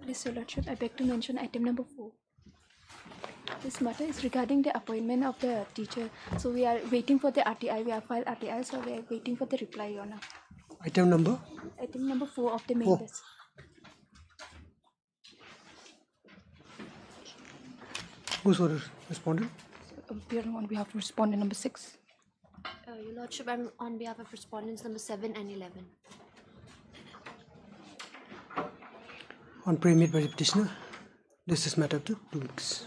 Yes, Your Lordship, I beg to mention item number 4. This matter is regarding the appointment of the teacher. So we are waiting for the RTI. We have filed RTI, so we are waiting for the reply, Your Honor. Item number? Item number 4 of the main 4. list. Who's for respondent? We are on behalf of respondent number 6. Your Lordship, I'm on behalf of respondents number 7 and 11. On pre-made by the petitioner. This is matter up to 2 weeks.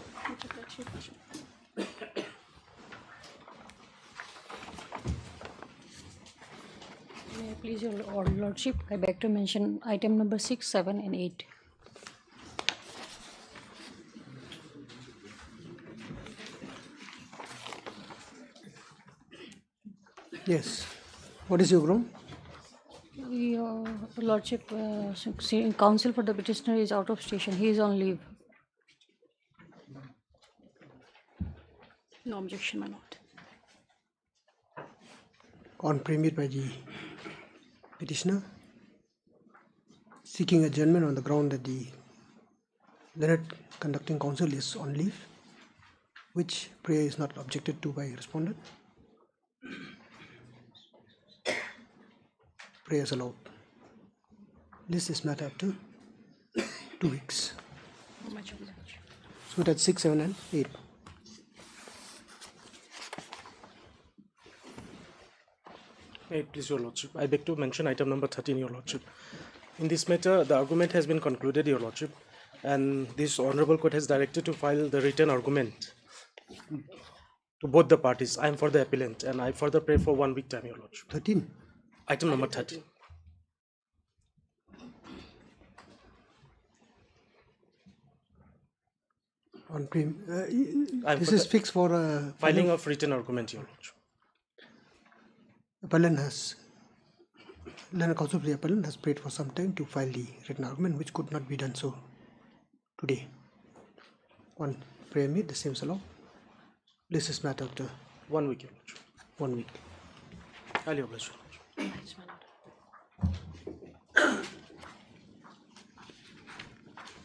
May I please, Your Lordship, I beg to mention item number 6, 7 and 8. Yes. What is your ground? Your Lordship, counsel for the petitioner is out of station. He is on leave. No objection, my lord. On pre-made by the petitioner. Seeking adjournment on the ground that the learned conducting counsel is on leave, which prayer is not objected to by respondent. Prayer is allowed. This is matter up to 2 weeks. So that's 6, 7 and 8. Please, Your Lordship. I beg to mention item number 13, Your Lordship. In this matter, the argument has been concluded, Your Lordship, and this Honorable Court has directed to file the written argument to both the parties. I am for the appellant, and I further pray for 1 week time, Your Lordship. 13. Item number 13. On this for is the fixed for filing of written argument, Your Lordship. appellant has learned counsel for the appellant has prayed for some time to file the written argument, which could not be done so today. On prayer made, the same is allowed. This is matter of the 1 week, Your Lordship. 1 week. Highly obliged, Your Lordship. Yes, my lord.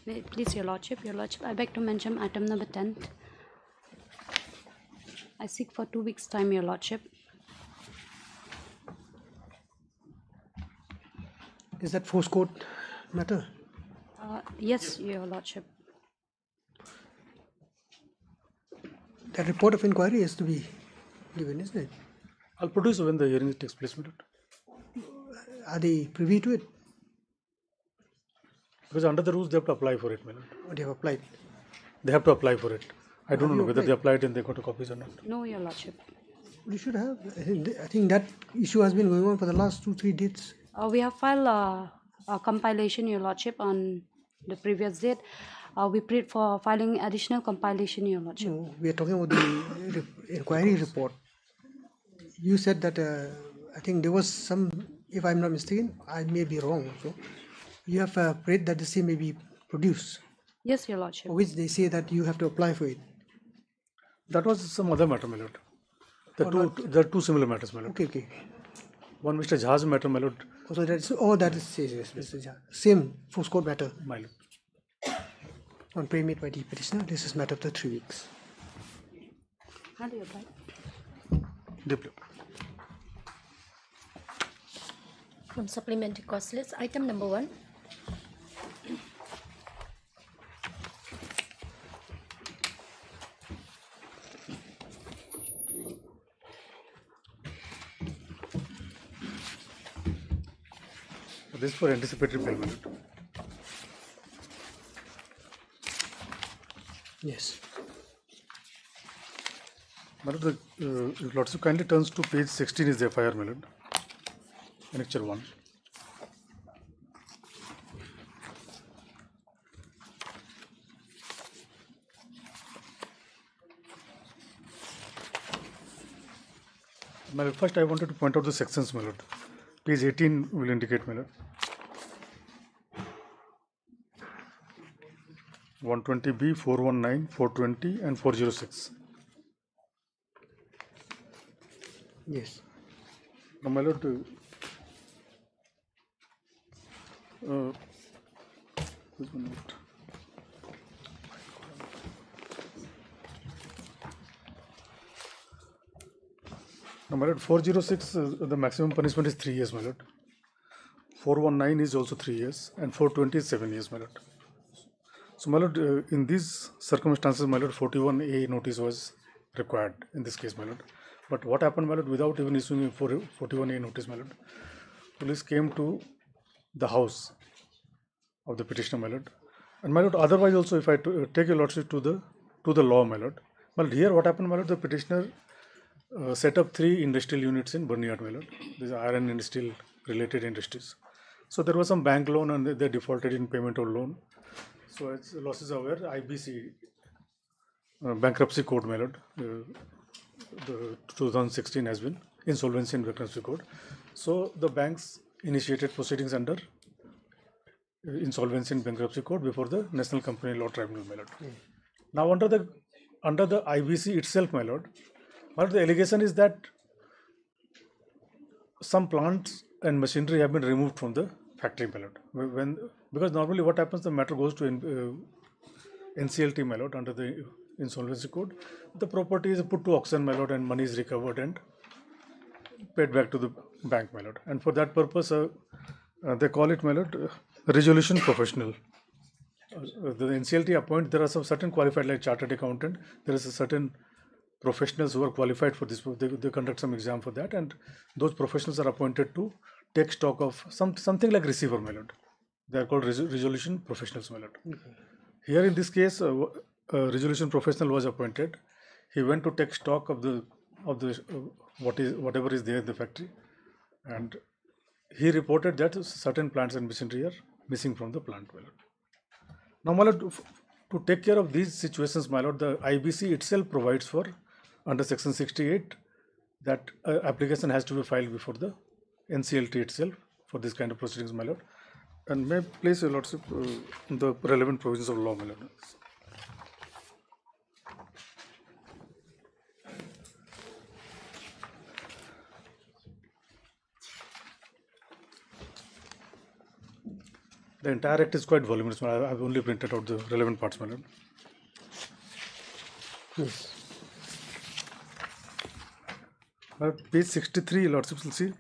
May it please, Your Lordship, I beg to mention item number 10. I seek for 2 weeks' time, Your Lordship. Is that force court matter? Yes, Your Lordship. The report of inquiry has to be given, isn't it? I'll produce when the hearing takes place, my lord. Are they privy to it? Because under the rules they have to apply for it, my lord. Or they have applied? They have to apply for it. I don't Have know you whether they applied? applied and they got a copies or not. No, Your Lordship. You should have. I think that issue has been going on for the last 2-3 dates. We have filed a compilation, Your Lordship, on the previous date. We prayed for filing additional compilation, Your Lordship. No, we are talking about the inquiry report. You said that I think there was some, if I'm not mistaken, I may be wrong. So you have prayed that the same may be produced, Yes, Your Lordship. for which they say that you have to apply for it. That was some other matter, my lord. There are two similar matters, my lord. Okay. One Mr. Jha's matter, my lord. So that is yes, Mr. Jha. Same force court matter My lord. on pay made by the petitioner. This is matter of the 3 weeks. How do you apply? Deeply. From supplementary cost list, item number 1. This is for anticipatory bail, my lord. Yes. My lord, if lordship kindly turns to page 16 is the FIR, my lord. Annexure 1. My lord, first I wanted to point out the sections, my lord. Page 18 will indicate, my lord. 120B, 419, 420 and 406. Yes. Now, my lord, which one? Now, my lord, 406, the maximum punishment is 3 years, my lord. 419 is also 3 years, and 420 is 7 years, my lord. So, my lord, in these circumstances, my lord, 41A notice was required in this case, my lord. But what happened, my lord, without even issuing a 41A notice, my lord, police came to the house of the petitioner, my lord. And my lord, otherwise also, if I take your lordship to the law, my lord. But here, what happened, my lord, the petitioner set up 3 industrial units in Burniad, my lord. These are iron and steel related industries. So there was some bank loan and they defaulted in payment of loan. So as losses are aware, IBC, bankruptcy code, my lord, the 2016 has been insolvency and bankruptcy code. So the banks initiated proceedings under insolvency and bankruptcy code before the National Company Law Tribunal, my lord. Now under the IBC itself, my lord, the allegation is that some plants and machinery have been removed from the factory, my lord. Because normally what happens, the matter goes to NCLT, my lord, under the insolvency code. The property is put to auction, my lord, and money is recovered and paid back to the bank, my lord. And for that purpose, they call it, my lord, resolution professional. The NCLT appoint, there are some certain qualified, like chartered accountant, there is a certain professionals who are qualified for this. They conduct some exam for that, and those professionals are appointed to take stock of something like receiver, my lord. They are called resolution professionals, my lord. Here in this case, a resolution professional was appointed. He went to take stock of the whatever is there in the factory, and he reported that certain plants and machinery are missing from the plant, my lord. Now, my lord, to take care of these situations, my lord, the IBC itself provides for, under section 68, that application has to be filed before the NCLT itself for this kind of proceedings, my lord. And may I place your lordship the relevant provisions of law, my lord. The entire act is quite voluminous. I have only printed out the relevant parts, my lord. Yes. Page 63, lordship will see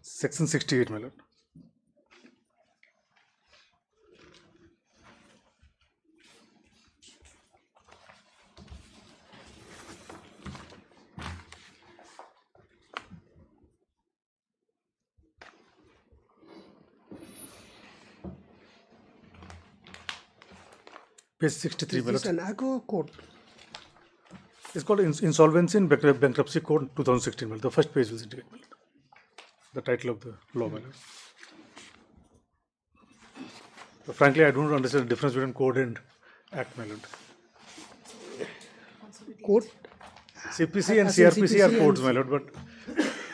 section 68, my lord. Page 63, Is my this lord. an agro code? It's called Insolvency and Bankruptcy Code 2016, my lord. The first page will indicate, my lord, the title of the law, my lord. So frankly, I don't understand the difference between code and act, my lord. Code? CPC and As in CRPC are CPC codes, and- my lord, but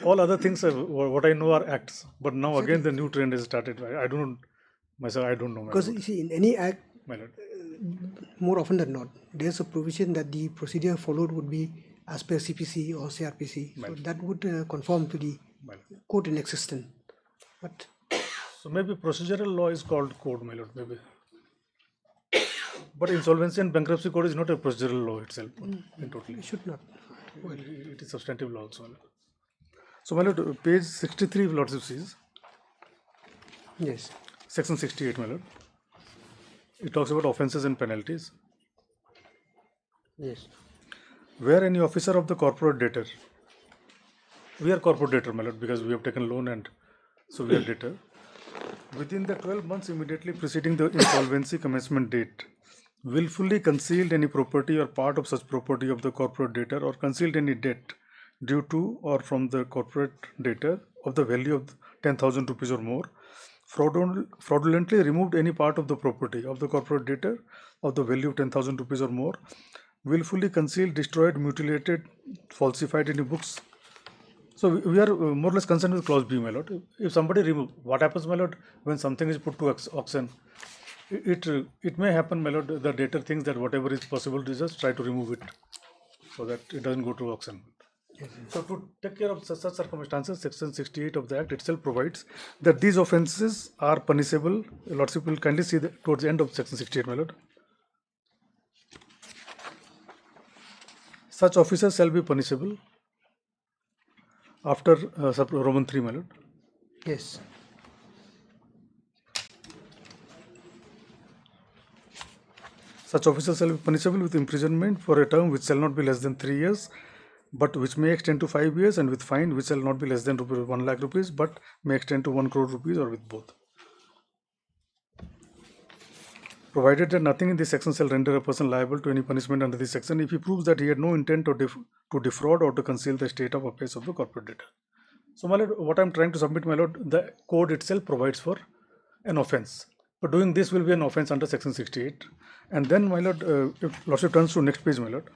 all other things, what I know, are acts. But now again, the new trend has started. I don't myself, I don't know, my Because lord. you see, in any act, My lord. more often than not, there's a provision that the procedure followed would be as per CPC or CRPC. So that would conform to the My lord. code in existence. But So maybe procedural law is called code, my lord, maybe. But insolvency and bankruptcy code is not a procedural law itself, in totally. it should not. It is substantive law also. So, my lord, page 63, lordship sees, Yes. section 68, my lord. It talks about offences and penalties. Yes. Where any officer of the corporate debtor, we are corporate debtor, my lord, because we have taken loan and so we are debtor. Within the 12 months immediately preceding the insolvency commencement date, willfully concealed any property or part of such property of the corporate debtor, or concealed any debt due to or from the corporate debtor of the value of 10,000 rupees or more, fraudulently removed any part of the property of the corporate debtor of the value of 10,000 rupees or more, willfully concealed, destroyed, mutilated, falsified any books. So we are more or less concerned with clause B, my lord. If somebody remove, what happens, my lord, when something is put to auction? It may happen, my lord, the debtor thinks that whatever is possible to just try to remove it so that it doesn't go to auction. So to take care of such circumstances, section 68 of the act itself provides that these offences are punishable. Lordship will kindly see towards the end of section 68, my lord. Such officers shall be punishable after Roman 3, my lord. Yes. Such officials shall be punishable with imprisonment for a term which shall not be less than 3 years, but which may extend to 5 years, and with fine which shall not be less than 1 lakh rupees, but may extend to 1 crore rupees, or with both. Provided that nothing in this section shall render a person liable to any punishment under this section if he proves that he had no intent to defraud or to conceal the state of affairs of the corporate data. So, my lord, what I am trying to submit, my lord, the code itself provides for an offence. But doing this will be an offence under section 68. And then, my lord, if lordship turns to next page, my lord.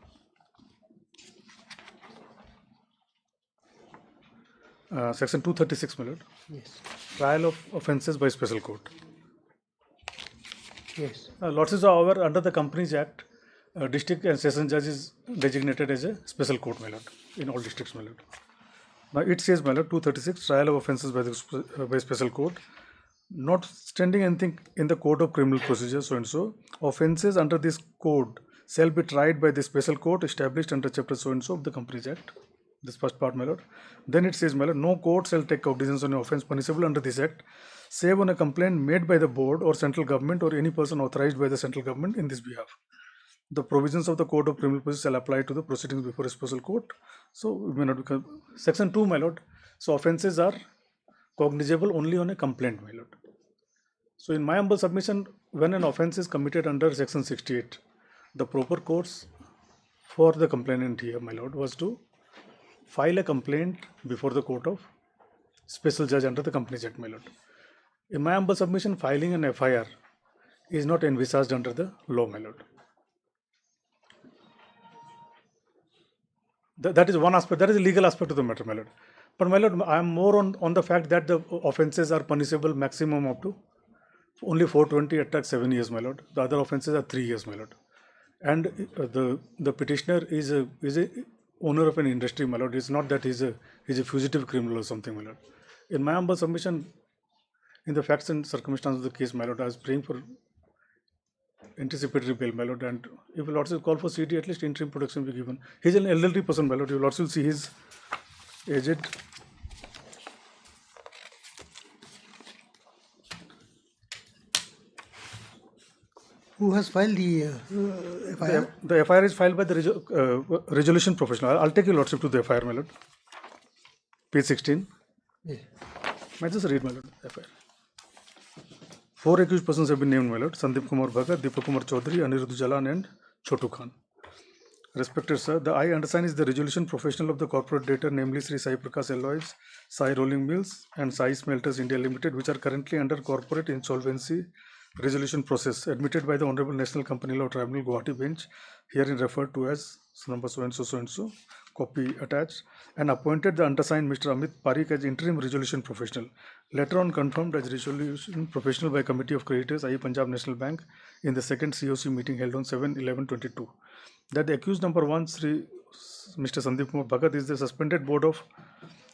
Section 236, my lord. Yes. Trial of offences by special court. Yes. Lordships are aware, under the Companies Act, district and session judge is designated as a special court, my lord, in all districts, my lord. Now it says, my lord, 236, trial of offences by special court. Notwithstanding anything in the Code of Criminal Procedure, so and so, offences under this code shall be tried by the special court established under chapter so and so of the Companies Act. This first part, my lord. Then it says, my lord, no court shall take cognizance on an offence punishable under this act, save on a complaint made by the board or central government or any person authorised by the central government in this behalf. The provisions of the Code of Criminal Procedure shall apply to the proceedings before a special court. So, it may not become section 2, my lord. So, offences are cognizable only on a complaint, my lord. So, in my humble submission, when an offence is committed under section 68, the proper course for the complainant here, my lord, was to file a complaint before the court of special judge under the Companies Act, my lord. In my humble submission, filing an FIR is not envisaged under the law, my lord. That is one aspect, that is a legal aspect of the matter, my lord. But, my lord, I am more on the fact that the offences are punishable maximum up to only 420 attacks 7 years, my lord. The other offences are 3 years, my lord. And the petitioner is a owner of an industry, my lord. It's not that he's a fugitive criminal or something, my lord. In my humble submission, in the facts and circumstances of the case, my lord, I was praying for anticipatory bail, my lord, and if your lordship call for CD, at least interim protection be given. He's an elderly person, my lord. Your lordship will see his aged. Who has filed the FIR? The FIR is filed by the resolution professional. I'll take your lordship to the FIR, my lord. Page 16. Yeah. May I just read, my lord, FIR. 4 accused persons have been named, my lord. Sandeep Kumar Bhagat, Deepak Kumar Chaudhary, Anirudh Jalan and Chotu Khan. Respected sir, the I undersigned is the resolution professional of the corporate data, namely Sri Sai Prakash Alloys, Sai Rolling Mills and Sai Smelters India Limited, which are currently under corporate insolvency resolution process, admitted by the Honorable National Company Law Tribunal, Guwahati Bench, herein referred to as number so and so, copy attached, and appointed the undersigned Mr. Amit Parikh as interim resolution professional, later on confirmed as resolution professional by Committee of Creditors, I Punjab National Bank, in the second COC meeting held on 7/11/22. That the accused number 1, Mr. Sandeep Kumar Bhagat, is the suspended board of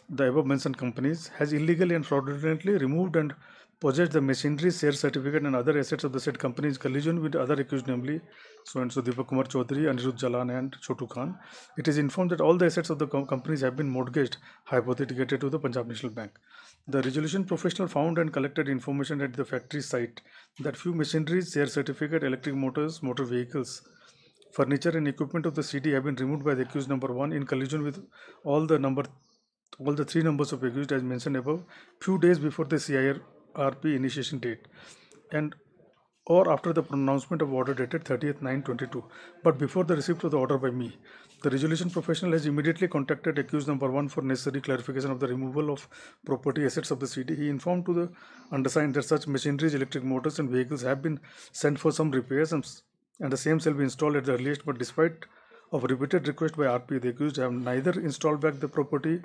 the above mentioned companies, has illegally and fraudulently removed and possessed the machinery, share certificate and other assets of the said companies in collusion with other accused, namely so and so Deepak Kumar Chaudhary, Anirudh Jalan and Chotu Khan. It is informed that all the assets of the companies have been mortgaged, hypothecated to the Punjab National Bank. The resolution professional found and collected information at the factory site that few machineries, share certificate, electric motors, motor vehicles, furniture and equipment of the CD have been removed by the accused number 1 in collusion with all the 3 numbers of accused as mentioned above, few days before the CIRP initiation date and or after the pronouncement of order dated 30th/9/22, but before the receipt of the order by me. The resolution professional has immediately contacted accused number 1 for necessary clarification of the removal of property assets of the CD. He informed to the undersigned that such machineries, electric motors and vehicles have been sent for some repairs and the same shall be installed at the earliest, but despite of repeated request by RP, the accused have neither installed back the property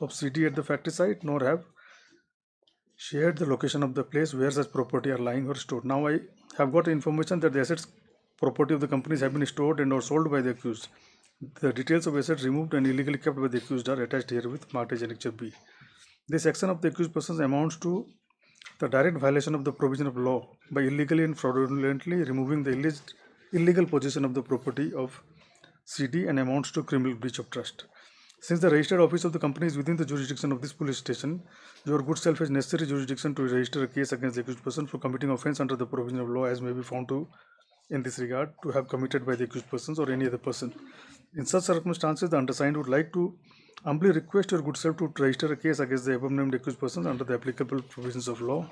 of CD at the factory site nor have shared the location of the place where such property are lying or stored. Now I have got information that the assets property of the companies have been stored and or sold by the accused. The details of assets removed and illegally kept by the accused are attached here with marked as Annexure B. This action of the accused persons amounts to the direct violation of the provision of law by illegally and fraudulently removing the illegal possession of the property of CD and amounts to criminal breach of trust. Since the registered office of the company is within the jurisdiction of this police station, your good self has necessary jurisdiction to register a case against the accused person for committing offence under the provision of law as may be found to, in this regard, to have committed by the accused persons or any other person. In such circumstances, the undersigned would like to humbly request your good self to register a case against the above named accused person under the applicable provisions of law.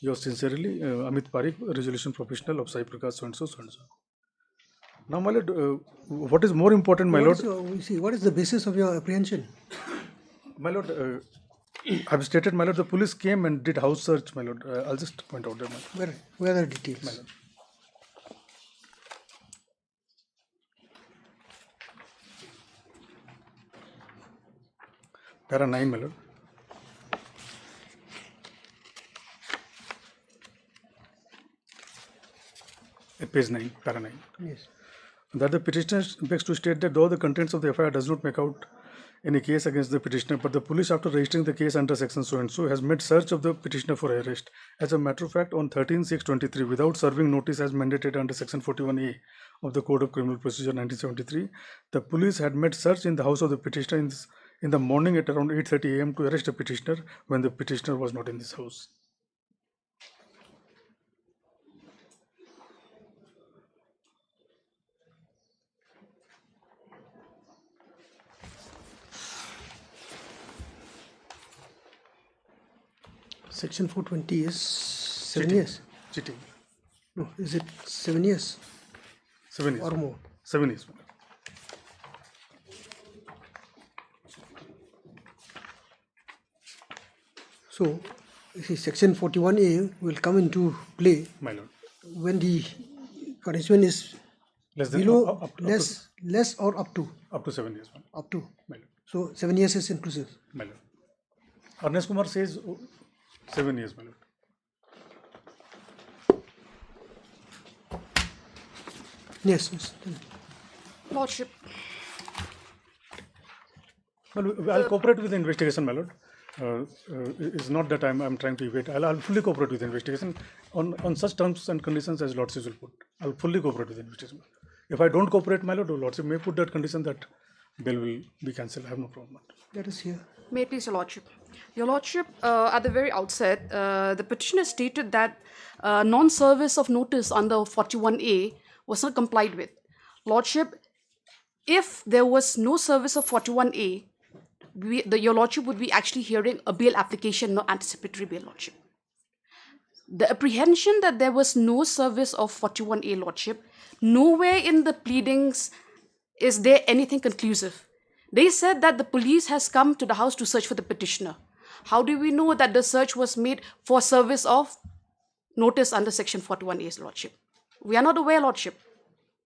Yours sincerely, Amit Parikh, resolution professional of Sai Prakash, so and so, so and so. Now, my lord, what is more important, my lord? What is the basis of your apprehension? My lord, I have stated, my lord, the police came and did house search, my lord. I'll just point out there, my lord. Where are the details? My lord. Para 9, my lord. Page 9, para 9. Yes. That the petitioner begs to state that though the contents of the FIR does not make out any case against the petitioner, but the police, after registering the case under section so and so, has made search of the petitioner for arrest. As a matter of fact, on 13/6/23, without serving notice as mandated under section 41A of the Code of Criminal Procedure 1973, the police had made search in the house of the petitioner in the morning at around 8:30 a.m. to arrest the petitioner when the petitioner was not in this house. Section 420 is 7 years. Cheating. No, is it 7 years 7 years. or more? 7 years. So, you see, Section 41A will come into play My lord. when the punishment is Less than below, up to- less or up to, up to 7 years. up to. My lord. So 7 years is inclusive. My lord. Ernest Kumar says 7 years, my lord. Yes, yes. Lordship, Well, I'll cooperate with the investigation, my lord. It's not that I'm trying to evade. I'll fully cooperate with the investigation on such terms and conditions as lordship will put. I'll fully cooperate with the investigation. If I don't cooperate, my lord, lordship may put that condition that bail will be cancelled. I have no problem. Let us hear. May it please your lordship. Your lordship, at the very outset, the petitioner stated that non-service of notice under 41A was not complied with. Lordship, if there was no service of 41A, your lordship would be actually hearing a bail application, not anticipatory bail, lordship. The apprehension that there was no service of 41A, lordship, nowhere in the pleadings is there anything conclusive. They said that the police has come to the house to search for the petitioner. How do we know that the search was made for service of notice under section 41A's, lordship? We are not aware, lordship,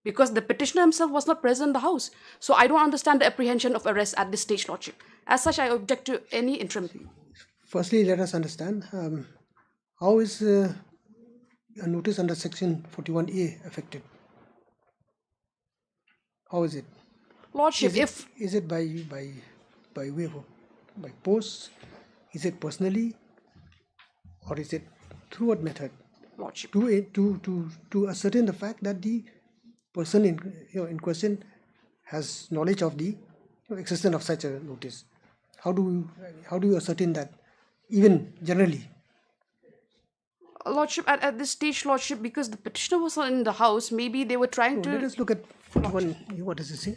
because the petitioner himself was not present in the house. So I don't understand the apprehension of arrest at this stage, lordship. As such, I object to any interim. Firstly, let us understand how is a notice under section 41A affected? How is it? Lordship, Is it by way of by post? Is it personally, or is it through what method? lordship, To ascertain the fact that the person in question has knowledge of the existence of such a notice. How do you ascertain that, even generally? lordship, at this stage, lordship, because the petitioner was not in the house, maybe they were trying to. Let us look at 41. What does it say?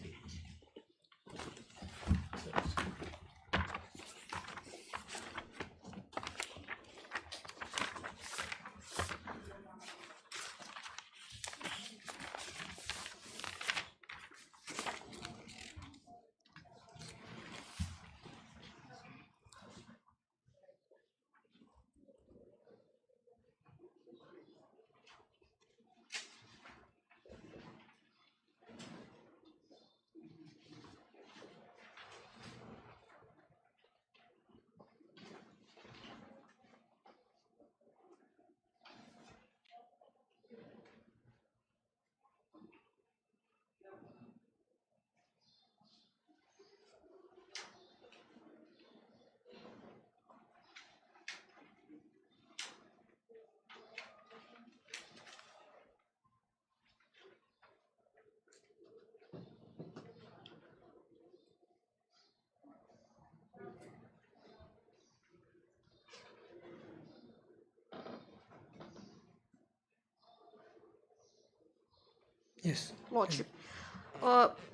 Yes. Lordship.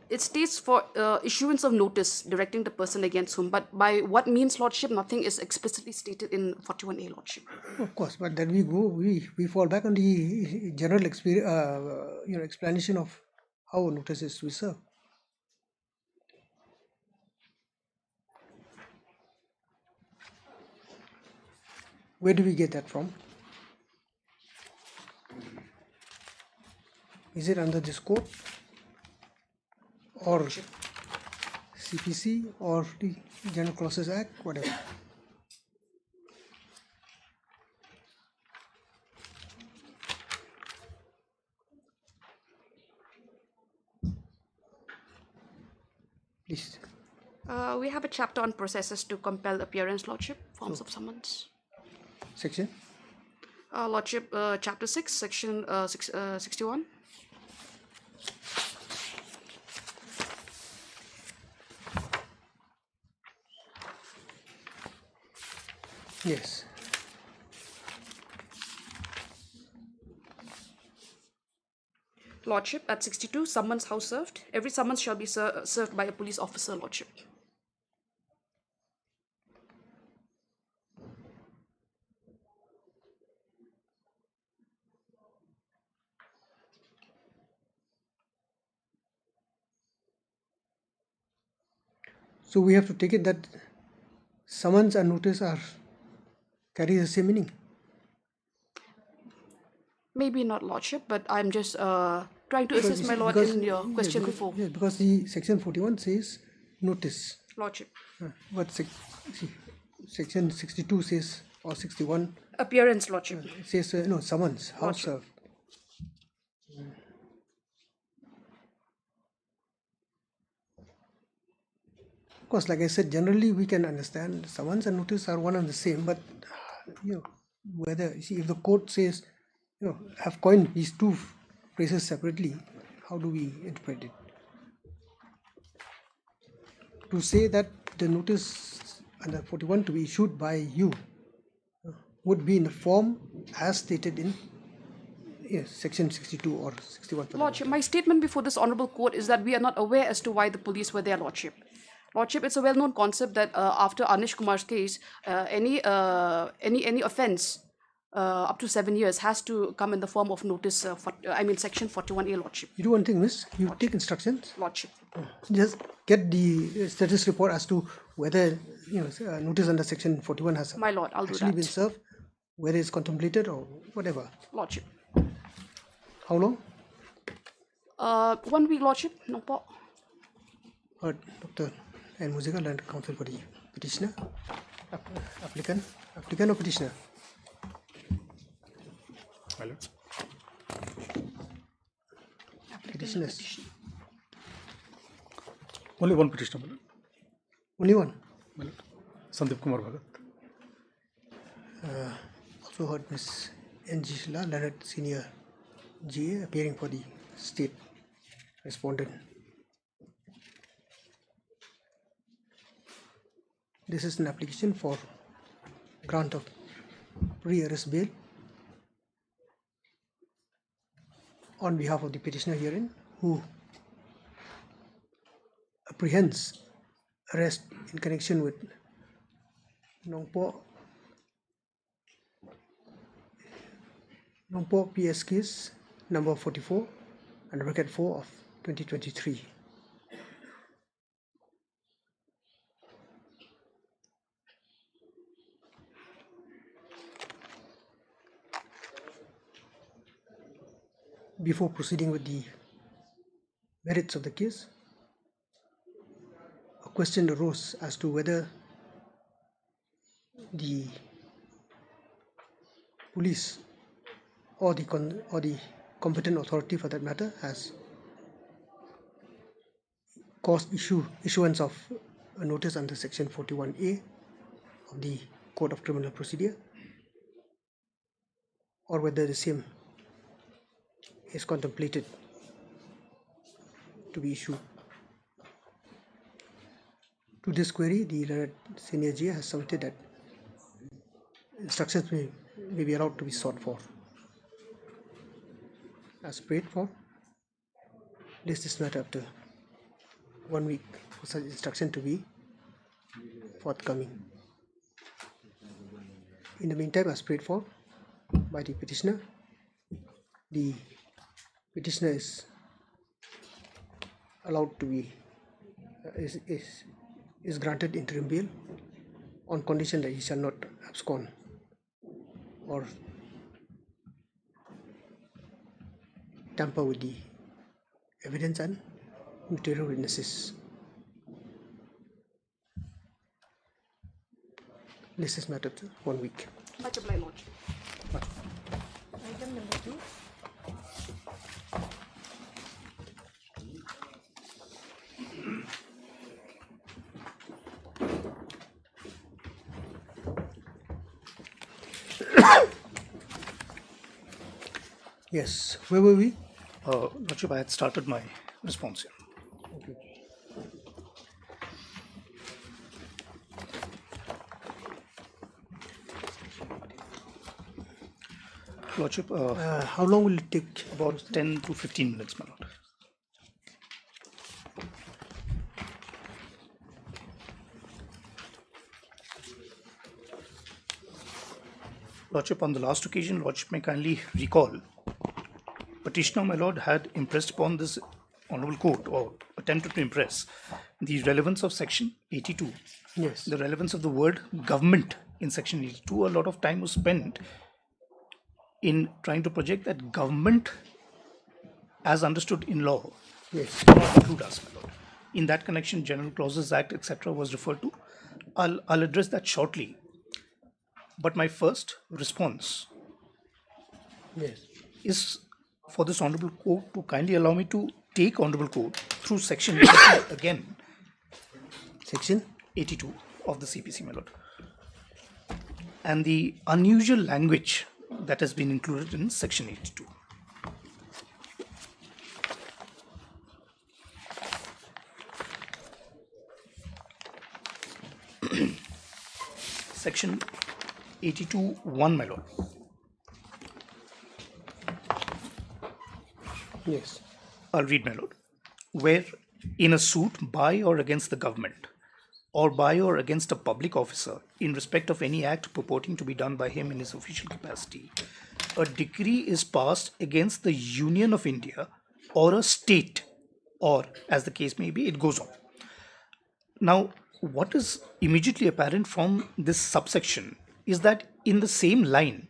It states for issuance of notice directing the person against whom, but by what means, Lordship, nothing is explicitly stated in 41A, Lordship. Of course, but then we fall back on the general explanation of how notice is to be served. Where do we get that from? Is it under this code or CPC or the General Clauses Act, whatever? Please. We have a chapter on processes to compel appearance, Lordship, forms of summons. Section? Lordship, Chapter 6, Section 61. Yes. Lordship, at 62, summons how served. Every summons shall be served by a police officer, Lordship. So we have to take it that summons and notice carry the same meaning. Maybe not, Lordship, but I'm just trying to assist my Lord in your question before. Yes, because the section 41 says notice. Lordship. But section 62 says, or 61 Appearance, Lordship. says, no, summons, how Lordship. served. Of course, like I said, generally we can understand summons and notice are one and the same, but whether if the court says have coined these two phrases separately, how do we interpret it? To say that the notice under 41 to be issued by you would be in the form as stated in section 62 or 61. Lordship, my statement before this honourable court is that we are not aware as to why the police were there, Lordship. Lordship, it's a well-known concept that after Anish Kumar's case, any offence up to 7 years has to come in the form of notice. Section 41A, Lordship. You do one thing, miss. You take instructions. Lordship. Just get the status report as to whether notice under section 41 has My lord, I'll do actually that. been served, whether it's contemplated or whatever. Lordship. How long? 1 week, Lordship. No problem. Heard Dr. N. Muzika, learned counsel for the petitioner, applicant or petitioner. My lord. Petitioners. Only one petitioner, my lord. Only one. My lord. Sandeep Kumar Bhagat. Also heard Miss N. G. Shila, learned senior GA, appearing for the state respondent. This is an application for grant of pre-arrest bail on behalf of the petitioner herein, who apprehends arrest in connection with Nongpo PS case number 44 and bracket 4 of 2023. Before proceeding with the merits of the case, a question arose as to whether the police or the competent authority for that matter has caused issuance of a notice under section 41A of the Code of Criminal Procedure, or whether the same is contemplated to be issued. To this query, the senior GA has submitted that instructions may be allowed to be sought for, as prayed for. list this matter after 1 week for such instruction to be forthcoming. In the meantime, as prayed for by the petitioner is allowed to be is granted interim bail on condition that he shall not abscond or tamper with the evidence and material witnesses. This is matter to 1 week. Much obliged, Lordship. Item number 2. Yes, where were we? Lordship, I had started my response here. Okay. Lordship, How long will it take? about 10 to 15 minutes, my lord. Lordship, on the last occasion, Lordship may kindly recall, petitioner, my lord, had impressed upon this honorable court, or attempted to impress, the relevance of section 82. Yes. The relevance of the word government in section 82. A lot of time was spent in trying to project that government, as understood in law, Yes. cannot include us, my lord. In that connection, General Clauses Act, etc., was referred to. I'll address that shortly. But my first response Yes. is for this honorable court to kindly allow me to take honorable court through section 82 again, Section 82 of the CPC, my lord, and the unusual language that has been included in section 82. Section 82(1), my lord. Yes. I'll read, my lord. Where in a suit by or against the government, or by or against a public officer in respect of any act purporting to be done by him in his official capacity, a decree is passed against the Union of India or a state, or as the case may be, it goes on. Now, what is immediately apparent from this subsection is that in the same line,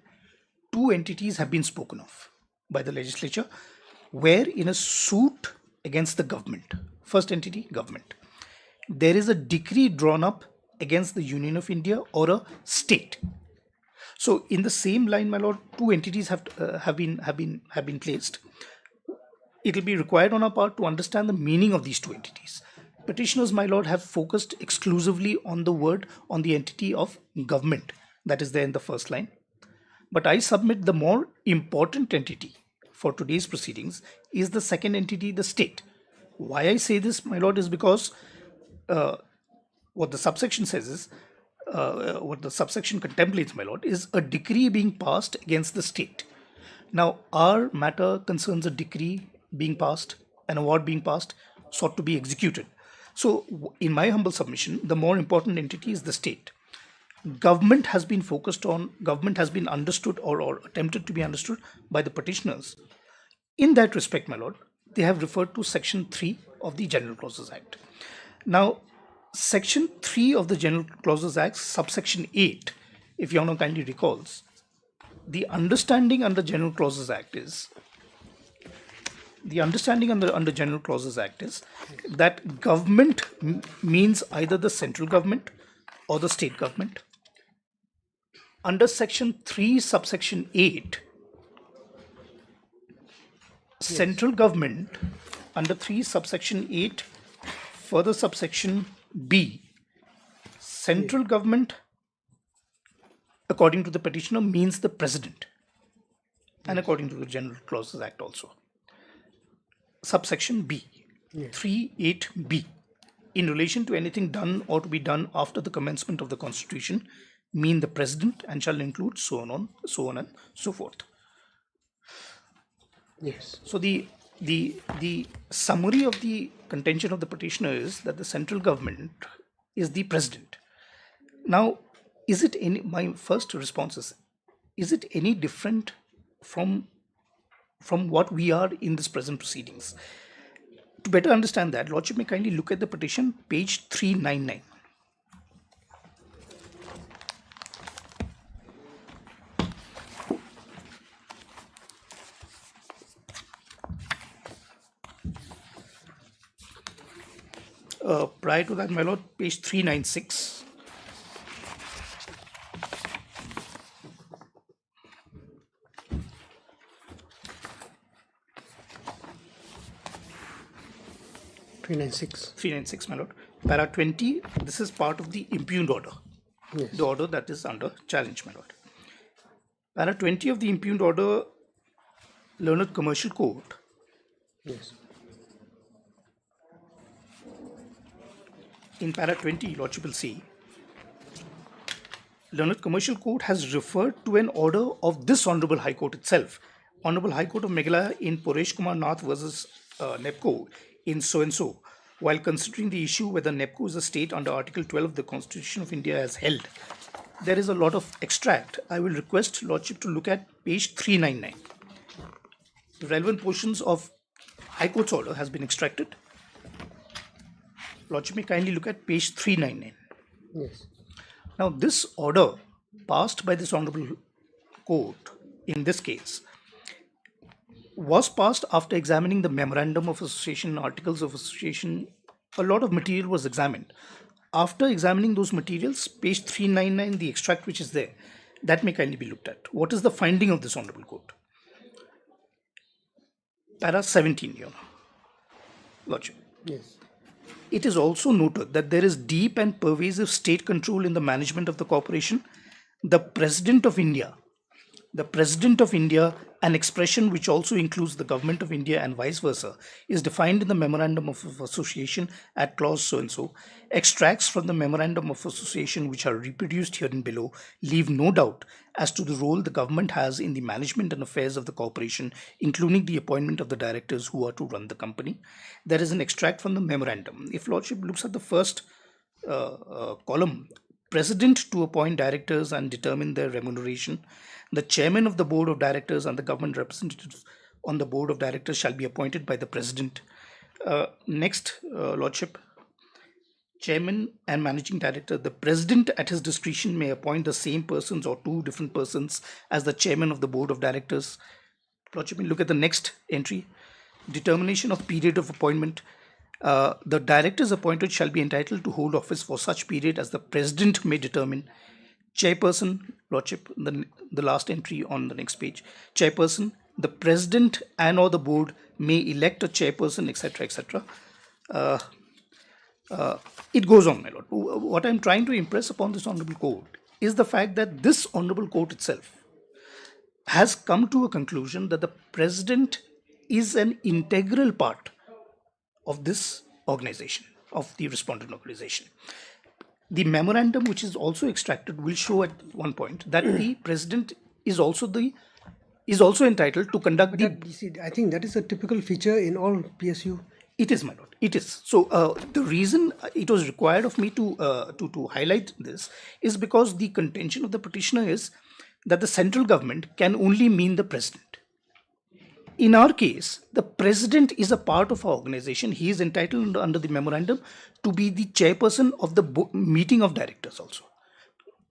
two entities have been spoken of by the legislature, where in a suit against the government, first entity, government, there is a decree drawn up against the Union of India or a state. So, in the same line, my lord, two entities have been placed. It will be required on our part to understand the meaning of these two entities. Petitioners, my lord, have focused exclusively on the word, on the entity of government that is there in the first line. But I submit the more important entity for today's proceedings is the second entity, the state. Why I say this, my lord, is because what the subsection says is, what the subsection contemplates, my lord, is a decree being passed against the state. Now, our matter concerns a decree being passed, an award being passed, sought to be executed. So, in my humble submission, the more important entity is the state. Government has been focused on, government has been understood or attempted to be understood by the petitioners. In that respect, my lord, they have referred to section 3 of the General Clauses Act. Now, section 3 of the General Clauses Act, subsection 8, if your honor kindly recalls, the understanding under General Clauses Act is, under General Clauses Act is that government means either the central government or the state government. Under section 3, subsection 8, central government, under 3, subsection 8, further subsection B, central government, according to the petitioner, means the president, and according to the General Clauses Act also. Subsection B, 3(8)(b), in relation to anything done or to be done after the commencement of the Constitution, mean the president and shall include so on and so forth. Yes. So the the summary of the contention of the petitioner is that the central government is the president. Now, is it any? My first response is it any different from what we are in this present proceedings? To better understand that, Lordship may kindly look at the petition, page 399. Prior to that, my lord, page 396. Three nine six, my lord. Para 20, this is part of the impugned order. Yes. The order that is under challenge, my lord. Para 20 of the impugned order, Learned Commercial Court. Yes. In para 20, Lordship will see, Learned Commercial Court has referred to an order of this Honorable High Court itself. Honorable High Court of Meghalaya in Paresh Kumar Nath versus NEPCO in so-and-so, while considering the issue whether NEPCO is a state under Article 12 of the Constitution of India as held. There is a lot of extract. I will request Lordship to look at page 399. The relevant portions of High Court's order has been extracted. Lordship may kindly look at page 399. Yes. Now, this order passed by this Honorable Court in this case was passed after examining the Memorandum of Association, Articles of Association. A lot of material was examined. After examining those materials, page 399, the extract which is there, that may kindly be looked at. What is the finding of this Honorable Court? Para 17, Your Honor. Lordship. Yes. It is also noted that there is deep and pervasive state control in the management of the corporation. The President of India, an expression which also includes the Government of India and vice versa, is defined in the Memorandum of Association at clause so-and-so. Extracts from the Memorandum of Association which are reproduced herein below leave no doubt as to the role the government has in the management and affairs of the corporation, including the appointment of the directors who are to run the company. There is an extract from the memorandum. If Lordship looks at the first column, President to appoint directors and determine their remuneration. The chairman of the board of directors and the government representatives on the board of directors shall be appointed by the president. Next, Lordship, chairman and managing director, the president at his discretion may appoint the same persons or two different persons as the chairman of the board of directors. Lordship, look at the next entry. Determination of period of appointment. The directors appointed shall be entitled to hold office for such period as the president may determine. Chairperson, Lordship, the last entry on the next page. Chairperson, the president and or the board may elect a chairperson, etc., etc. It goes on, my lord. What I'm trying to impress upon this Honorable Court is the fact that this Honorable Court itself has come to a conclusion that the president is an integral part of this organization, of the respondent organization. The memorandum which is also extracted will show at one point that the president is also entitled to conduct I think that is a typical feature in all PSU. It is, my lord. It is. So the reason it was required of me to highlight this is because the contention of the petitioner is that the central government can only mean the president. In our case, the president is a part of our organization. He is entitled under the memorandum to be the chairperson of the meeting of directors also.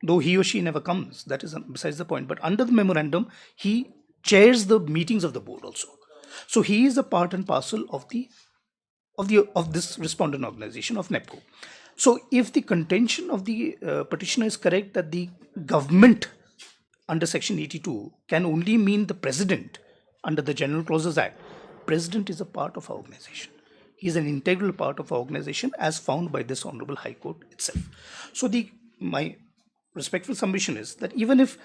Though he or she never comes, that is besides the point. But under the memorandum, he chairs the meetings of the board also. So he is a part and parcel of this respondent organization of NEPCO. So if the contention of the petitioner is correct that the government under Section 82 can only mean the president under the General Clauses Act, president is a part of our organization. He is an integral part of our organization as found by this Honorable High Court itself. So my respectful submission is that even if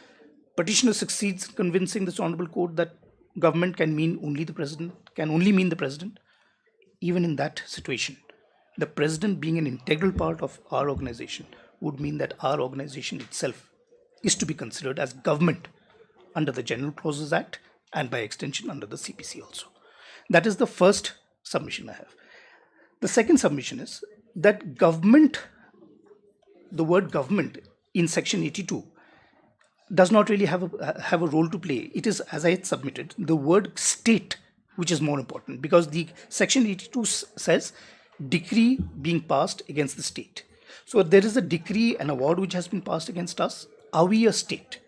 petitioner succeeds convincing this Honorable Court that government can mean only the president, can only mean the president, even in that situation, the president being an integral part of our organization would mean that our organization itself is to be considered as government under the General Clauses Act and by extension under the CPC also. That is the first submission I have. The second submission is that government, the word government in section 82 does not really have a role to play. It is, as I had submitted, the word state which is more important, because the section 82 says decree being passed against the state. So there is a decree, an award which has been passed against us. Are we a state?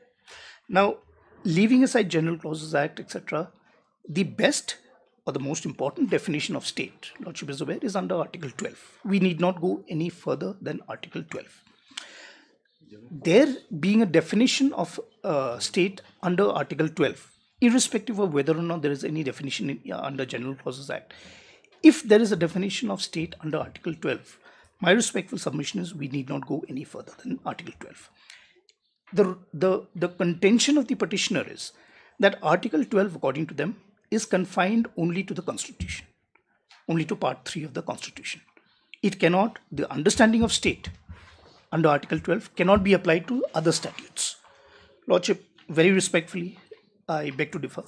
Now, leaving aside General Clauses Act, etc., the best or the most important definition of state, Lordship is aware, is under Article 12. We need not go any further than Article 12. There being a definition of state under Article 12, irrespective of whether or not there is any definition under General Clauses Act, if there is a definition of state under Article 12, my respectful submission is we need not go any further than Article 12. The contention of the petitioner is that Article 12, according to them, is confined only to the Constitution, only to Part 3 of the Constitution. It cannot, the understanding of state under Article 12 cannot be applied to other statutes. Lordship, very respectfully, I beg to differ,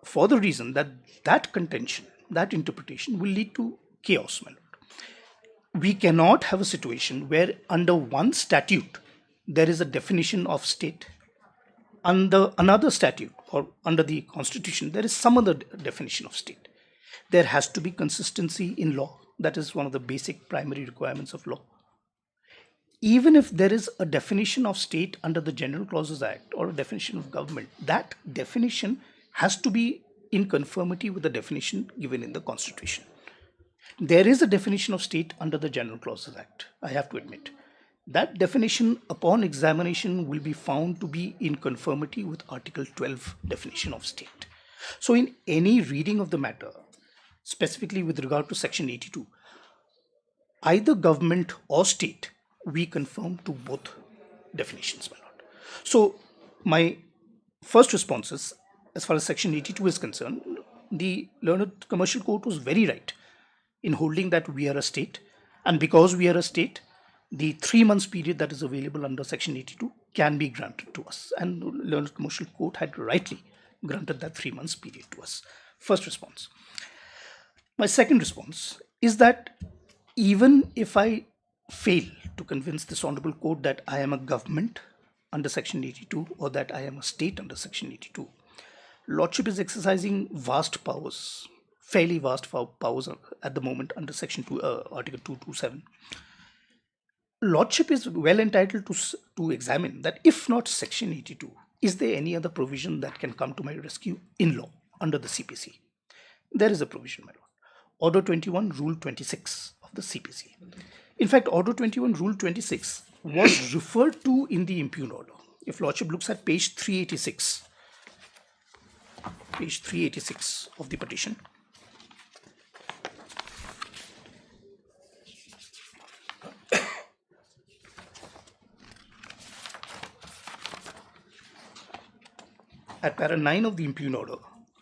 for the reason that that contention, that interpretation will lead to chaos, my lord. We cannot have a situation where under one statute there is a definition of state, under another statute or under the Constitution there is some other definition of state. There has to be consistency in law. That is one of the basic primary requirements of law. Even if there is a definition of state under the General Clauses Act or a definition of government, that definition has to be in conformity with the definition given in the Constitution. There is a definition of state under the General Clauses Act, I have to admit. That definition upon examination will be found to be in conformity with Article 12 definition of state. So in any reading of the matter, specifically with regard to Section 82, either government or state, we conform to both definitions, my lord. So my first response is, as far as Section 82 is concerned, the Learned Commercial Court was very right in holding that we are a state, and because we are a state, the 3 months period that is available under Section 82 can be granted to us, and Learned Commercial Court had rightly granted that 3 months period to us. First response. My second response is that even if I fail to convince this Honorable Court that I am a government under Section 82 or that I am a state under Section 82, Lordship is exercising vast powers, fairly vast powers at the moment under Section 2, Article 227. Lordship is well entitled to examine that if not Section 82, is there any other provision that can come to my rescue in law under the CPC? There is a provision, my lord. Order 21, Rule 26 of the CPC. In fact, Order 21, Rule 26 was referred to in the impugned order. If Lordship looks at page 386 of the petition, at para 9 of the impugned order,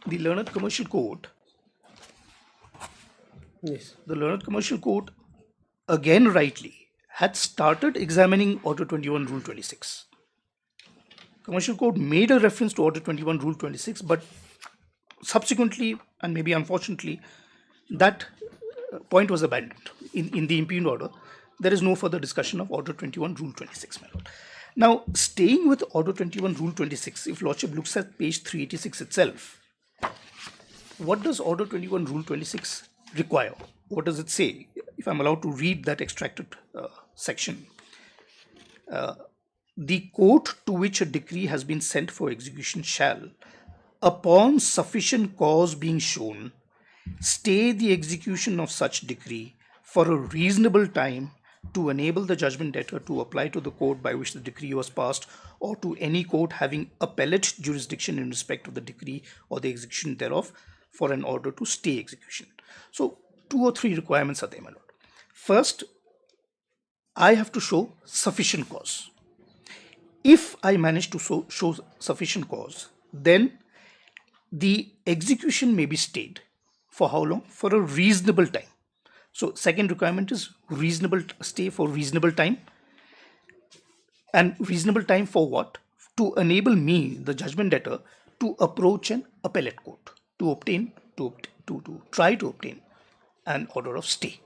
the Learned Commercial Court, the Learned Commercial Court again rightly had started examining Order 21 Rule 26. Commercial Court made a reference to Order 21 Rule 26, but subsequently and maybe unfortunately that point was abandoned. In the impugned order, there is no further discussion of Order 21 Rule 26, my lord. Now, staying with Order 21 Rule 26, if Lordship looks at page 386 itself, what does Order 21 Rule 26 require? What does it say? If I'm allowed to read that extracted section. The court to which a decree has been sent for execution shall, upon sufficient cause being shown, stay the execution of such decree for a reasonable time to enable the judgment debtor to apply to the court by which the decree was passed or to any court having appellate jurisdiction in respect of the decree or the execution thereof for an order to stay execution. So 2 or 3 requirements are there, my lord. First, I have to show sufficient cause. If I manage to show sufficient cause, then the execution may be stayed. For how long? For a reasonable time. So second requirement is reasonable stay for reasonable time. And reasonable time for what? To enable me, the judgment debtor, to approach an appellate court to obtain to try to obtain an order of stay.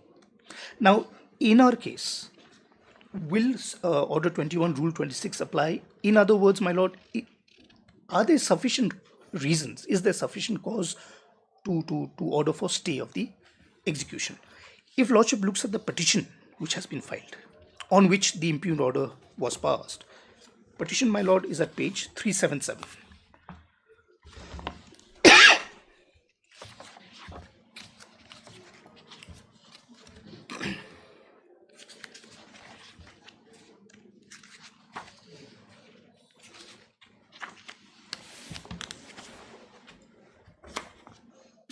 Now, in our case, will Order 21, Rule 26 apply? In other words, my lord, are there sufficient reasons? Is there sufficient cause to order for stay of the execution? If lordship looks at the petition which has been filed, on which the impugned order was passed, petition, my lord, is at page 377.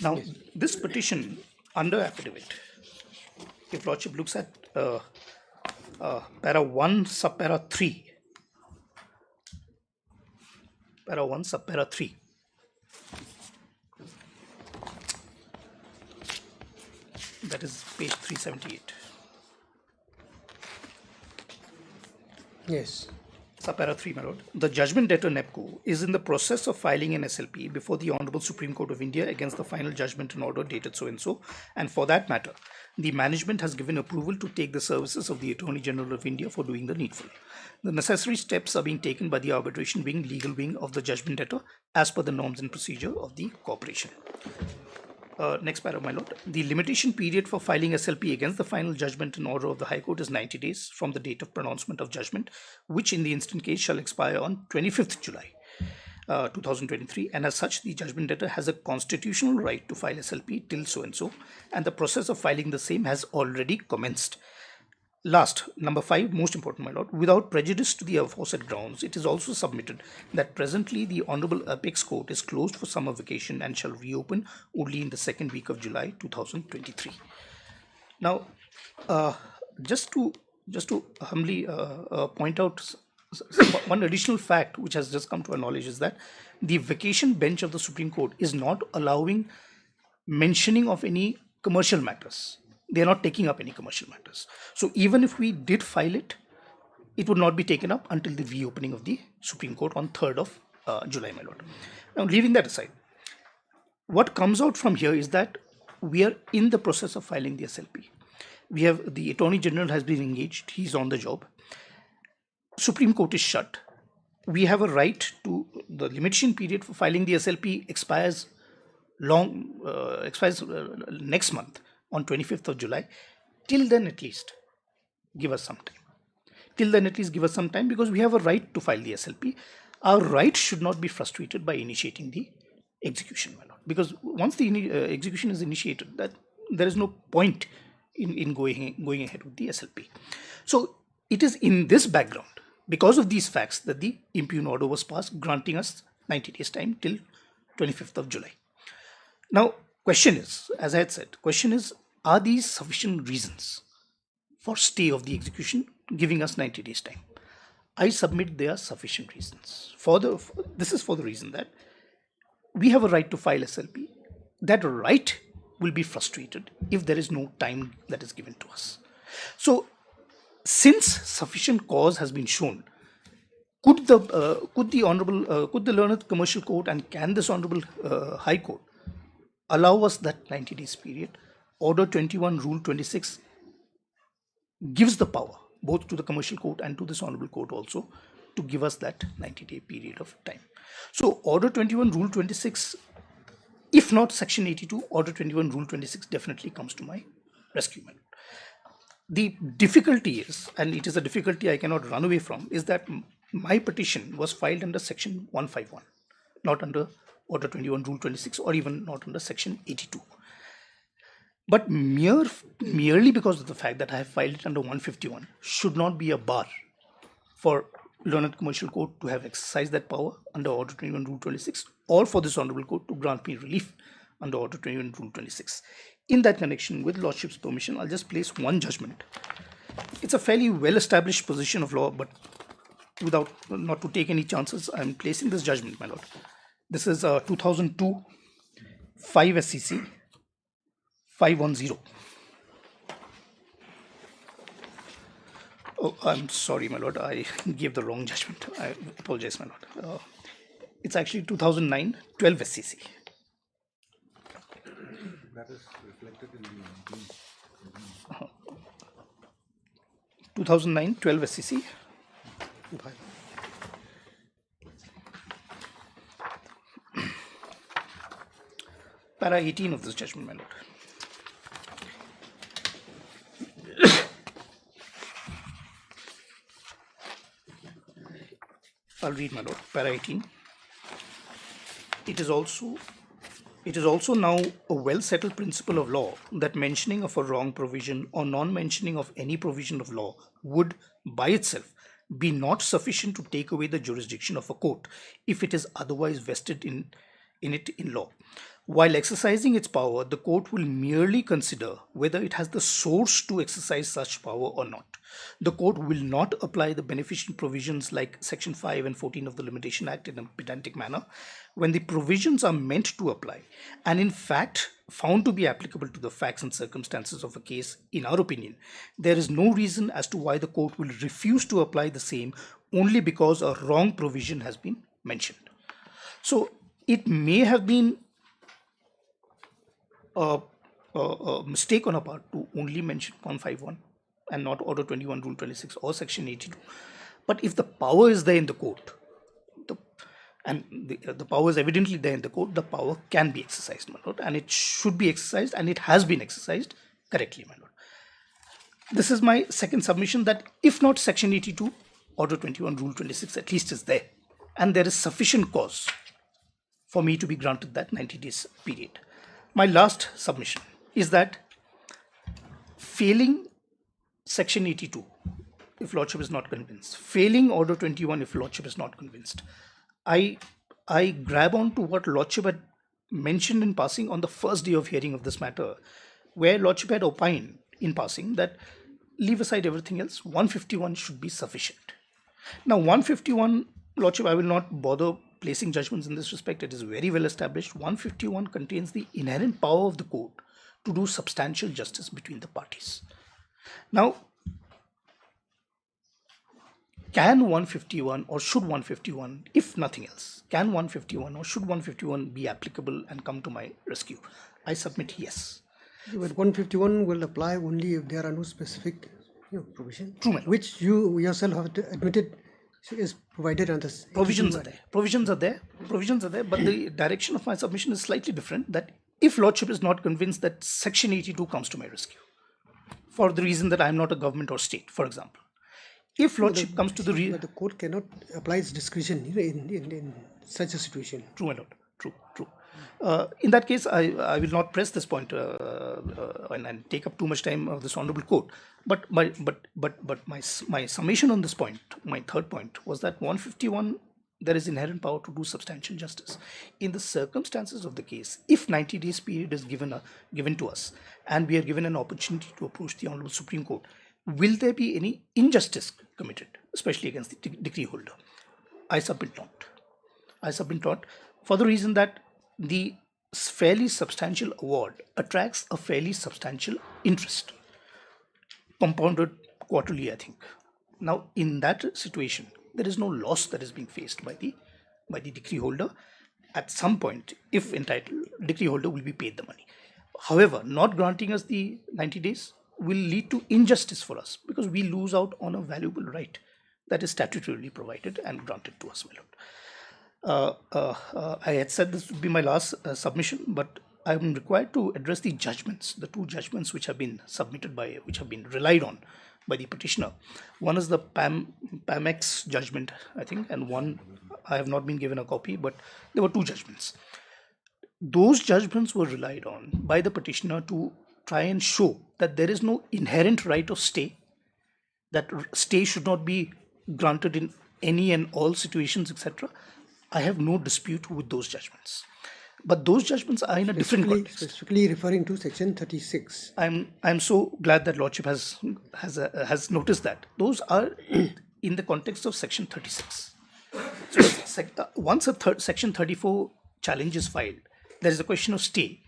Now, this petition under affidavit, if lordship looks at para 1 subpara 3, para 1 subpara 3, that is page 378. Yes. Subpara 3, my lord. The judgment debtor NEPCO is in the process of filing an SLP before the Honorable Supreme Court of India against the final judgment and order dated so and so, and for that matter, the management has given approval to take the services of the Attorney General of India for doing the needful. The necessary steps are being taken by the arbitration wing, legal wing of the judgment debtor as per the norms and procedure of the corporation. Next para, my lord. The limitation period for filing SLP against the final judgment and order of the High Court is 90 days from the date of pronouncement of judgment, which in the instant case shall expire on 25th July 2023, and as such the judgment debtor has a constitutional right to file SLP till so and so, and the process of filing the same has already commenced. Last, number 5, most important, my lord, without prejudice to the aforesaid grounds, it is also submitted that presently the Honorable Apex Court is closed for summer vacation and shall reopen only in the second week of July 2023. Now, just to humbly point out one additional fact which has just come to our knowledge is that the vacation bench of the Supreme Court is not allowing mentioning of any commercial matters. They are not taking up any commercial matters. So even if we did file it, it would not be taken up until the reopening of the Supreme Court on 3rd of July, my lord. Now, leaving that aside, what comes out from here is that we are in the process of filing the SLP. We have the Attorney General has been engaged. He's on the job. Supreme Court is shut. We have a right to the limitation period for filing the SLP expires next month on 25th of July. Till then, at least, give us some time. Till then, at least give us some time, because we have a right to file the SLP. Our right should not be frustrated by initiating the execution, my lord. Because once the execution is initiated, that there is no point in going ahead with the SLP. So it is in this background, because of these facts, that the impugned order was passed, granting us 90 days time till 25th of July. Now, question is, as I had said, question is, are these sufficient reasons for stay of the execution, giving us 90 days time? I submit they are sufficient reasons. This is for the reason that we have a right to file SLP. That right will be frustrated if there is no time that is given to us. So, since sufficient cause has been shown, could the Learned Commercial Court and can this Honorable High Court allow us that 90 days period? Order 21, Rule 26 gives the power both to the Commercial Court and to this Honorable Court also to give us that 90-day period of time. So Order 21, Rule 26, if not Section 82, Order 21, Rule 26 definitely comes to my rescue. The difficulty is, and it is a difficulty I cannot run away from, is that my petition was filed under Section 151, not under Order 21, Rule 26, or even not under Section 82. But merely because of the fact that I have filed it under 151 should not be a bar for Learned Commercial Court to have exercised that power under Order 21, Rule 26, or for this Honorable Court to grant me relief under Order 21, Rule 26. In that connection, with Lordship's permission, I'll just place one judgment. It's a fairly well-established position of law, but not to take any chances, I'm placing this judgment, my lord. This is 2002 5 SCC 510. Oh, I'm sorry, my lord. I gave the wrong judgment. I apologize, my lord. It's actually 2009 12 SCC. That is reflected in the 2009-12 SCC. Para 18 of this judgment, my lord. I'll read, my lord. Para 18. It is also now a well-settled principle of law that mentioning of a wrong provision or non-mentioning of any provision of law would, by itself, be not sufficient to take away the jurisdiction of a court if it is otherwise vested in it in law. While exercising its power, the court will merely consider whether it has the source to exercise such power or not. The court will not apply the beneficial provisions like Section 5 and 14 of the Limitation Act in a pedantic manner when the provisions are meant to apply and in fact found to be applicable to the facts and circumstances of a case. In our opinion, there is no reason as to why the court will refuse to apply the same only because a wrong provision has been mentioned. So it may have been a mistake on our part to only mention 151 and not Order 21, Rule 26 or Section 82. But if the power is there in the court, the power is evidently there in the court, the power can be exercised, my lord, and it should be exercised, and it has been exercised correctly, my lord. This is my second submission, that if not Section 82, Order 21, Rule 26 at least is there, and there is sufficient cause for me to be granted that 90 days period. My last submission is that failing Section 82, if Lordship is not convinced, failing Order 21 if Lordship is not convinced, I grab on to what Lordship had mentioned in passing on the first day of hearing of this matter, where Lordship had opined in passing that leave aside everything else, 151 should be sufficient. Now 151, Lordship, I will not bother placing judgments in this respect. It is very well established. 151 contains the inherent power of the court to do substantial justice between the parties. Now, can 151 or should 151, if nothing else, can 151 or should 151 be applicable and come to my rescue? I submit yes. But 151 will apply only if there are no specific provision, True, which you yourself have admitted is provided under this. Provisions are there, but the direction of my submission is slightly different, that if Lordship is not convinced, that Section 82 comes to my rescue, for the reason that I am not a government or state, for example. If Lordship comes to the the court cannot apply its discretion in such a situation. True, my lord. True. In that case, I will not press this point and take up too much time of this honorable court. But my summation on this point, my third point, was that 151, there is inherent power to do substantial justice. In the circumstances of the case, if 90 days period is given to us and we are given an opportunity to approach the Honorable Supreme Court, will there be any injustice committed, especially against the decree holder? I submit not, for the reason that the fairly substantial award attracts a fairly substantial interest, compounded quarterly, I think. Now, in that situation, there is no loss that is being faced by the decree holder. At some point, if entitled, decree holder will be paid the money. However, not granting us the 90 days will lead to injustice for us, because we lose out on a valuable right that is statutorily provided and granted to us, my lord. I had said this would be my last submission, but I am required to address the judgments, the two judgments which have been which have been relied on by the petitioner. One is the PAMX judgment, I think, and one I have not been given a copy, but there were two judgments. Those judgments were relied on by the petitioner to try and show that there is no inherent right of stay, that stay should not be granted in any and all situations, etc. I have no dispute with those judgments, but those judgments are in a different context. Specifically referring to Section 36. I'm so glad that Lordship has noticed that those are in the context of Section 36. So once a Section 34 challenge is filed, there is a question of stay.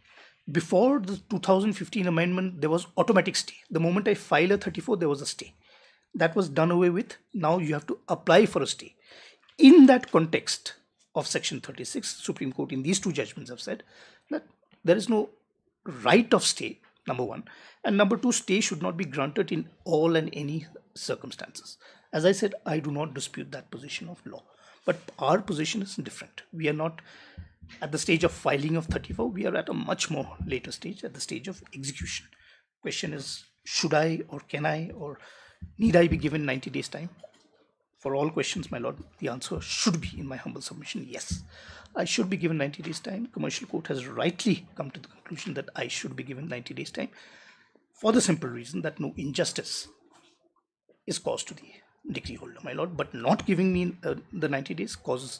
Before the 2015 amendment, there was automatic stay. The moment I file a 34, there was a stay. That was done away with. Now you have to apply for a stay. In that context of Section 36, Supreme Court in these two judgments have said that there is no right of stay, number one. And number two, stay should not be granted in all and any circumstances. As I said, I do not dispute that position of law. But our position is different. We are not at the stage of filing of 34. We are at a much more later stage, at the stage of execution. Question is, should I or can I or need I be given 90 days time? For all questions, my lord, the answer should be, in my humble submission, yes. I should be given 90 days time. Commercial Court has rightly come to the conclusion that I should be given 90 days time, for the simple reason that no injustice is caused to the decree holder, my lord. But not giving me the 90 days causes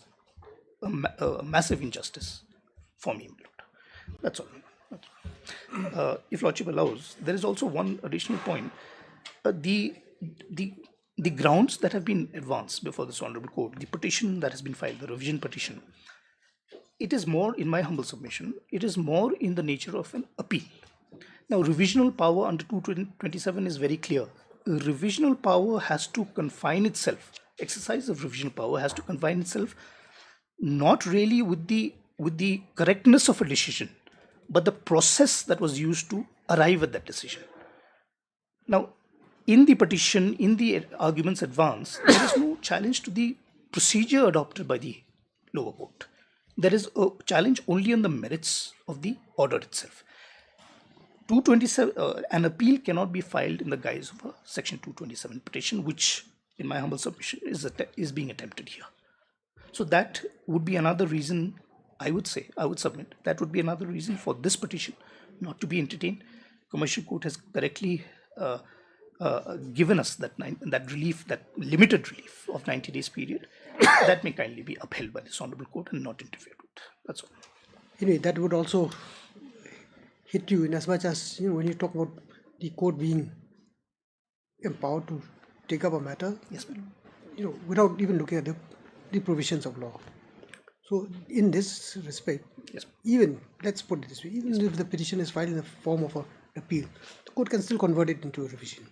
a massive injustice for me, my lord. That's all. If lordship allows, there is also one additional point. The grounds that have been advanced before this honorable court, the petition that has been filed, the revision petition, it is more, in my humble submission, it is more in the nature of an appeal. Now, revisional power under 227 is very clear. Revisional power has to confine itself, exercise of revisional power has to confine itself not really with the correctness of a decision, but the process that was used to arrive at that decision. Now, in the petition, in the arguments advanced, there is no challenge to the procedure adopted by the lower court. There is a challenge only on the merits of the order itself. 227, an appeal cannot be filed in the guise of a section 227 petition, which, in my humble submission, is being attempted here. So that would be another reason, I would submit, that would be another reason for this petition not to be entertained. Commercial Court has correctly given us that relief, that limited relief of 90 days period. That may kindly be upheld by this honorable court and not interfered with. That's all. Anyway, that would also hit you in as much as, when you talk about the court being empowered to take up a matter, yes, without even looking at the provisions of law. So in this respect, yes, even, let's put it this way, even if the petition is filed in the form of an appeal, the court can still convert it into a revision.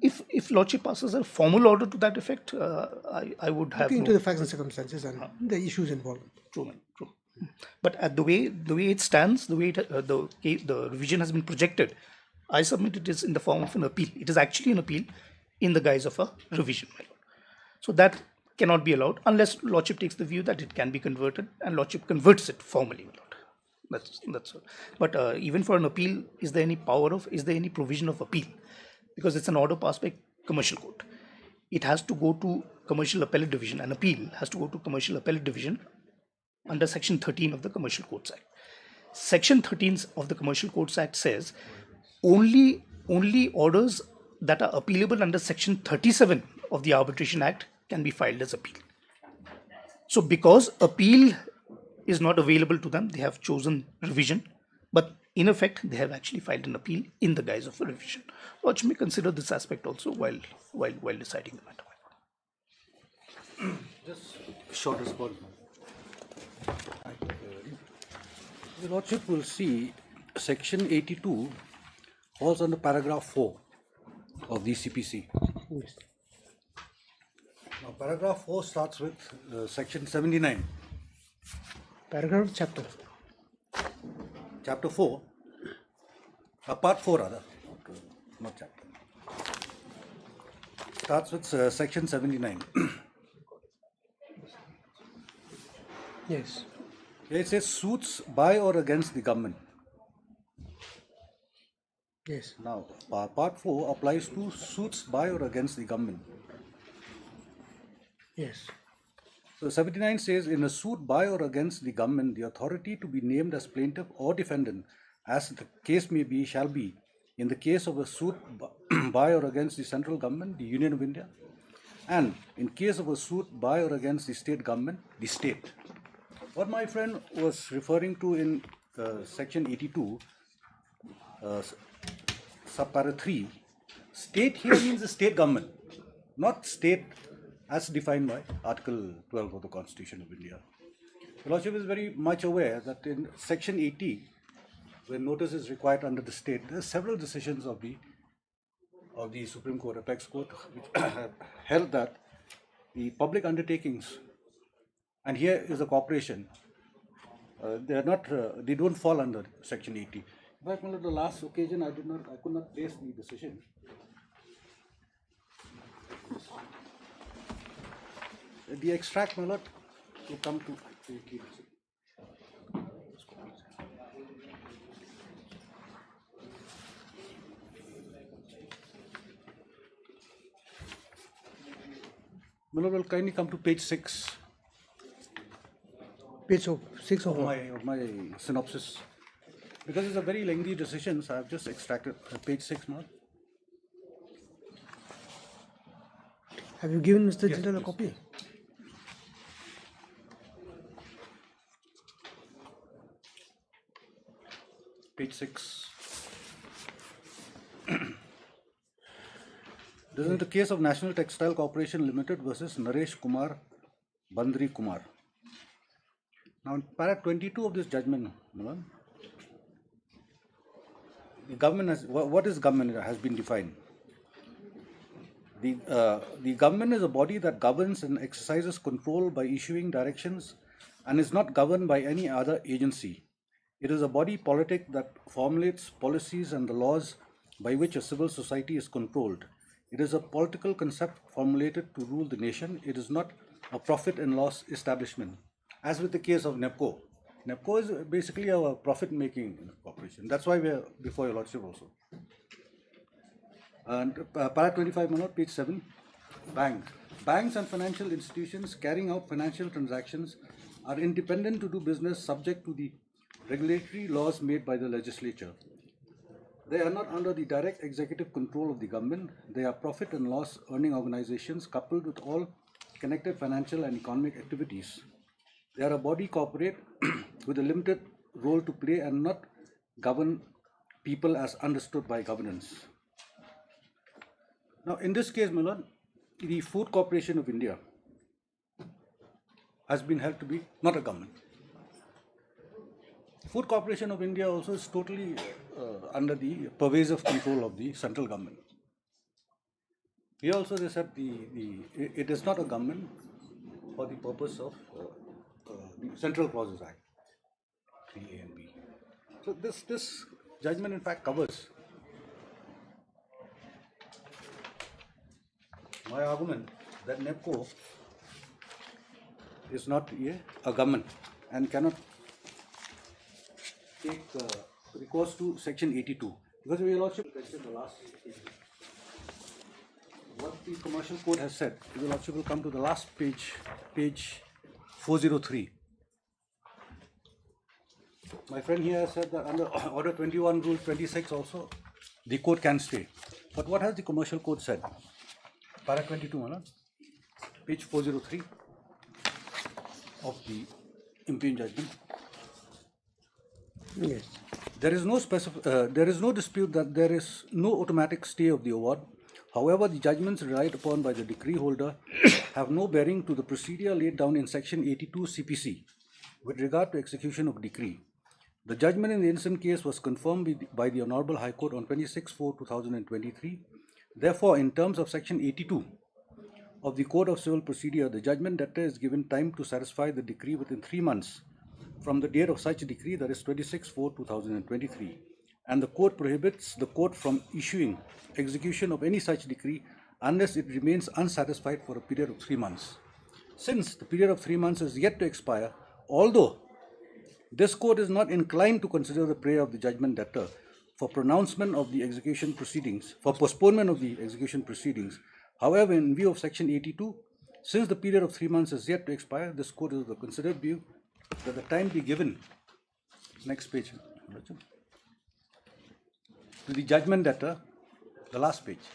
If lordship passes a formal order to that effect, I would have looking into the facts and circumstances and the issues involved. True. But at the way it stands, the way the revision has been projected, I submit it is in the form of an appeal. It is actually an appeal in the guise of a revision, my lord. So that cannot be allowed unless lordship takes the view that it can be converted, and lordship converts it formally, my lord. That's all. But even for an appeal, is there any provision of appeal? Because it's an order passed by Commercial Court. It has to go to Commercial Appellate Division. An appeal has to go to Commercial Appellate Division under Section 13 of the Commercial Courts Act. Section 13 of the Commercial Courts Act says only orders that are appealable under Section 37 of the Arbitration Act can be filed as appeal. So because appeal is not available to them, they have chosen revision, but in effect they have actually filed an appeal in the guise of a revision. Lordship may consider this aspect also while deciding the matter. Just a short response. The Lordship will see Section 82 falls under paragraph 4 of the CPC. Yes. Now, paragraph 4 starts with Section 79. Paragraph, chapter? Chapter 4, part 4 rather, not chapter. Starts with Section 79. Yes. It says suits by or against the government. Yes. Now, part 4 applies to suits by or against the government. Yes. So 79 says, in a suit by or against the government, the authority to be named as plaintiff or defendant, as the case may be, shall be, in the case of a suit by or against the central government, the Union of India, and in case of a suit by or against the state government, the state. What my friend was referring to in Section 82, subpara 3, state here means the state government, not state as defined by Article 12 of the Constitution of India. The Lordship is very much aware that in Section 80, when notice is required under the state, there are several decisions of the Supreme Court, Apex Court, which have held that the public undertakings, and here is a corporation, They are not. They don't fall under Section 80. In fact, on the last occasion, I could not place the decision. The extract, my lord, will come to the key decision. My lord, will kindly come to page 6. Page 6 of what? Of my synopsis. Because it's a very lengthy decision, so I've just extracted page 6, my lord. Have you given Mr. Jindal a copy? Page 6. This is the case of National Textile Corporation Limited versus Naresh Kumar Bandri Kumar. Now, in para 22 of this judgment, Milan, the government has, what is government has been defined. The government is a body that governs and exercises control by issuing directions and is not governed by any other agency. It is a body politic that formulates policies and the laws by which a civil society is controlled. It is a political concept formulated to rule the nation. It is not a profit and loss establishment. As with the case of NEPCO. NEPCO is basically a profit-making corporation. That's why we are before your lordship also. And para 25, page 7, bank. Banks and financial institutions carrying out financial transactions are independent to do business subject to the regulatory laws made by the legislature. They are not under the direct executive control of the government. They are profit and loss earning organizations coupled with all connected financial and economic activities. They are a body corporate with a limited role to play and not govern people as understood by governance. Now, in this case, my lord, the Food Corporation of India has been held to be not a government. Food Corporation of India also is totally under the pervasive control of the central government. Here also they said it is not a government for the purpose of the Central Clauses Act, 3A and B. So this judgment in fact covers my argument that NEPCO is not a government and cannot take recourse to Section 82. Because we lordship the last what the Commercial Code has said. Your lordship will come to the last page, page 403. My friend here has said that under Order 21, Rule 26 also, the court can stay. But what has the Commercial Code said? Para 22, page 403 of the impugned judgment. Yes. There is no dispute that there is no automatic stay of the award. However, the judgments relied upon by the decree holder have no bearing to the procedure laid down in Section 82 CPC with regard to execution of decree. The judgment in the instant case was confirmed by the Honorable High Court on 26/4/2023. Therefore, in terms of Section 82 of the Code of Civil Procedure, the judgment debtor is given time to satisfy the decree within 3 months from the date of such decree, that is 26/4/2023. And the court prohibits the court from issuing execution of any such decree unless it remains unsatisfied for a period of 3 months. Since the period of 3 months is yet to expire, although this court is not inclined to consider the prayer of the judgment debtor for pronouncement of the execution proceedings, for postponement of the execution proceedings. However, in view of Section 82, since the period of 3 months is yet to expire, this court is of the considered view that the time be given, next page, to the judgment debtor, the last page,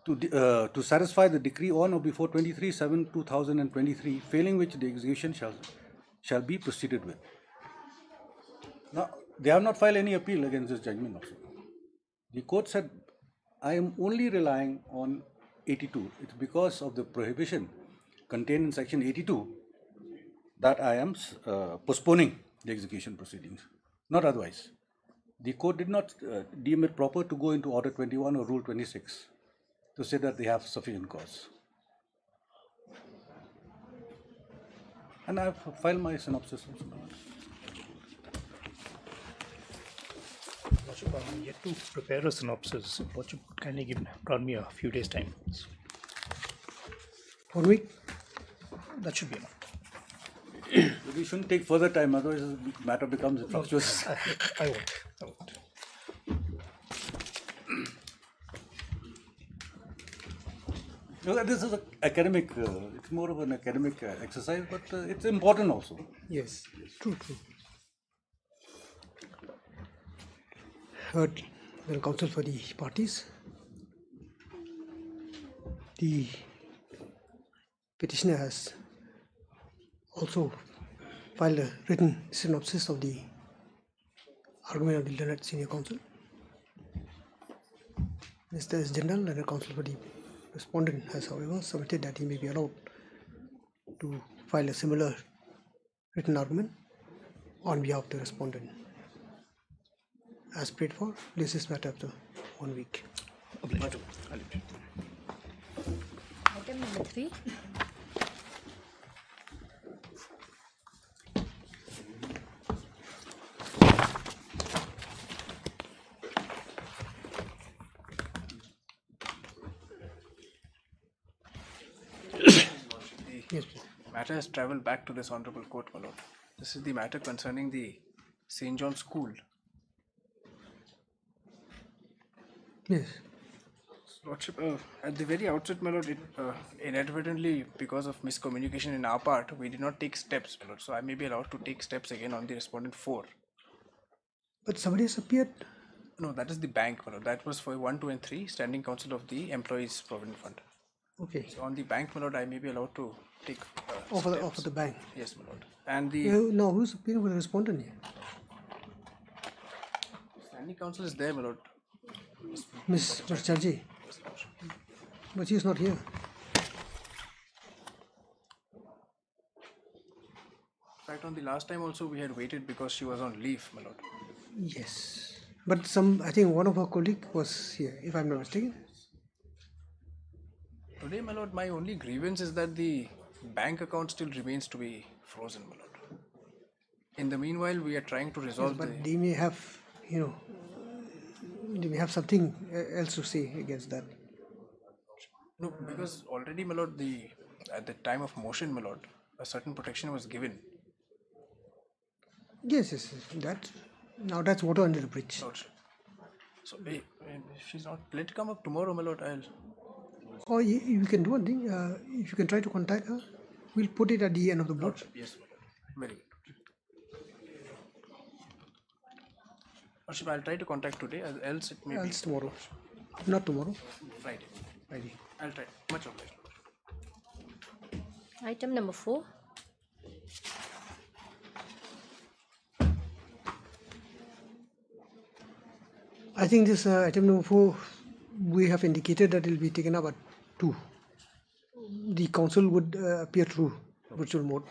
to satisfy the decree on or before 23/7/2023, failing which the execution shall be proceeded with. Now, they have not filed any appeal against this judgment also. The court said, I am only relying on 82. It's because of the prohibition contained in Section 82 that I am postponing the execution proceedings, not otherwise. The court did not deem it proper to go into Order 21 or Rule 26 to say that they have sufficient cause. And I've filed my synopsis also. Lordship, I'm yet to prepare a synopsis. Lordship, kindly grant me a few days' time. 1 week? That should be enough. We shouldn't take further time, otherwise the matter becomes infructuous. I won't. No, this is academic, it's more of an academic exercise, but it's important also. Yes, true. Heard the counsel for the parties. The petitioner has also filed a written synopsis of the argument of the learned senior counsel. Mr. S. General, learned counsel for the respondent, has however submitted that he may be allowed to file a similar written argument on behalf of the respondent. As prayed for, place this matter after 1 week. Item number 3. Yes, please. Matter has travelled back to this honourable court, my lord. This is the matter concerning the St. John's School. Yes. Lordship, at the very outset, my lord, it inadvertently, because of miscommunication in our part, we did not take steps, my lord. So I may be allowed to take steps again on the respondent 4. But somebody has appeared. No, that is the bank, my lord. That was for 1, 2, and 3, Standing Counsel of the Employees Provident Fund. Okay. So on the bank, my lord, I may be allowed to take Offer the bank. Yes, my lord. And the Yeah, no, who's appearing for the respondent here? Standing Counsel is there, my lord. Miss Charji. But she is not here. In fact, on the last time also we had waited because she was on leave, my lord. Yes. But I think one of our colleague was here, if I'm not mistaken. Today, my lord, my only grievance is that the bank account still remains to be frozen, my lord. In the meanwhile, we are trying to resolve But they may have, they may have something else to say against that. No, because already, my lord, at the time of motion, my lord, a certain protection was given. Yes. Now that's water under the bridge. Lordship. So, if she's not, let it come up tomorrow, my lord. Or you can do one thing. If you can try to contact her, we'll put it at the end of the board. Yes, my lord. Very good. Lordship, I'll try to contact today, else it may be. Else tomorrow. Not tomorrow. Friday. Friday. I'll try. Much obliged. Item number 4. I think this item number 4, we have indicated that it will be taken up at 2. The council would appear through virtual mode.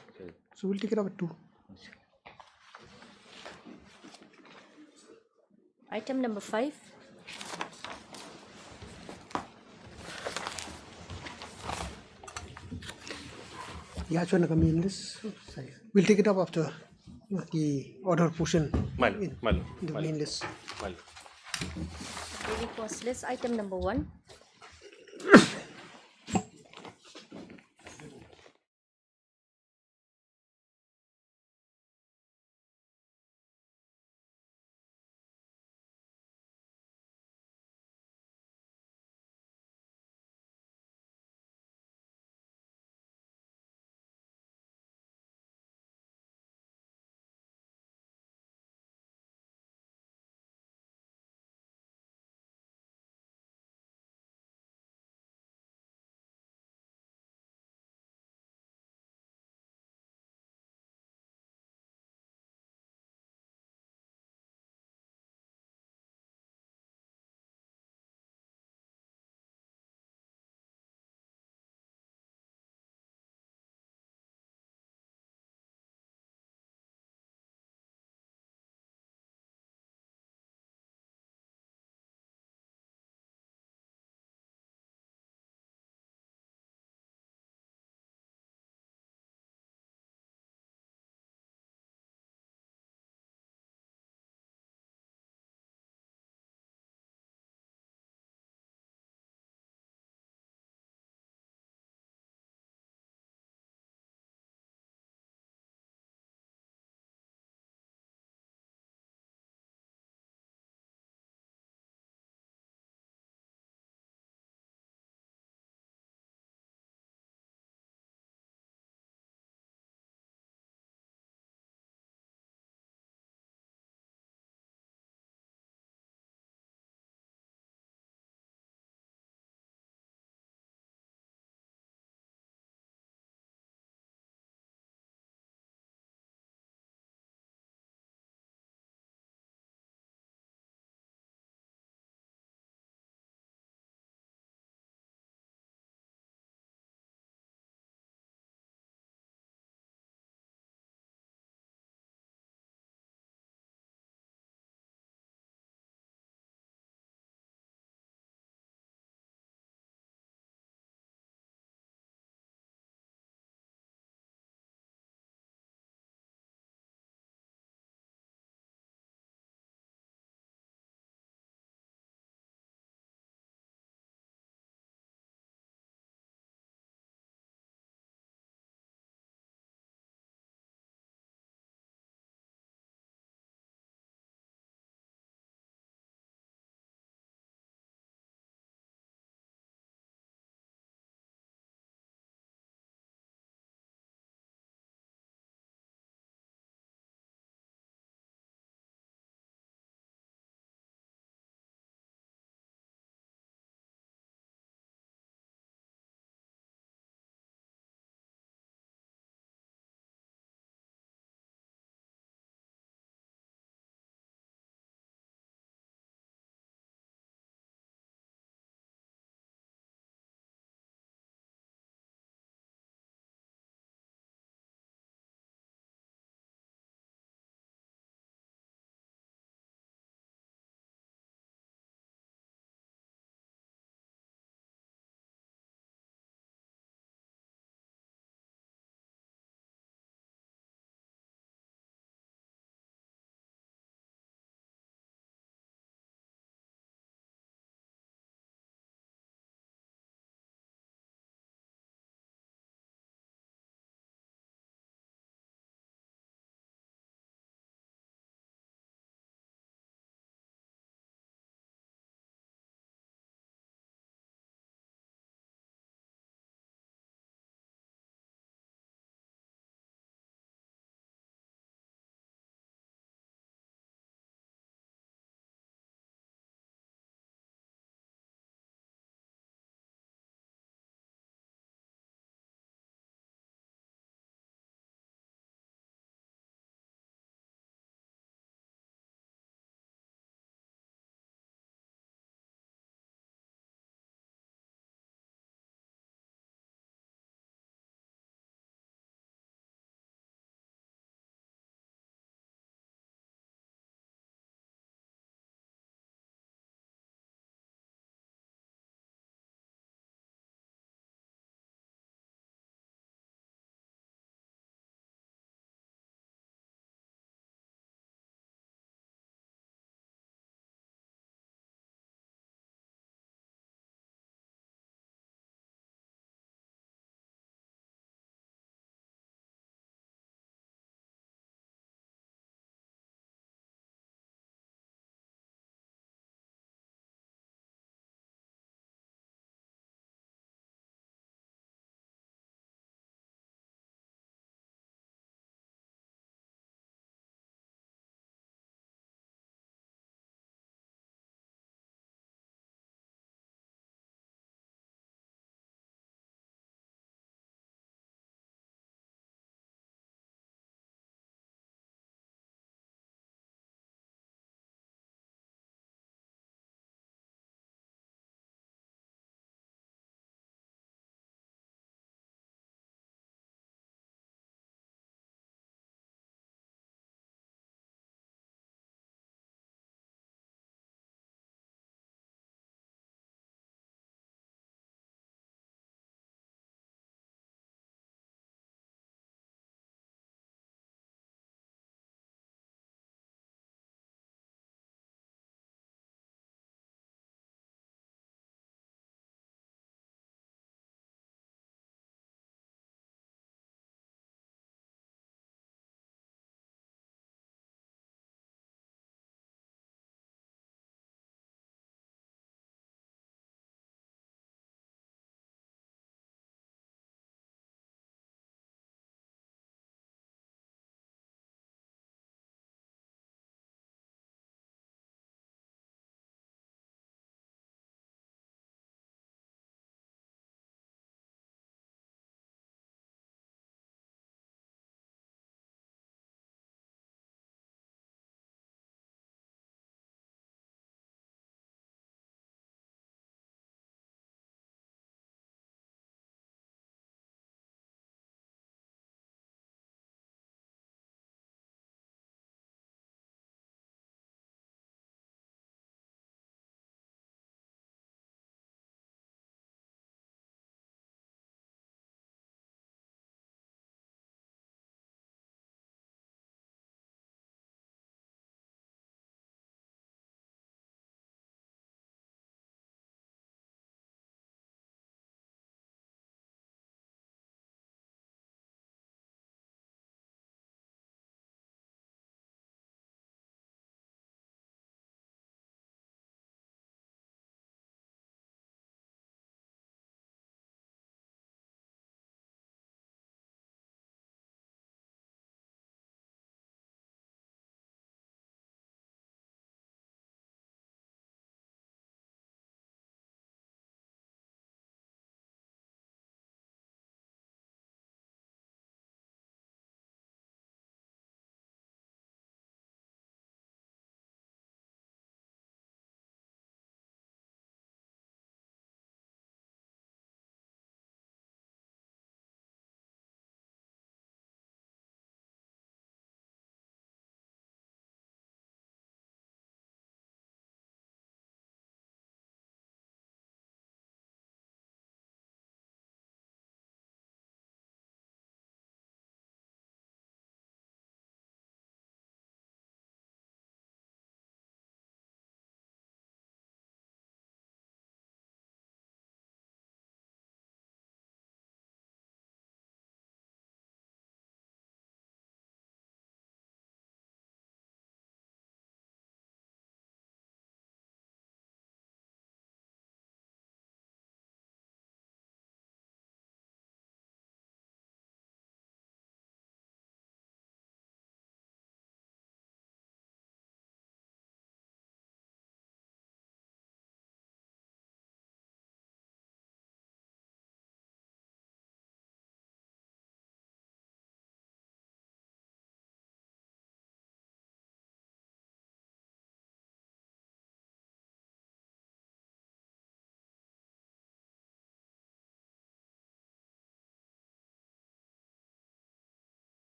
So we'll take it up at 2. Item number 5. Yeah, we'll take it up after the order portion in the main list. Daily cost list. Item number 1.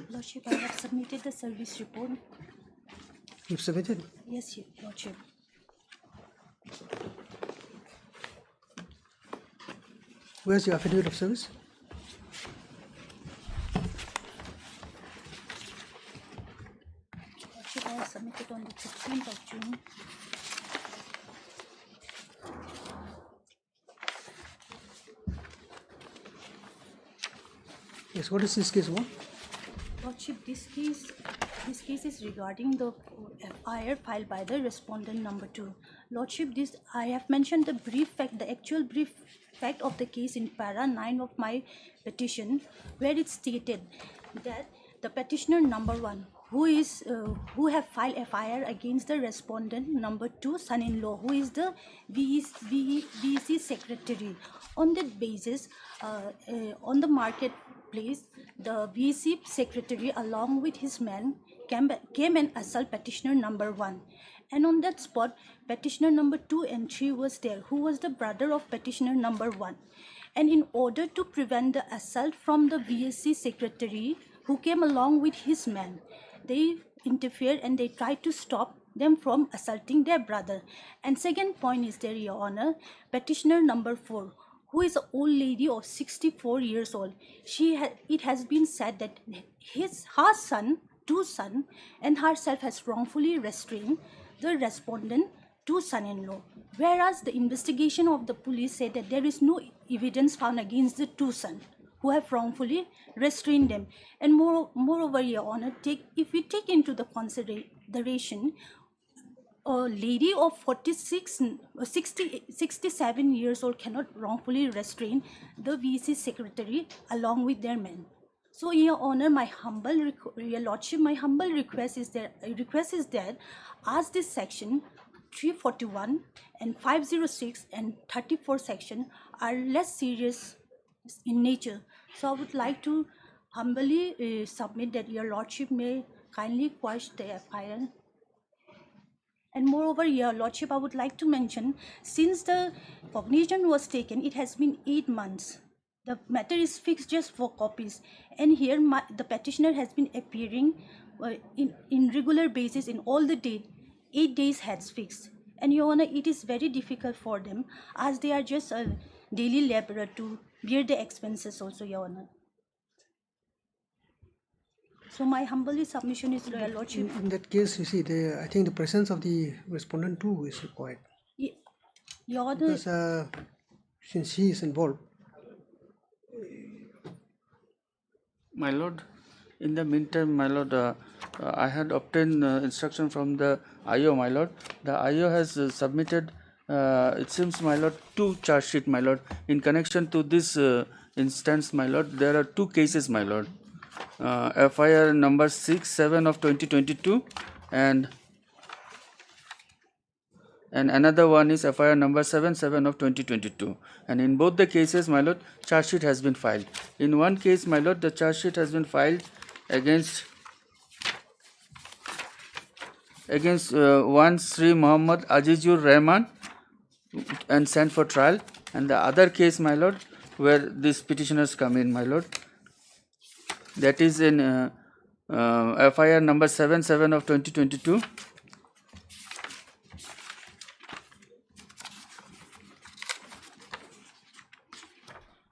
Lordship, I have submitted the service report. You've submitted? Yes, Your Lordship. Where's your affidavit of service? Lordship, I have submitted on the 16th of June. Yes, what is this case about? Lordship, this case is regarding the FIR filed by the respondent number 2. Lordship, this I have mentioned the actual brief fact of the case in para 9 of my petition, where it stated that the petitioner number 1, who have filed FIR against the respondent number 2 son-in-law, who is the VEC secretary. On that basis, on the marketplace, the VEC secretary along with his men came and assault petitioner number 1. And on that spot, petitioner number 2 and 3 was there, who was the brother of petitioner number 1. And in order to prevent the assault from the VSC secretary, who came along with his men, they interfered and they tried to stop them from assaulting their brother. And second point is there, Your Honor, petitioner number 4, who is an old lady of 64 years old. It has been said that her son, 2 sons, and herself has wrongfully restrained the respondent 2 son-in-law, whereas the investigation of the police said that there is no evidence found against the 2 sons who have wrongfully restrained them. And moreover, Your Honor, if we take into the consideration a lady of 67 years old cannot wrongfully restrain the VC secretary along with their men. So, Your Honor, Your Lordship, my humble request is that as this section 341 and 506 and 34 section are less serious in nature. So, I would like to humbly submit that Your Lordship may kindly quash the FIR. And moreover, Your Lordship, I would like to mention, since the cognizance was taken, it has been 8 months. The matter is fixed just for copies, and here the petitioner has been appearing in regular basis in all the date. 8 days has fixed, and Your Honor, it is very difficult for them as they are just a daily laborer to bear the expenses also, Your Honor. So my humble submission is, Your Lordship. In that case, you see, I think the presence of the respondent too is required. Your Honor, because since he is involved. My Lord, in the meantime, my Lord, I had obtained instruction from the IO, my Lord. The IO has submitted, it seems, my Lord, 2 charge sheets, my Lord. In connection to this instance, my Lord, there are 2 cases, my Lord. FIR number 6/7 of 2022 and another one is FIR number 7/7 of 2022, and in both the cases, my Lord, charge sheet has been filed. In one case, my Lord, the charge sheet has been filed against one Sri Muhammad Azizur Rahman and sent for trial, and the other case, my Lord, where these petitioners come in, my Lord, that is in FIR number 7/7 of 2022.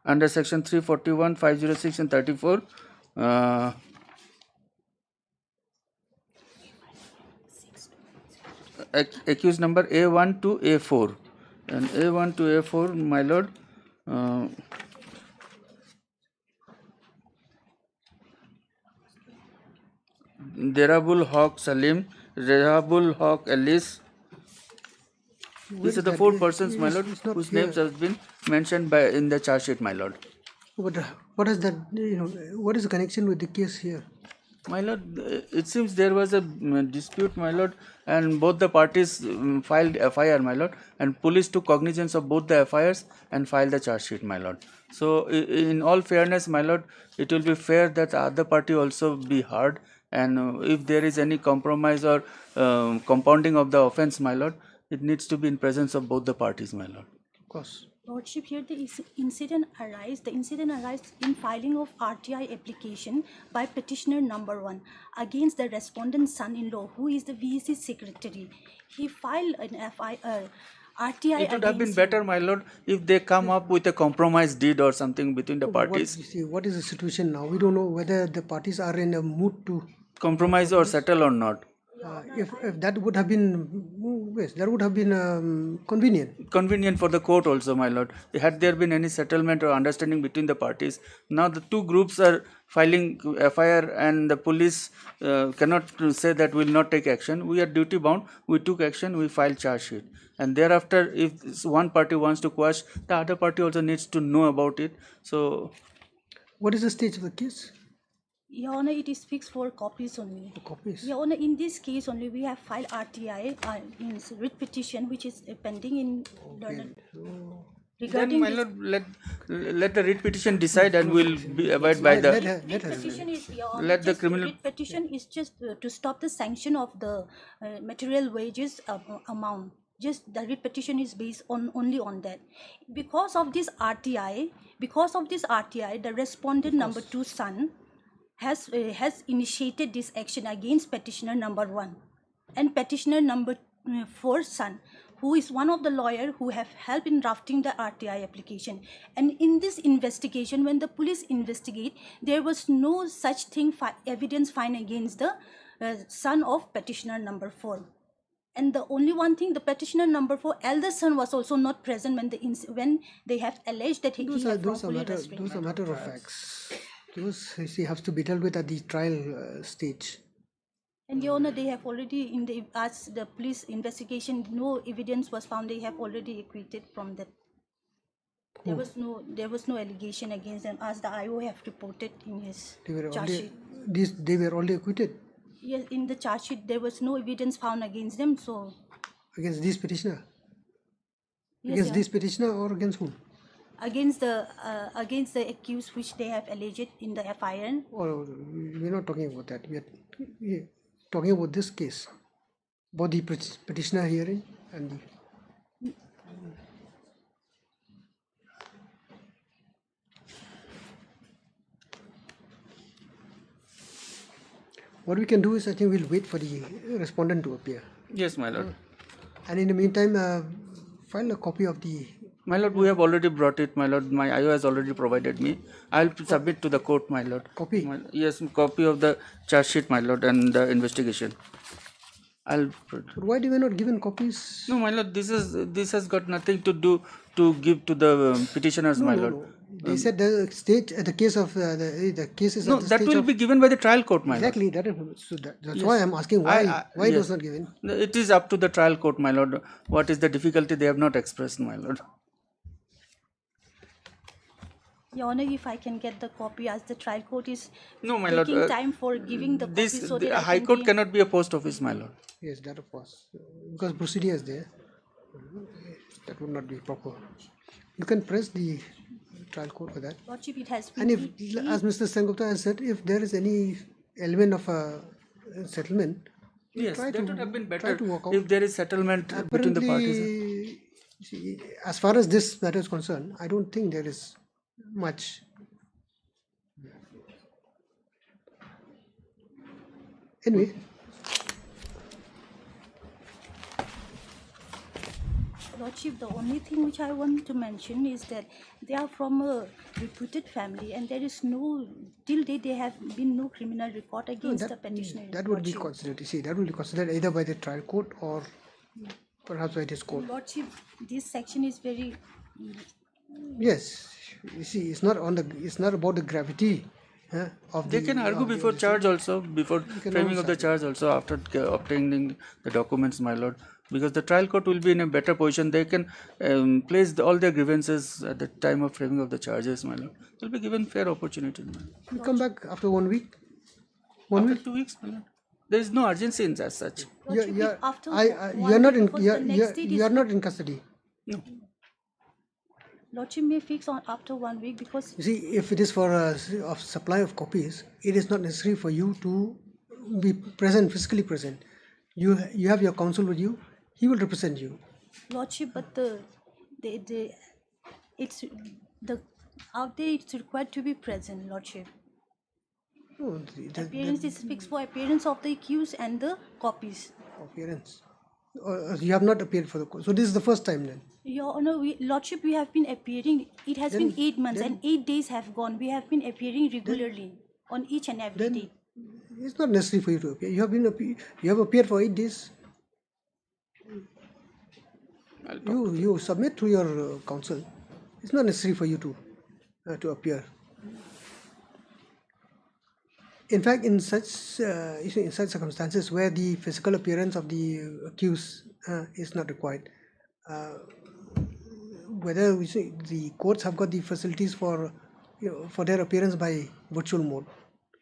Under section 341, 506 and 34, accused number A1 to A4, and A1 to A4, my Lord, Derabul Haq Salim, Rehabul Haq Ellis. These are the 4 persons, my Lord, whose names have been mentioned in the charge sheet, my Lord. But what is that? What is the connection with the case here? My Lord, it seems there was a dispute, my Lord, and both the parties filed FIR, my Lord, and police took cognizance of both the FIRs and filed the charge sheet, my Lord. So, in all fairness, my Lord, it will be fair that the other party also be heard, and if there is any compromise or compounding of the offence, my Lord, it needs to be in presence of both the parties, my Lord. Of course. Lordship, here the incident arised in filing of RTI application by petitioner number 1 against the respondent's son-in-law, who is the VEC secretary. He filed an FIR. RTI It would have been against better, my lord, if they come up with a compromise deed or something between the parties. You see, what is the situation now? We don't know whether the parties are in a mood to Compromise or settle or not. if that would have been, yes, that would have been convenient. Convenient for the court also, my lord. Had there been any settlement or understanding between the parties, now the two groups are filing FIR and the police cannot say that we will not take action. We are duty bound. We took action. We filed charge sheet. And thereafter, if one party wants to quash, the other party also needs to know about it. So, what is the stage of the case? Your Honor, it is fixed for copies only. Copies? Your Honor, in this case only, we have filed RTI, means writ petition, which is pending in London. Then, my lord, let the writ petition decide and we'll abide by the... Writ petition is, Your Honor, let the criminal... Writ petition is just to stop the sanction of the material wages amount. Just the writ petition is based on only on that. Because of this RTI, the respondent number 2 son has initiated this action against petitioner number 1 and petitioner number 4 son, who is one of the lawyer who have helped in drafting the RTI application. And in this investigation, when the police investigate, there was no such thing evidence find against the son of petitioner number 4. And the only one thing, the petitioner number 4 elder son was also not present when they have alleged that he had wrongfully restrained. Those are matter of facts. Those has to be dealt with at the trial stage. And Your Honor, they have already as the police investigation, no evidence was found. They have already acquitted from that. There was no allegation against them, as the IO have reported in his charge sheet. They were already acquitted. Yes, in the charge sheet there was no evidence found against them. So against this petitioner. Yes, against this petitioner or against whom? Against the accused which they have alleged in the FIR. Or we're not talking about that. We're talking about this case, about the petitioner hearing and the... What we can do is, I think we'll wait for the respondent to appear. Yes, my lord. And in the meantime, file a copy of the... My lord, we have already brought it, my lord. My IO has already provided me. I'll submit to the court, my lord. Copy? Yes, copy of the charge sheet, my lord, and the investigation. Why do we not given copies? No, my lord, this has got nothing to do to give to the petitioners, my lord. No. They said the stage, the case of the cases. No, that will be given by the trial court, my lord. Exactly, that's why I'm asking why it was not given. It is up to the trial court, my lord. What is the difficulty they have not expressed, my lord. Your Honor, if I can get the copy, as the trial court is taking time for giving the copy, so that High Court cannot be a post office, my lord. Yes, that of course, because procedure is there. That would not be proper. You can press the trial court for that. Lordship, it has been. And if, as Mr. Sengupta has said, if there is any element of a settlement, yes, that would have been better if there is settlement between the parties. See, as far as this matter is concerned, I don't think there is much. Anyway. Lordship, the only thing which I want to mention is that they are from a reputed family, and there is no, till date there have been no criminal record against the petitioner. That would be considered. See, that will be considered either by the trial court or perhaps by this court. Lordship, this section is very. Yes, you see, it's not about the gravity. They can argue before charge also, before framing of the charge also, after obtaining the documents, my lord. Because the trial court will be in a better position. They can place all their grievances at the time of framing of the charges, my lord. They'll be given fair opportunity. You come back after 1 week? After 2 weeks, my lord. There is no urgency in as such. You are not in custody. No. Lordship may fix on after 1 week, because you see, if it is for a supply of copies, it is not necessary for you to be present, physically present. You have your counsel with you. He will represent you. Lordship, but it's the out there. It's required to be present, Lordship. No, Appearance is fixed for appearance of the accused and the copies. appearance. You have not appeared for the court. So this is the first time then. Your Honor, Lordship, we have been appearing. It has been 8 months and 8 days have gone. We have been appearing regularly on each and every day. It's not necessary for you to appear. You have appeared for 8 days. You submit to your counsel. It's not necessary for you to appear. In fact, in such circumstances where the physical appearance of the accused is not required, whether the courts have got the facilities for their appearance by virtual mode.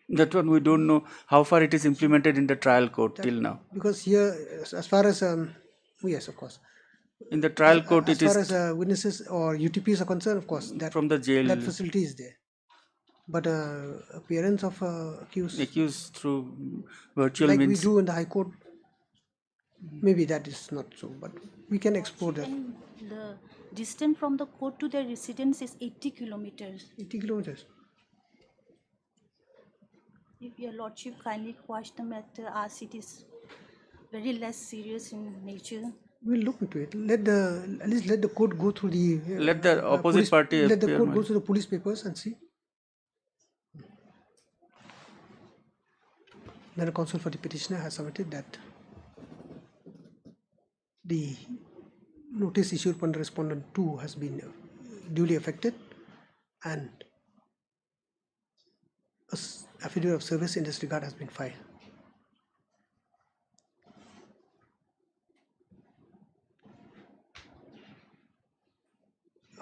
That one we don't know how far it is implemented in the trial court till now. Because here, as far as yes, of course. In the trial court, as far as witnesses or UTPs are concerned, of course, that from the jail, that facility is there. But appearance of accused through virtual like means, we do in the High Court, maybe that is not so. But we can explore that. And the distance from the court to their residence is 80 kilometers. 80 kilometers. If your Lordship kindly quash the matter, as it is very less serious in nature. We'll look into it. At least let the court go through the let the opposite party let the appear, court go through the police papers and see. Then the counsel for the petitioner has submitted that the notice issued upon the respondent 2 has been duly effected and an affidavit of service in this regard has been filed.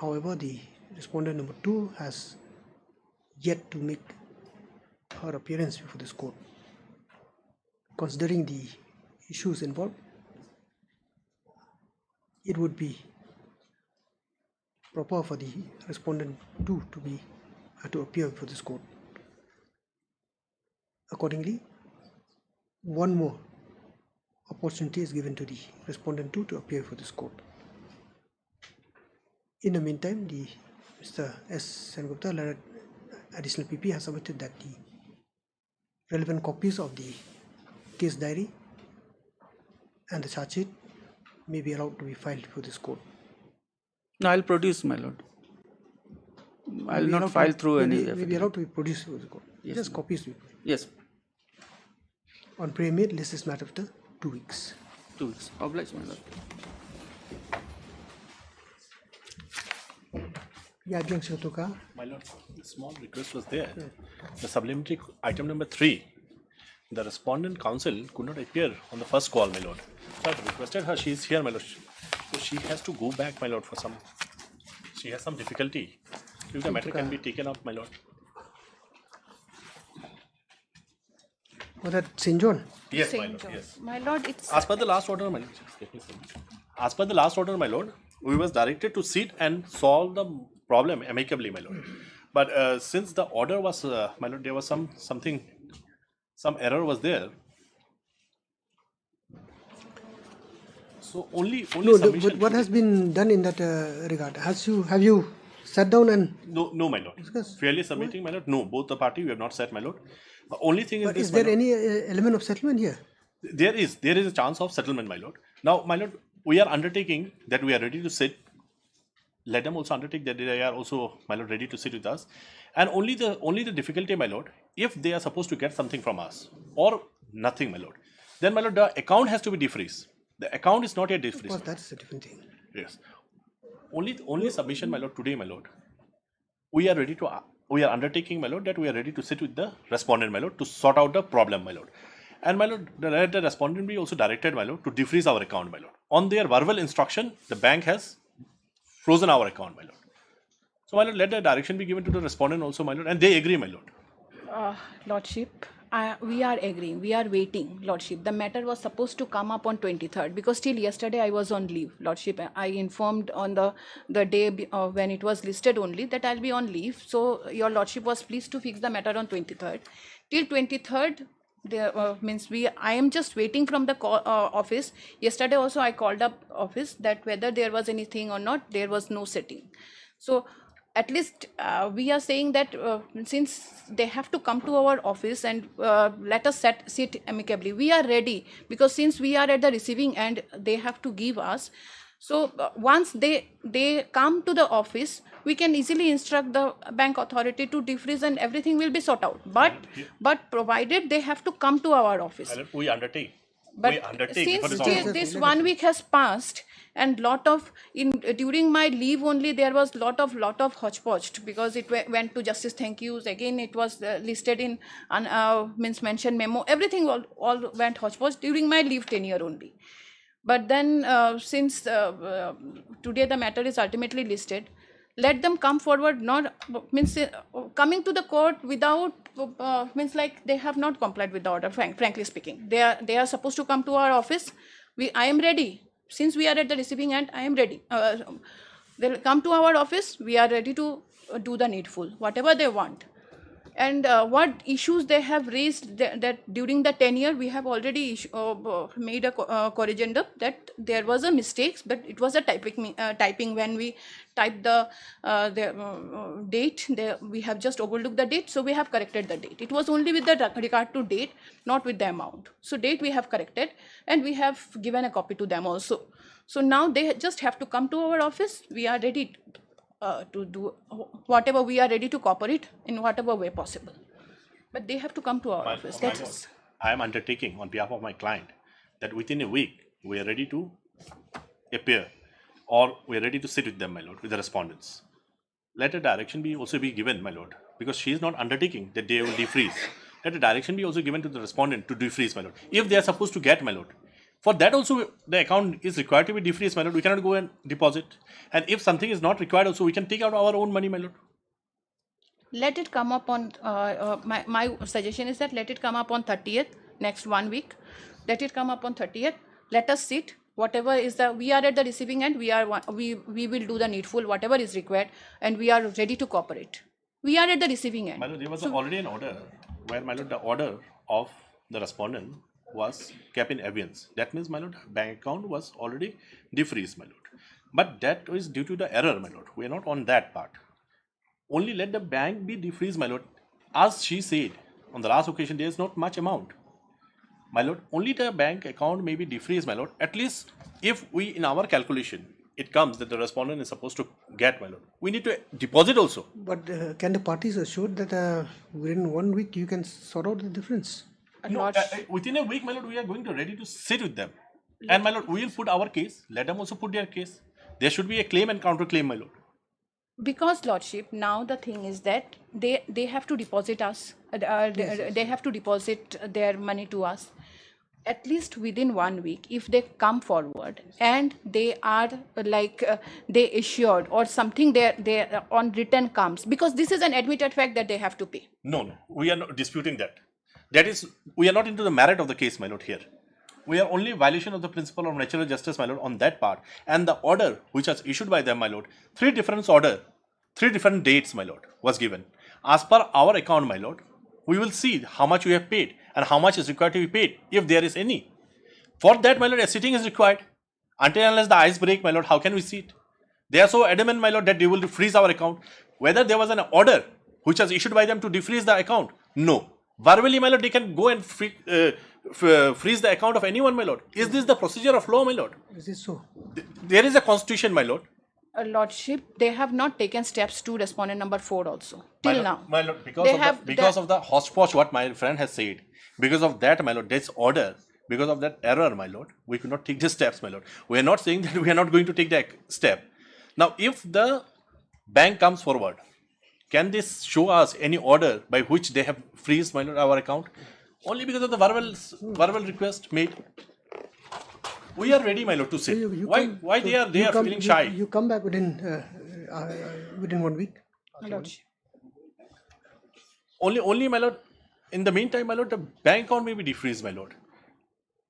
However, the respondent number 2 has yet to make her appearance before this court. Considering the issues involved, it would be proper for the respondent 2 to appear before this court. Accordingly, one more opportunity is given to the respondent 2 to appear before this court. In the meantime, Mr. S. Sengupta, learned additional PP, has submitted that the relevant copies of the case diary and the charge sheet may be allowed to be filed before this court. No, I'll produce, my lord. I'll not file through any. May be allowed to be produced before the court. Yes, just copies. Yes. On pre-made, list is matter after 2 weeks. 2 weeks. Obliged, my lord. Yeah, Shotoka. My lord, a small request was there. The supplementary item number 3. The respondent counsel could not appear on the first call, my lord. So I've requested her, she is here, my lord. So she has to go back, my lord, for some. She has some difficulty. If the matter can be taken up, my lord. Was that St. John? Yes, my lord. Yes. My lord, it's. As per the last order, my lord. As per the last order, my lord, we was directed to sit and solve the problem amicably, my lord. But since the order was, my lord, there was some error was there. So only no. Submission. What has been done in that regard? Have you sat down and no, my lord. Discuss? Fairly submitting, my lord. No, both the party we have not sat, my lord. The only thing is but this. Is there any element of settlement here? There is a chance of settlement, my lord. Now, my lord, we are undertaking that we are ready to sit. Let them also undertake that they are also, my lord, ready to sit with us. And only the difficulty, my lord, if they are supposed to get something from us or nothing, my lord, then, my lord, the account has to be defreezed. The account is not yet defreezed. Of course, that is a different thing. Yes. Only submission, my lord, today, my lord. We are undertaking, my lord, that we are ready to sit with the respondent, my lord, to sort out the problem, my lord. And, my lord, the respondent be also directed, my lord, to defreeze our account, my lord. On their verbal instruction, the bank has frozen our account, my lord. So, my lord, let the direction be given to the respondent also, my lord, and they agree, my lord. Lordship, we are agreeing. We are waiting, Lordship. The matter was supposed to come up on 23rd because till yesterday I was on leave, Lordship. I informed on the day when it was listed only that I'll be on leave. So your Lordship was pleased to fix the matter on 23rd. Till 23rd, I am just waiting from the office. Yesterday also I called up office that whether there was anything or not. There was no sitting. So at least we are saying that since they have to come to our office and let us sit amicably, we are ready, because since we are at the receiving end, they have to give us. So once they come to the office, we can easily instruct the bank authority to defreeze and everything will be sorted out. But provided they have to come to our office. We undertake. But since this 1 week has passed, and during my leave only there was lot of hodgepodge, because it went to justice thank yous, again it was listed in mention memo, everything all went hodgepodge during my leave tenure only. But then since today the matter is ultimately listed, let them come forward. Not coming to the court without like they have not complied with the order. Frankly speaking, they are supposed to come to our office. I am ready. Since we are at the receiving end, I am ready. They'll come to our office. We are ready to do the needful, whatever they want. And what issues they have raised, that during the tenure we have already made a corrigendum that there was a mistake, but it was a typing when we typed the date. We have just overlooked the date, so we have corrected the date. It was only with the regard to date, not with the amount. So date we have corrected, and we have given a copy to them also. So now they just have to come to our office. We are ready to do whatever, we are ready to cooperate in whatever way possible. But they have to come to our office. I am undertaking on behalf of my client that within a week we are ready to appear, or we are ready to sit with them, my lord, with the respondents. Let a direction also be given, my lord, because she is not undertaking that they will defreeze. Let a direction be also given to the respondent to defreeze, my lord, if they are supposed to get, my lord. For that also, the account is required to be defreezed, my lord. We cannot go and deposit. And if something is not required also, we can take out our own money, my lord. Let it come up on, my suggestion is that let it come up on 30th, next 1 week. Let it come up on 30th. Let us sit. Whatever is we are at the receiving end, we will do the needful, whatever is required, and we are ready to cooperate. We are at the receiving end. My lord, there was already an order where, my lord, the order of the respondent was kept in abeyance. That means, my lord, bank account was already defreezed, my lord. But that is due to the error, my lord. We are not on that part. Only let the bank be defreezed, my lord. As she said on the last occasion, there is not much amount, my lord. Only the bank account may be defreezed, my lord. At least if we, in our calculation, it comes that the respondent is supposed to get, my lord, we need to deposit also. But can the parties assure that within 1 week you can sort out the difference? No, within a week, my lord, we are going to ready to sit with them. And my lord, we will put our case. Let them also put their case. There should be a claim and counterclaim, my lord. Because, lordship, now the thing is that they have to deposit us. They have to deposit their money to us. At least within 1 week, if they come forward and they are like they assured or something, they on written comes, because this is an admitted fact that they have to pay. No, we are not disputing that. That is, we are not into the merit of the case, my lord, here. We are only violation of the principle of natural justice, my lord, on that part. And the order which was issued by them, my lord, 3 different dates, my lord, was given. As per our account, my lord, we will see how much we have paid and how much is required to be paid, if there is any. For that, my lord, a sitting is required. Until and unless the ice break, my lord, how can we see it? They are so adamant, my lord, that they will freeze our account. Whether there was an order which was issued by them to defreeze the account, no. Verbally, my lord, they can go and freeze the account of anyone, my lord. Is this the procedure of law, my lord? Is this so? There is a constitution, my lord. Lordship, they have not taken steps to respondent number 4 also till now. My lord, because of the hodgepodge what my friend has said, because of that, my lord, this order, because of that error, my lord, we could not take the steps, my lord. We are not saying that we are not going to take the step. Now, if the bank comes forward, can they show us any order by which they have freezed, my lord, our account? Only because of the verbal request made. We are ready, my lord, to sit. Why they are feeling shy? You come back within 1 week. Only, my lord. In the meantime, my lord, the bank account may be defreezed, my lord.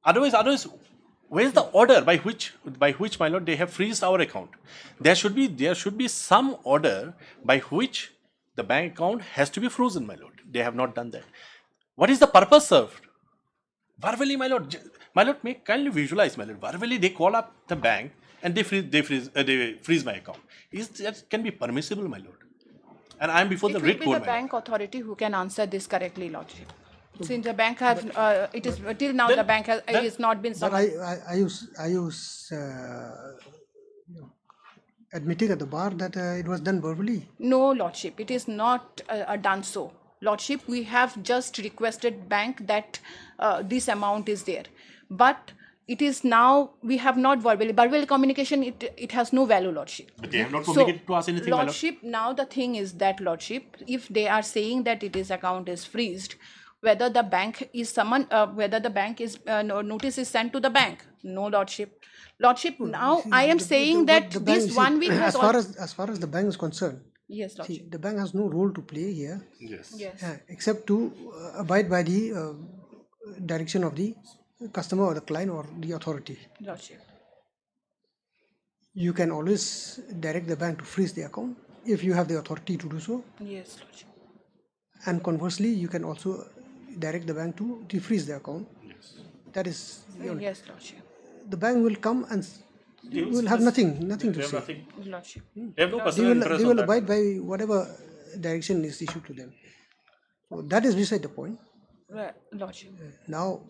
Otherwise, where is the order by which, my lord, they have freezed our account? There should be some order by which the bank account has to be frozen, my lord. They have not done that. What is the purpose served? Verbally, my lord, may kindly visualize, my lord. Verbally, they call up the bank and they freeze my account. That can be permissible, my lord. And I am before It the will writ be court, the my lord. bank authority who can answer this correctly, Lordship. Since the bank has, it is till now then- the bank has is not been But summoned. are you admitting at the bar that it was done verbally? No, Lordship, it is not done so. Lordship, we have just requested bank that this amount is there. But it is now, we have not verbal communication, it has no value, Lordship. But they have not communicated to us anything, my lord. Lordship, now the thing is that, Lordship, if they are saying that it is account is freezed, whether the bank is summoned, whether the bank is, notice is sent to the bank. No, Lordship. Lordship, now I am saying that The bank, this see, 1 week has as far as the bank is concerned, Yes, Lordship. see, the bank has no role to play here. Yes. Yes. Except to abide by the direction of the customer or the client or the authority. Lordship. You can always direct the bank to freeze the account if you have the authority to do so. Yes, Lordship. And conversely, you can also direct the bank to defreeze the account. Yes. That is, Yes, Lordship. the bank will come and They will have nothing to They have say. nothing. Lordship. They have no They personal will, interest they on will that. abide by whatever direction is issued to them. So that is beside the point. Lordship. Now,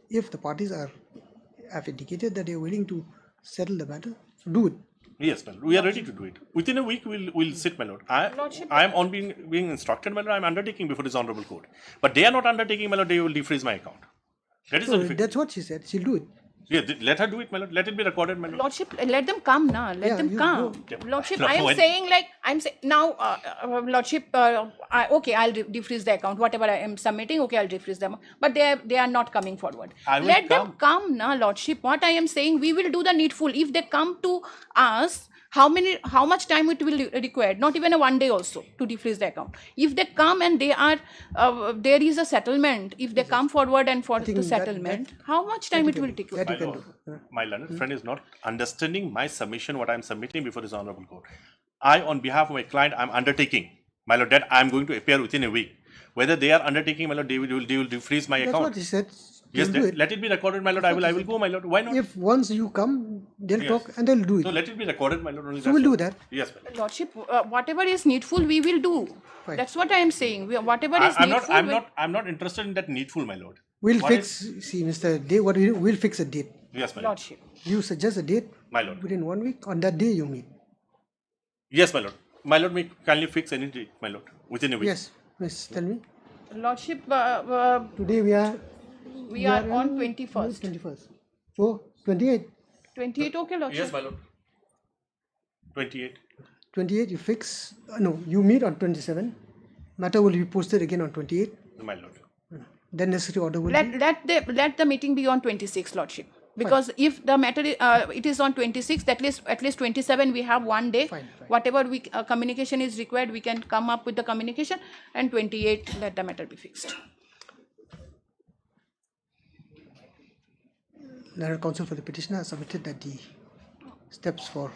if the parties have indicated that they are willing to settle the matter, so do it. Yes, my lord. We are ready to do it. Within a week, we'll sit, my lord. I am on being instructed, my lord. I am undertaking before this honorable court. But they are not undertaking, my lord. They will defreeze my account. That is the So difficulty. that's what she said. She'll do it. Yeah, let her do it, my lord. Let it be recorded, my lord. Lordship, let them come now. Let Yeah, them you come. go. Lordship, No, I am when- saying like now, Lordship. Okay, I'll defreeze the account. Whatever I am submitting, okay, I'll defreeze them. But they are not coming forward. I will Let them come now, Lordship. What I am saying, we will do the needful. If they come to us, how much time it will require? Not even a 1 day also to defreeze the account. If they come and they are there is a settlement. If they come forward and for the that- settlement, how much time it will take? That you My can lord, do. my learned friend is not understanding my submission, what I am submitting before this honorable court. I, on behalf of my client, I am undertaking, my lord, that I am going to appear within a week. Whether they are undertaking, my lord, they will defreeze my That's account. what he said. Yes, They'll do it. let it be recorded, my lord. I will go, my lord. Why not? If once you come, they'll Yes. talk and they'll do it. So let it be recorded, my lord. Only So that's we'll do all. that. Yes, my lord. Lordship, whatever is needful, we will do. Fine. That's what I am saying. Whatever is I'm needful, I'm not interested in that needful, my lord. We'll What fix, see, Mr. Day, what we do, we'll fix a date. Yes, my lord. Lordship. You suggest a date My lord. within 1 week. On that day, you meet. Yes, my lord. My lord, may kindly fix any date, my lord, within a week. Yes, Miss, tell me. Lordship, Today we are on 21st. 21st. So 28. 28, okay, Lordship. Yes, my lord. 28. 28 you fix. No, you meet on 27. Matter will be posted again on 28. My lord. Then necessary order will be. Let the meeting be on 26, Lordship. Because if the matter it is on 26, at least 27 we have 1 day. Fine. Whatever we communication is required, we can come up with the communication, and 28 let the matter be fixed. Learned counsel for the petitioner has submitted that the steps for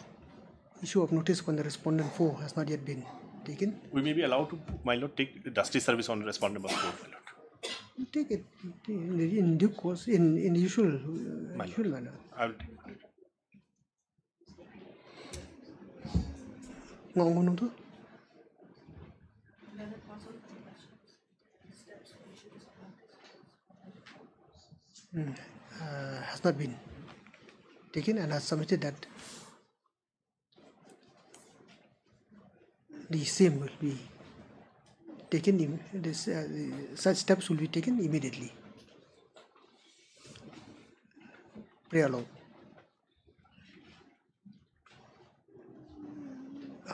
issue of notice upon the respondent 4 has not yet been taken. We may be allowed to, my lord, take dusty service on respondent number 4, my lord. Take it in due course, in the usual manner. I will take it. Ngomong tu? Has not been taken and has submitted that the same will be taken. Such steps will be taken immediately. Pray along.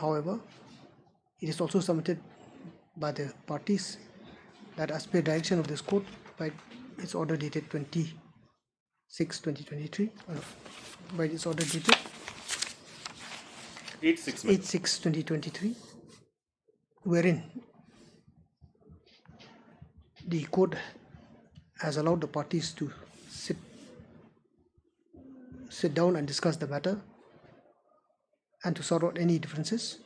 However, it is also submitted by the parties that as per direction of this court by its order dated 2023, by its order dated 8/6/2023, wherein the court has allowed the parties to sit down and discuss the matter and to sort out any differences,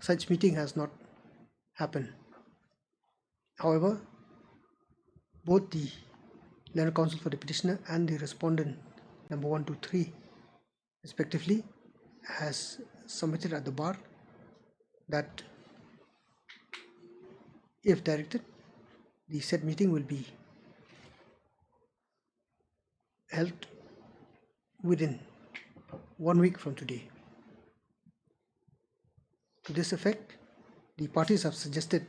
such meeting has not happened. However, both the learned counsel for the petitioner and the respondent number 1, 2, 3 respectively has submitted at the bar that if directed, the said meeting will be held within 1 week from today. To this effect, the parties have suggested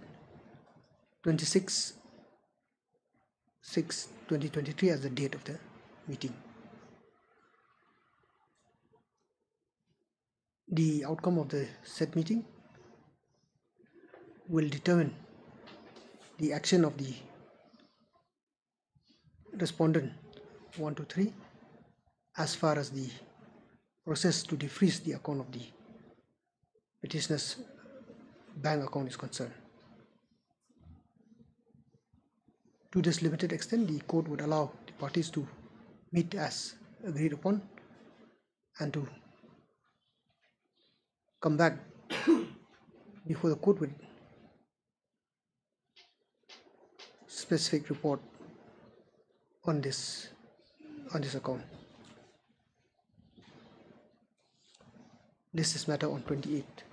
26/6/2023 as the date of the meeting. The outcome of the said meeting will determine the action of the respondent 1, 2, 3 as far as the process to defreeze the account of the petitioner's bank account is concerned. To this limited extent, the court would allow the parties to meet as agreed upon and to come back before the court with specific report on this account. This is matter on 28th.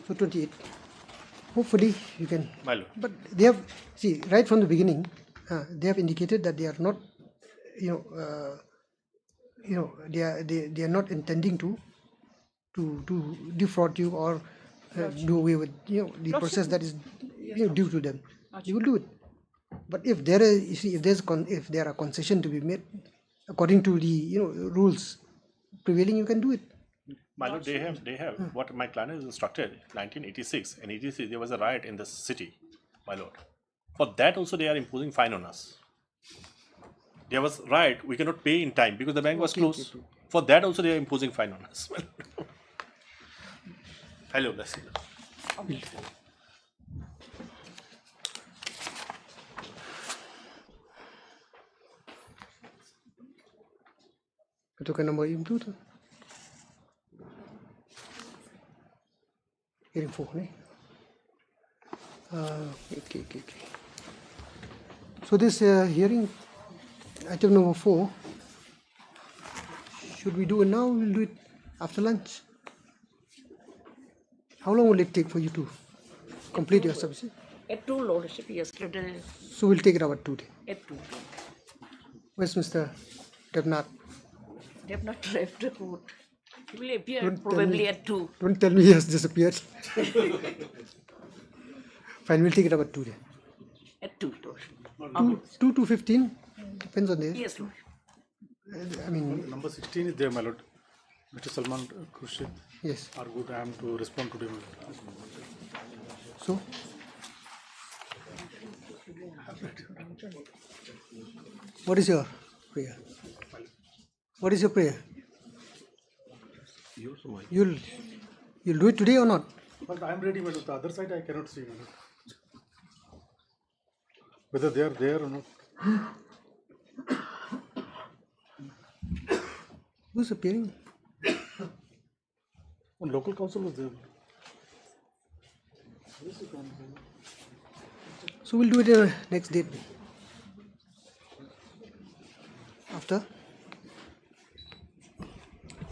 So 28. Hopefully you can. But they have right from the beginning. They have indicated that they are not, they are not intending to defraud you or do away with the process that is due to them. You will do it. But if there is, if there are concessions to be made according to the rules prevailing, you can do it. My lord, they have what my client is instructed. 1986 and 86 there was a riot in the city, my lord. For that also they are imposing fine on us. There was riot, we cannot pay in time because the bank was closed. For that also they are imposing fine on us. Hello, let's see. Ito ka nombor yung tuto. Hearing 4, okay. So this hearing, item number 4, should we do it now? We'll do it after lunch. How long will it take for you to complete your service? At 2, Lordship, yesterday. So we'll take it about 2 days. At 2. Where's Mr. Devnath? They have not left the court. He will appear probably at 2. Don't tell me he has disappeared. Fine, we'll take it about 2 days. At 2, Lord. 2 to 15, depends on the. Yes, Lord. I mean. Number 16 is there, my lord. Mr. Salman Khurshid. Yes. Argued I am to respond today, my lord. So. What is your prayer? What is your prayer? You'll do it today or not? But I am ready, madam. The other side I cannot see, madam. Whether they are there or not. Who's appearing? One local council was there. So we'll do it next date. After?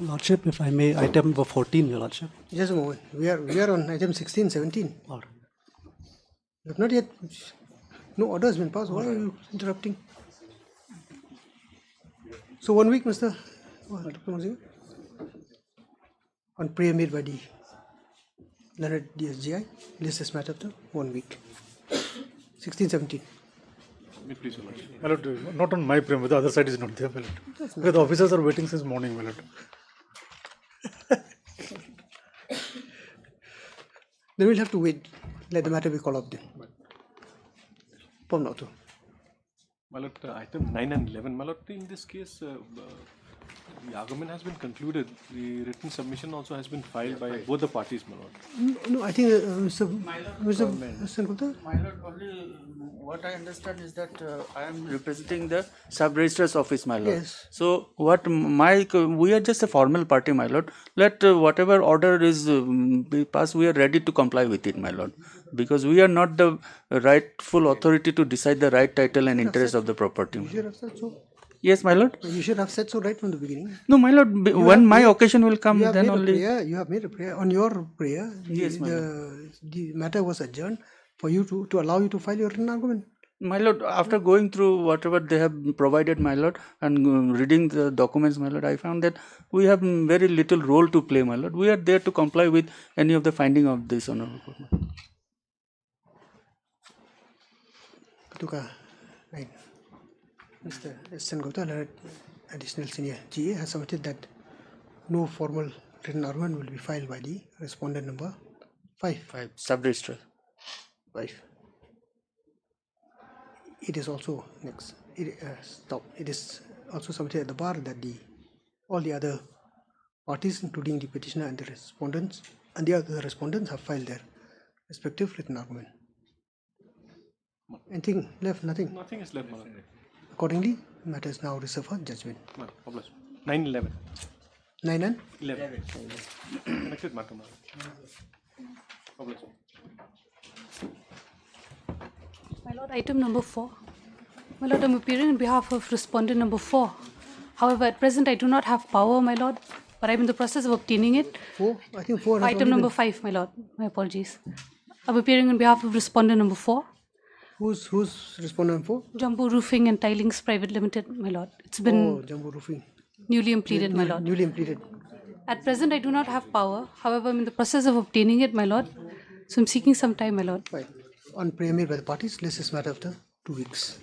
Lordship, if I may, item number 14, Your Lordship. Just a moment. We are on item 16, 17. Or You have not yet. No order has been passed. Why are you interrupting? So 1 week, Mr. On prayer made by the Leonard DSGI. List is matter to 1 week. 16, 17. Please, my lord, not on my prayer, but the other side is not there, my lord. Because the officers are waiting since morning, my lord. Then we'll have to wait. Let the matter be called up then. My lord, item 9 and 11, my lord, in this case, The argument has been concluded. The written submission also has been filed by both the parties, my lord. No, I think Mr. Gupta. My lord, only what I understand is that I am representing the sub-registrar's office, my lord. Yes. So what we are just a formal party, my lord. Let whatever order is be passed, we are ready to comply with it, my lord. Because we are not the rightful authority to decide the right title and interest of the property. You should have said so. Yes, my lord. You should have said so right from the beginning. No, my lord. When my occasion will come, then only. You have made a prayer. On your prayer, Yes, the matter was adjourned for you to allow you to file your written argument. My lord, after going through whatever they have provided, my lord, and reading the documents, my lord, I found that we have very little role to play, my lord. We are there to comply with any of the finding of this honorable court. Tuka, right. Mr. Sen Gupta, additional senior GA, has submitted that no formal written argument will be filed by the respondent number 5. Sub-registrar. 5. It is also next. It is also submitted at the bar that all the other parties, including the petitioner and the respondents, and the other respondents, have filed their respective written argument. Anything left? Nothing. Nothing is left, my lord. Accordingly, matter is now reserved for judgment. 9-11. 9 and 11. Connected matter, my lord. My lord, item number 4. My lord, I'm appearing on behalf of respondent number 4. However, at present I do not have power, my lord, but I'm in the process of obtaining it. 4? I think 4 has Item number 5, my lord. My apologies. I'm appearing on behalf of respondent number 4. Who's respondent 4? Jumbo Roofing and Tilings Private Limited, my lord. It's been Jumbo Roofing. Newly impleted, my lord. Newly impleted. At present, I do not have power. However, I'm in the process of obtaining it, my lord. So I'm seeking some time, my lord. Right. On prayer made by the parties, list is matter after 2 weeks.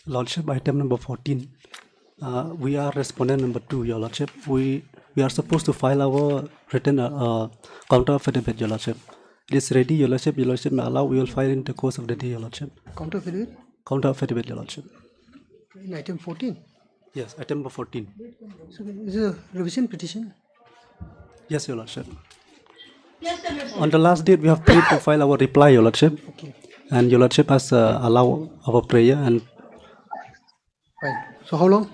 Lordship, item number 14. We are respondent number 2, Your Lordship. We are supposed to file our written counter affidavit, Your Lordship. It is ready, Your Lordship. Your Lordship may allow. We will file in the course of the day, Your Lordship. Counter affidavit? Counter affidavit, Your Lordship. In item 14? Yes, item number 14. So is it a revision petition? Yes, Your Lordship. On the last date, we have paid to file our reply, Your Lordship. Okay. And Your Lordship has allowed our prayer and. Fine. So how long?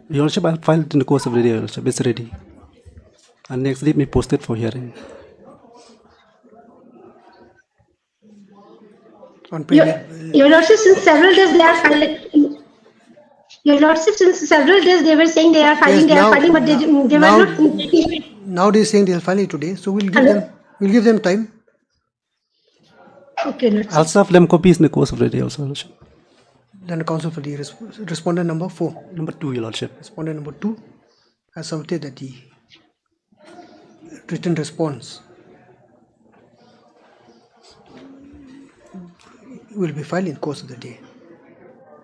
Your Lordship, I'll file it in the course of the day, Your Lordship. It's ready. And next date, we post it for hearing. On Your Lordship, since several days they are filing. Your Lordship, since several days they were saying they are filing, Yes, but they were not. Now they're saying they'll file it today, so we'll give them time. Okay, Lordship. I'll serve them copies in the course of the day also, Your Lordship. Then the counsel for the respondent number 4. Number 2, Your Lordship. Respondent number 2 has submitted that the written response will be filed in course of the day.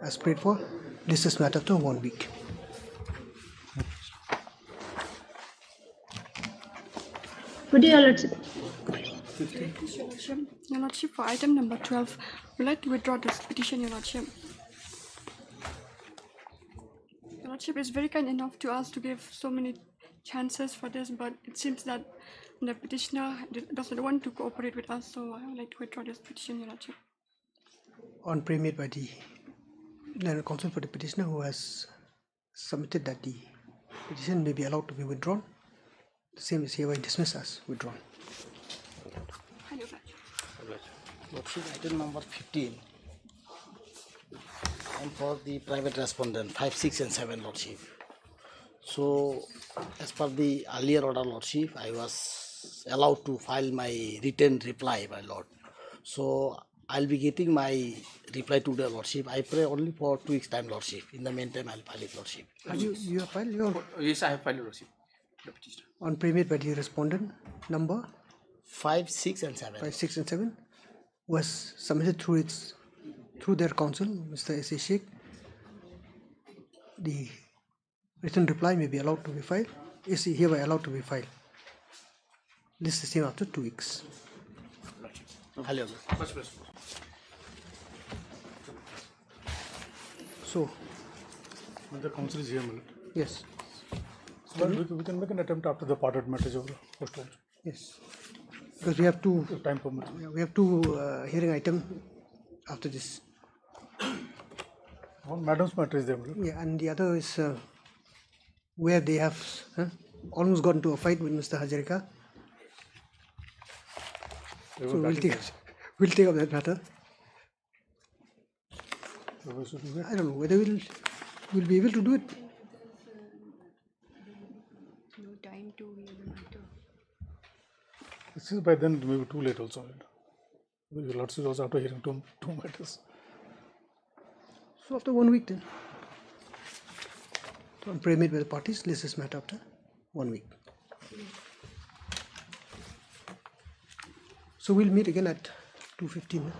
As prayed for, this is matter after 1 week. Good day, Your Lordship. Your Lordship, for item number 12, we'd like to withdraw this petition, Your Lordship. Your Lordship is very kind enough to us to give so many chances for this, but it seems that the petitioner doesn't want to cooperate with us, so I would like to withdraw this petition, Your Lordship. On prayer made by the counsel for the petitioner, who has submitted that the petition may be allowed to be withdrawn, the same is hereby dismissed as withdrawn. Lordship, item number 15. And for the private respondent, 5, 6 and 7, Lordship. So, as per the earlier order, Lordship, I was allowed to file my written reply, my Lord. So, I'll be getting my reply today, Lordship. I pray only for 2 weeks time, Lordship. In the meantime, I'll file it, Lordship. You have filed your... Yes, I have filed, Lordship. On prayer made by the respondent number 5, 6 and 7. 5, 6 and 7 was submitted through their counsel, Mr. S.A. Sheikh. The written reply may be allowed to be filed, is hereby allowed to be filed. This is the same after 2 weeks. Hello. So, When the council is here, my lord. Yes. So we can make an attempt after the parted matters of the post also. Yes. Because we have two time permits. We have two hearing item after this. One madam's matter is there, my lord. Yeah, and the other is where they have almost got into a fight with Mr. Hazarika. So we'll take up that matter. I don't know whether we'll be able to do it. No time to hear the matter. This is by then it may be too late also. Your lordship also after hearing two matters. So after 1 week then. On pre-made by the parties, let's just matter after 1 week. So we'll meet again at 2:15.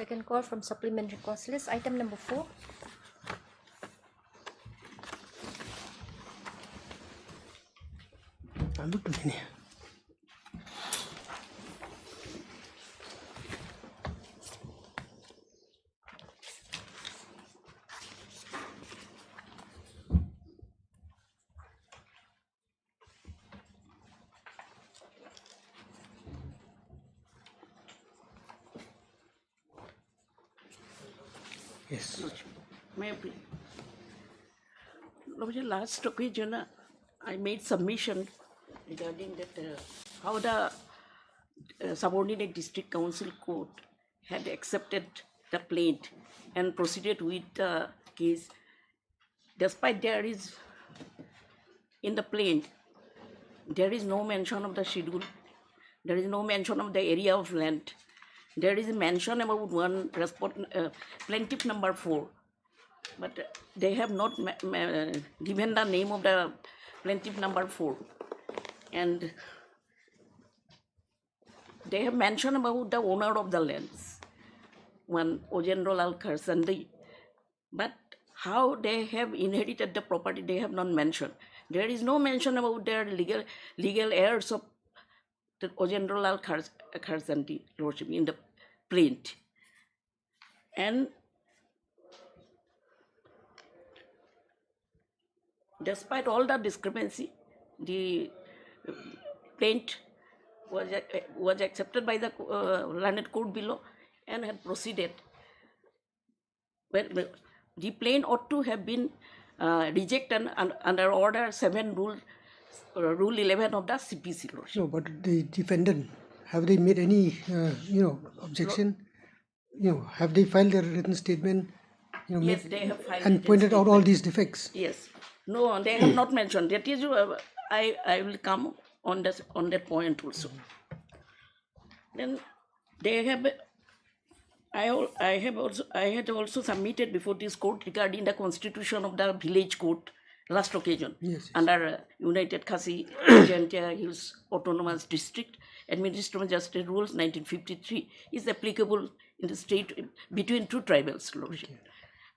Second call from supplementary cause list. Item number 4. Yes. May I please? Lordship, last occasion I made submission regarding that how the subordinate district council court had accepted the plaint and proceeded with the case, despite there is in the plaint there is no mention of the schedule, there is no mention of the area of land, there is a mention about one plaintiff number 4, but they have not given the name of the plaintiff number 4, and they have mentioned about the owner of the lands, one Ojenrolal Kharsandi, but how they have inherited the property they have not mentioned. There is no mention about their legal heirs of the Ojenrolal Kharsandi, Lordship, in the plaint. And despite all the discrepancy, the plaint was accepted by the learned court below and had proceeded. Well, the plaint ought to have been rejected under Order 7 Rule 11 of the CPC. No, but the defendant, have they made any objection? Have they filed their written statement? Yes, they have filed and pointed out all these defects. Yes. No, they have not mentioned. That is, I will come on that point also. Then they have. I had also submitted before this court regarding the constitution of the village court last occasion. Yes. Under United Khasi Jantia Hills Autonomous District Administrative Justice Rules 1953 is applicable in the state between two tribals, Lordship.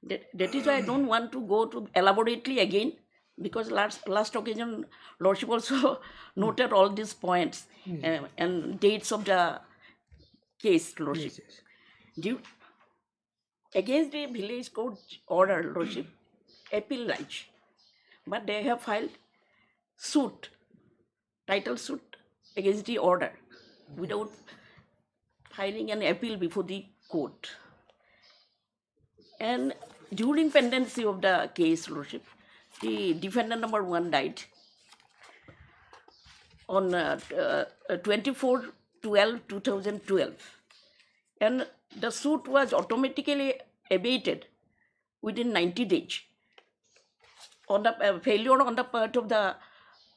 Okay. That is why I don't want to go to elaborately again, because last occasion Lordship also noted all these points and dates of the case, Lordship. Yes. Against the village court order, Lordship, appeal lies, but they have filed title suit against the order without filing an appeal before the court. And during pendency of the case, Lordship, the defendant number 1 died on 24/12/2012, and the suit was automatically abated within 90 days on the failure on the part of the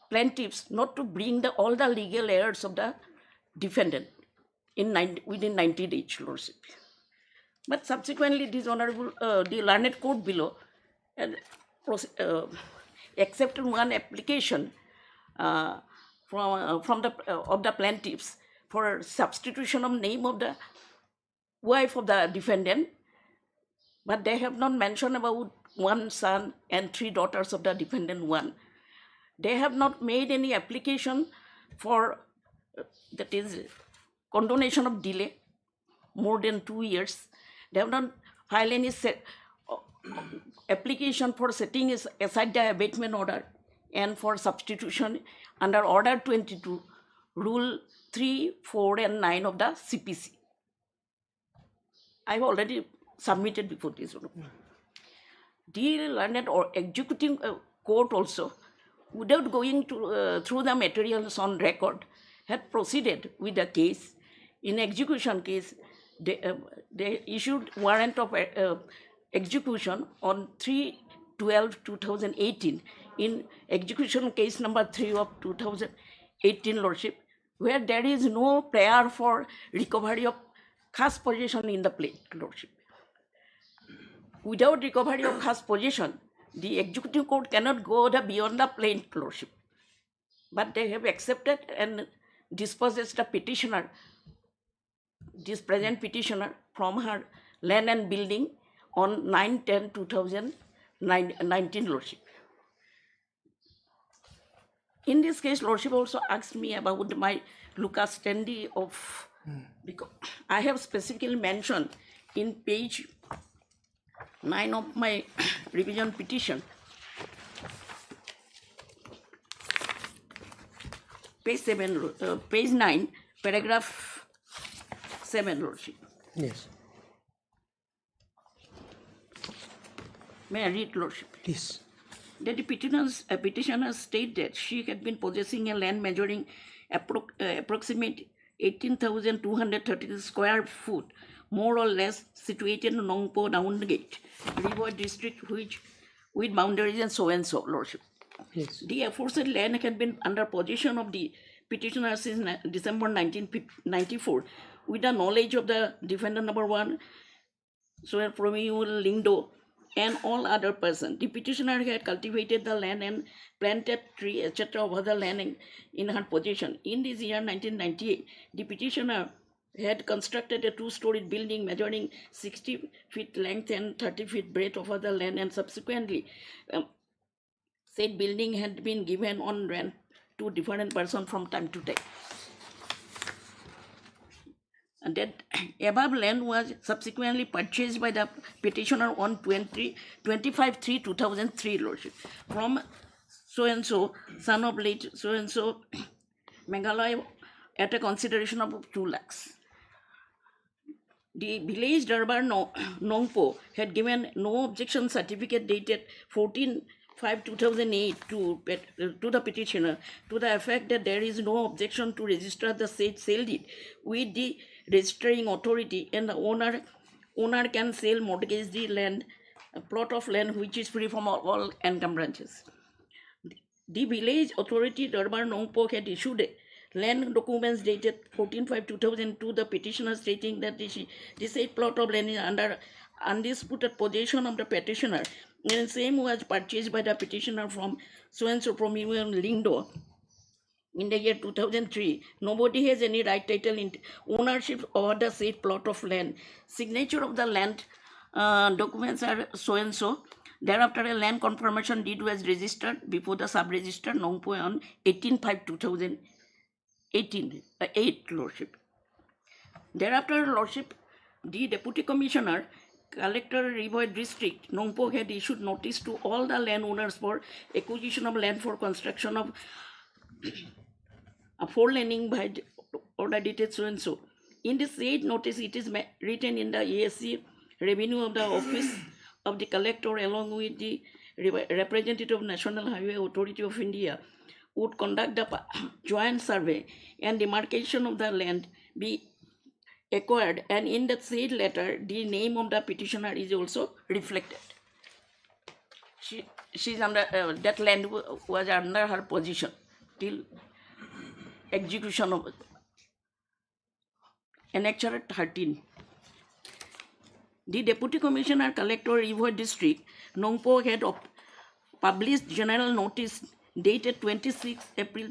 plaintiffs not to bring all the legal heirs of the defendant within 90 days, Lordship. But subsequently, this honorable, the learned court below accepted one application from the plaintiffs for substitution of name of the wife of the defendant, but they have not mentioned about 1 son and 3 daughters of the defendant 1. They have not made any application for, that is, condonation of delay more than 2 years. They have not filed any application for setting aside the abatement order and for substitution under Order 22, Rule 3, 4, and 9 of the CPC. I have already submitted before this. The learned or executing court also, without going through the materials on record, had proceeded with the case. In execution case, they issued warrant of execution on 3/12/2018 in execution case number 3 of 2018, Lordship, where there is no prayer for recovery of khas possession in the plaint, Lordship. Without recovery of khas possession, the executive court cannot go beyond the plaint, Lordship. But they have accepted and dispossessed the petitioner this present petitioner from her land and building on 9/10/2019, Lordship. In this case, Lordship also asked me about my Lucas Standi of, because I have specifically mentioned in page 9 of my revision petition, page 9, paragraph 7, Lordship. Yes. May I read, Lordship? Please. That the petitioner state that she had been possessing a land measuring approximate 18,230 square foot, more or less situated in Nongpo Downgate, River District, which with boundaries and so, Lordship. Yes. The aforesaid land had been under possession of the petitioner since December 1994, with the knowledge of the defendant number 1, so Promiul Lindo, and all other persons. The petitioner had cultivated the land and planted trees, etc. of other land in her possession. In this year 1998, the petitioner had constructed a 2-story building measuring 60 feet length and 30 feet breadth of other land, and subsequently said building had been given on rent to different persons from time to time. And that above land was subsequently purchased by the petitioner on 25/3/2003, Lordship, from so-and-so, son of late so-and-so, Meghalaya, at a consideration of 2 lakhs. The village Darbar Nongpo had given no objection certificate dated 14/5/2008 to the petitioner, to the effect that there is no objection to register the said sale deed with the registering authority, and the owner can sell mortgage the land, a plot of land which is free from all encumbrances. The village authority Darbar Nongpo had issued land documents dated 14/5/2002, the petitioner stating that this said plot of land is under undisputed possession of the petitioner, and the same was purchased by the petitioner from so-and-so Promiul Lindo in the year 2003. Nobody has any right, title, ownership over the said plot of land. Signature of the land documents are so-and-so. Thereafter, a land confirmation deed was registered before the sub-register Nongpo on 18/5/2008, Lordship. Thereafter, Lordship, the Deputy Commissioner, Collector Rivoy District, Nongpo had issued notice to all the landowners for acquisition of land for construction of a 4-laning by order dated so-and-so. In the said notice, it is written in the ASC revenue of the office of the collector, along with the representative of National Highway Authority of India, would conduct the joint survey and demarcation of the land be acquired, and in the said letter, the name of the petitioner is also reflected. She's under that land was under her position till execution of Annexure 13. The Deputy Commissioner, Collector, Rivoy District, Nongpo had published general notice dated 26 April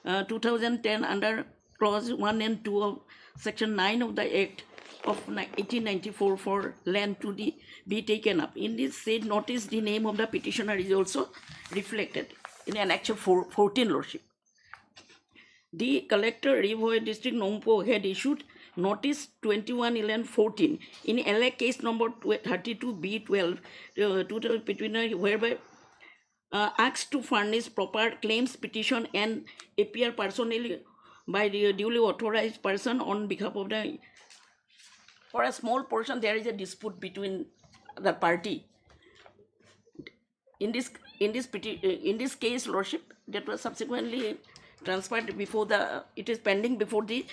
2010 under Clause 1 and 2 of Section 9 of the Act of 1894 for land to be taken up. In this said notice, the name of the petitioner is also reflected in Annexure 14, Lordship. The Collector, Rivoy District, Nongpo had issued Notice 21/11/14 in LA case number 32B12 to petitioner, whereby asked to furnish proper claims petition and appear personally by the duly authorized person on behalf of the. For a small portion, there is a dispute between the party. In this case, Lordship, that was subsequently transferred before the. It is pending before the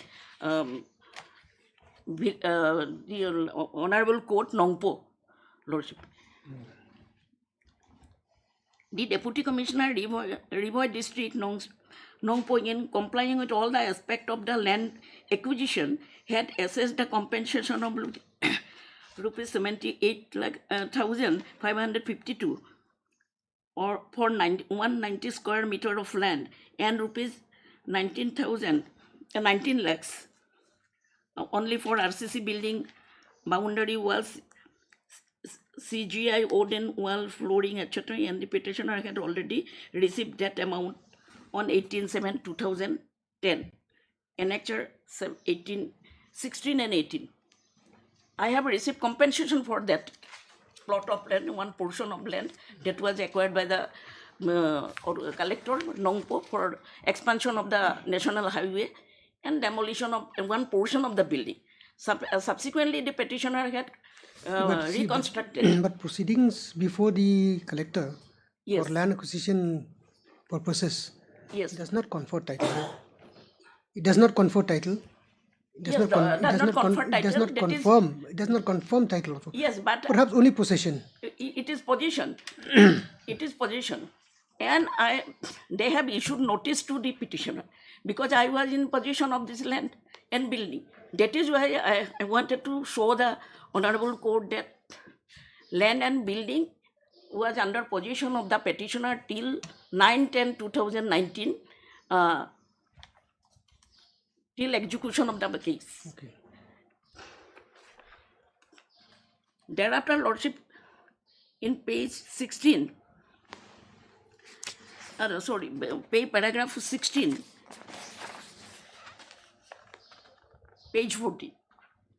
Honorable Court, Nongpo, Lordship. The Deputy Commissioner, Rivoy District, Nongpo, in complying with all the aspects of the land acquisition, had assessed the compensation of rupees 78,552 or for 190 square meter of land, and rupees 19 lakhs only for RCC building, boundary walls, CGI, wooden wall, flooring, etc. And the petitioner had already received that amount on 18/7/2010, Annexure 16 and 18. I have received compensation for that plot of land, one portion of land that was acquired by the collector Nongpo for expansion of the national highway and demolition of one portion of the building. Subsequently, the petitioner had reconstructed. But proceedings before the collector Yes. for land acquisition purposes does not confer title. It does not confer title. It does Yes, not, does not confer it does title, not that is- confirm. It does not confirm title also. Yes, but Perhaps only possession. it is position. It is position. And they have issued notice to the petitioner because I was in possession of this land and building. That is why I wanted to show the Honorable Court that land and building was under possession of the petitioner till 9/10/2019, till execution of the case. Okay. Thereafter, Lordship, in page 16, paragraph 16, page 40.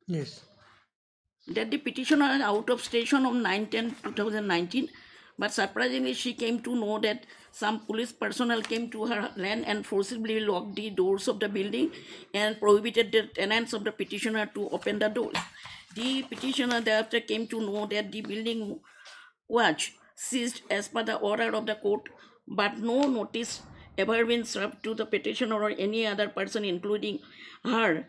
Yes. That the petitioner is out of station on 9/10/2019, but surprisingly she came to know that some police personnel came to her land and forcibly locked the doors of the building and prohibited the tenants of the petitioner to open the doors. The petitioner thereafter came to know that the building was seized as per the order of the court, but no notice ever been served to the petitioner or any other person, including her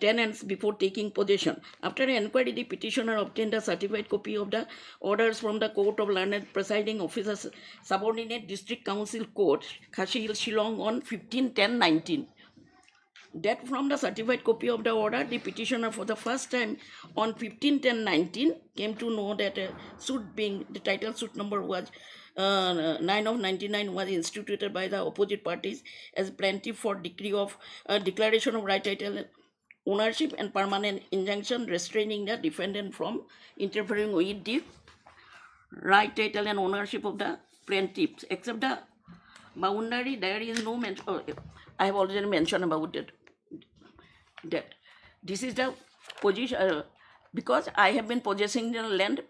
tenants, before taking possession. After an inquiry, the petitioner obtained a certified copy of the orders from the Court of Learned Presiding Officers, Subordinate District Council Court, Khashi Hill, Shillong, on 15/10/19. That from the certified copy of the order, the petitioner for the first time on 15/10/19 came to know that a suit being, the title suit number was 9/99, was instituted by the opposite parties as plaintiff for decree of declaration of right title ownership and permanent injunction restraining the defendant from interfering with the right title and ownership of the plaintiffs, except the boundary. There is no mention. I have already mentioned about it. That this is the position, because I have been possessing the land.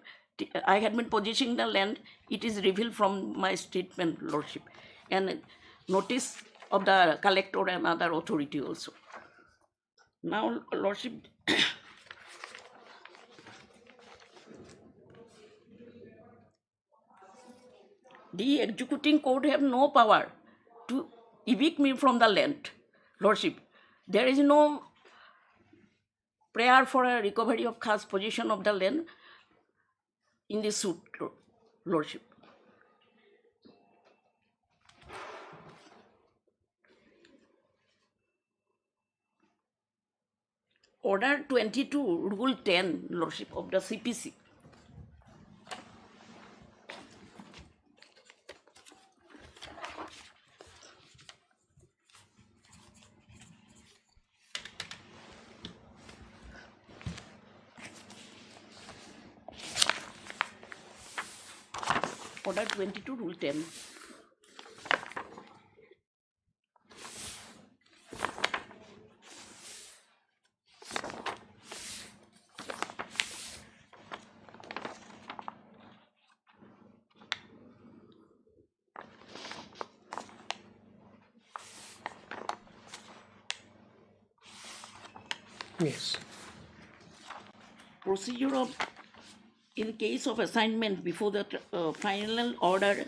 I had been possessing the land. It is revealed from my statement, Lordship, and notice of the collector and other authority also. Now, Lordship, the executing court have no power to evict me from the land, Lordship. There is no prayer for a recovery of khas possession of the land in this suit, Lordship. Order 22, Rule 10, Lordship, of the CPC. Order 22, Rule 10. Yes. Procedure of, in case of assignment before the final order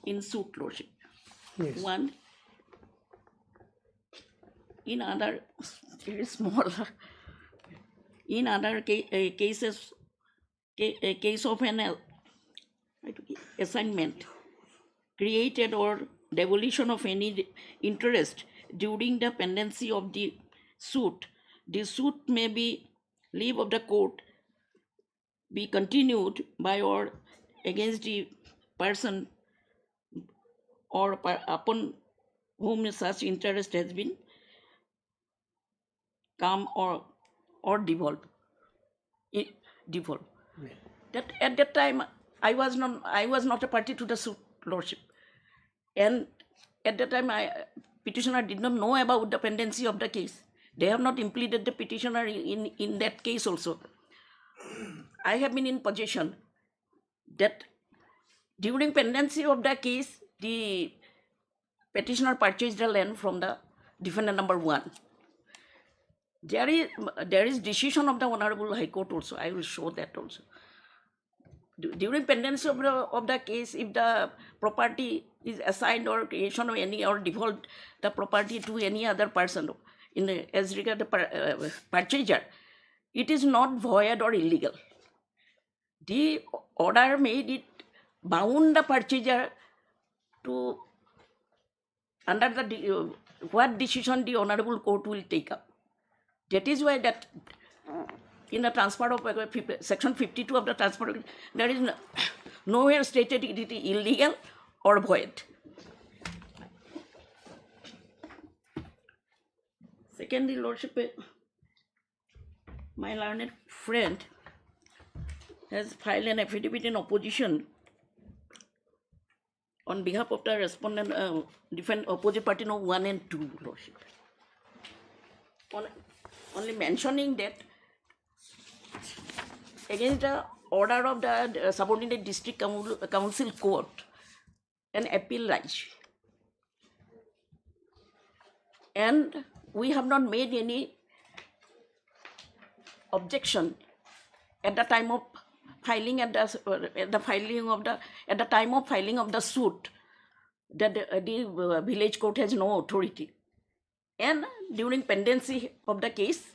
in suit, Lordship. Yes. One, in other, very small, in other cases, a case of an assignment created or devolution of any interest during the pendency of the suit may be leave of the court be continued by or against the person or upon whom such interest has been come or devolve. Devolve. That at that time I was not a party to the suit, Lordship, and at that time petitioner did not know about the pendency of the case. They have not implemented the petitioner in that case also. I have been in possession that during pendency of the case, the petitioner purchased the land from the defendant number 1. There is decision of the Honorable High Court also. I will show that also. During pendency of the case, if the property is assigned or creation of any or devolved the property to any other person as regard the purchaser, it is not void or illegal. The order made it bound the purchaser to under the what decision the Honorable Court will take up. That is why that in the transfer of section 52 of the transfer, there is nowhere stated it is illegal or void. Secondly, Lordship, my learned friend has filed an affidavit in opposition on behalf of the respondent, opposite party no 1 and 2, Lordship. Only mentioning that against the order of the subordinate district council court, an appeal lies. And we have not made any objection at the time of filing at the time of filing of the suit that the village court has no authority. And during pendency of the case,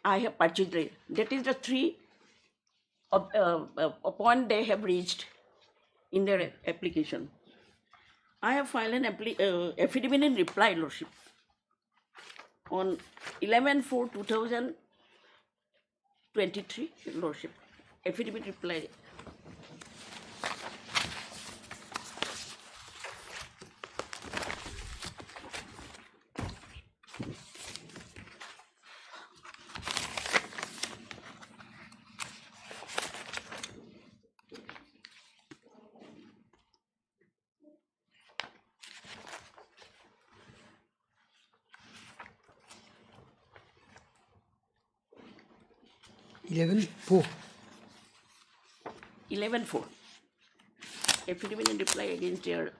I have purchased it. That is the 3 point they have reached in their application. I have filed an affidavit in reply, Lordship, on 11/4/2023, Lordship. Affidavit reply. (11/4). 11/4. Affidavit in reply against their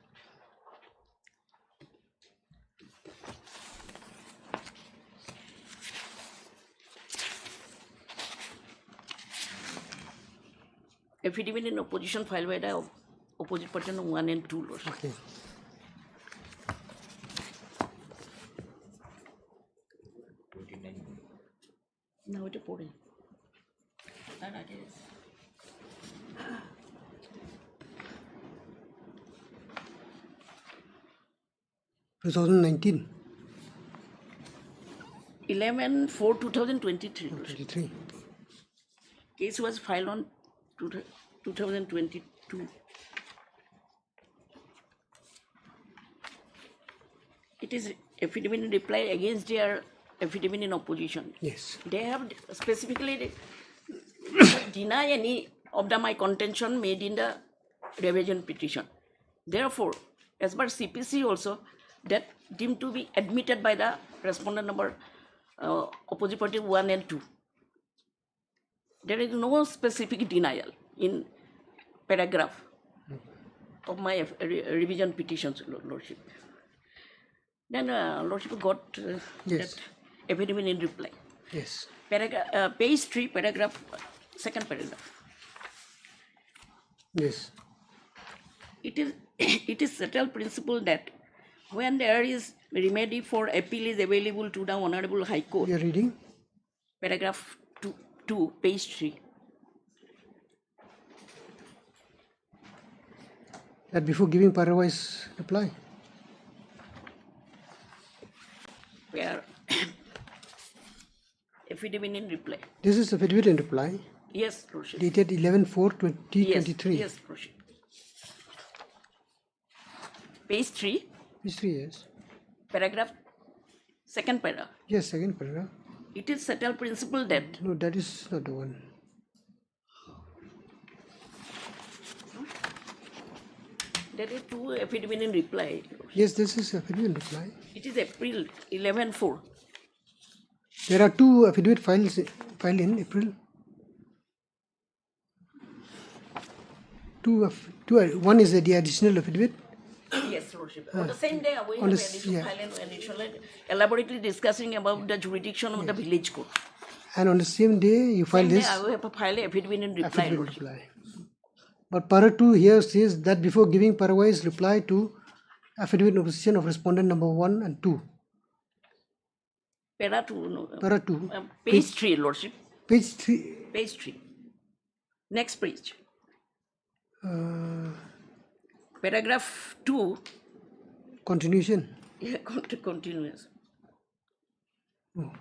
affidavit in opposition filed by the opposite party 1 and 2, Lord. Okay. Now it is 40. 2019. 11/4/2023. 23. Case was filed on 2022. It is affidavit in reply against their affidavit in opposition. Yes. They have specifically denied any of my contention made in the revision petition. Therefore, as per CPC also, that deemed to be admitted by the respondent number opposite party 1 and 2. There is no specific denial in paragraph of my revision petitions, Lordship. Then Lordship got yes. that affidavit in reply. Yes. Paragraph, page 3, paragraph, second paragraph. Yes. It is settled principle that when there is remedy for appeal is available to the Honorable High Court. You are reading? Paragraph 2, page 3. That before giving para-wise reply. Where affidavit in reply. This is affidavit in reply. Yes, Lordship. Dated 11/4/2023. Yes, Lordship. Page 3. Page 3, yes. Paragraph, second paragraph. Yes, second paragraph. It is settled principle that No, that is not the one. there are two affidavit in reply. Yes, this is affidavit in reply. It is April 11/4. There are two affidavit filed in April. One is the additional affidavit. Yes, Lordship. On the same day, we On have the- filed an additional elaborately discussing about the jurisdiction of the village court. And on the same day, you file Same day, this I will have to file an affidavit in reply, affidavit in Lordship. reply. But para 2 here says that before giving para-wise reply to affidavit in opposition of respondent number 1 and 2. Para 2, no, Para 2. page 3, Lordship. Page 3. Page 3. Next page. Paragraph 2. Continuation. Yeah, continuous. Oh.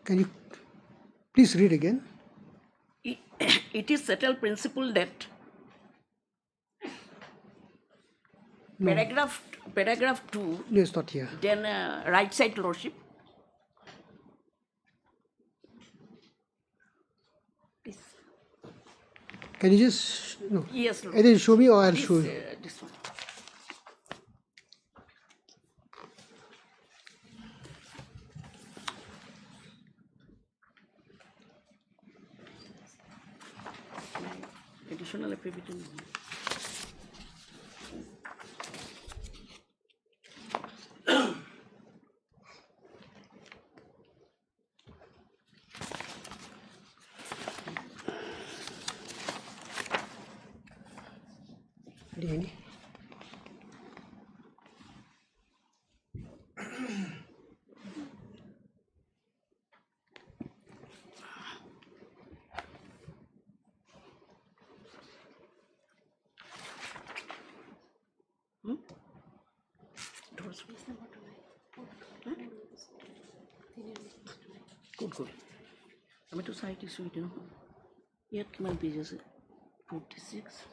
Can you please read again? It is settled principle that No. paragraph 2. No, it's not here. Then right side, Lordship. Can you just no? Yes, Lord. Either you show me or I'll show you. This one. Additional affidavit. Any? Good. I'm to cite this video. Yet my pages 46.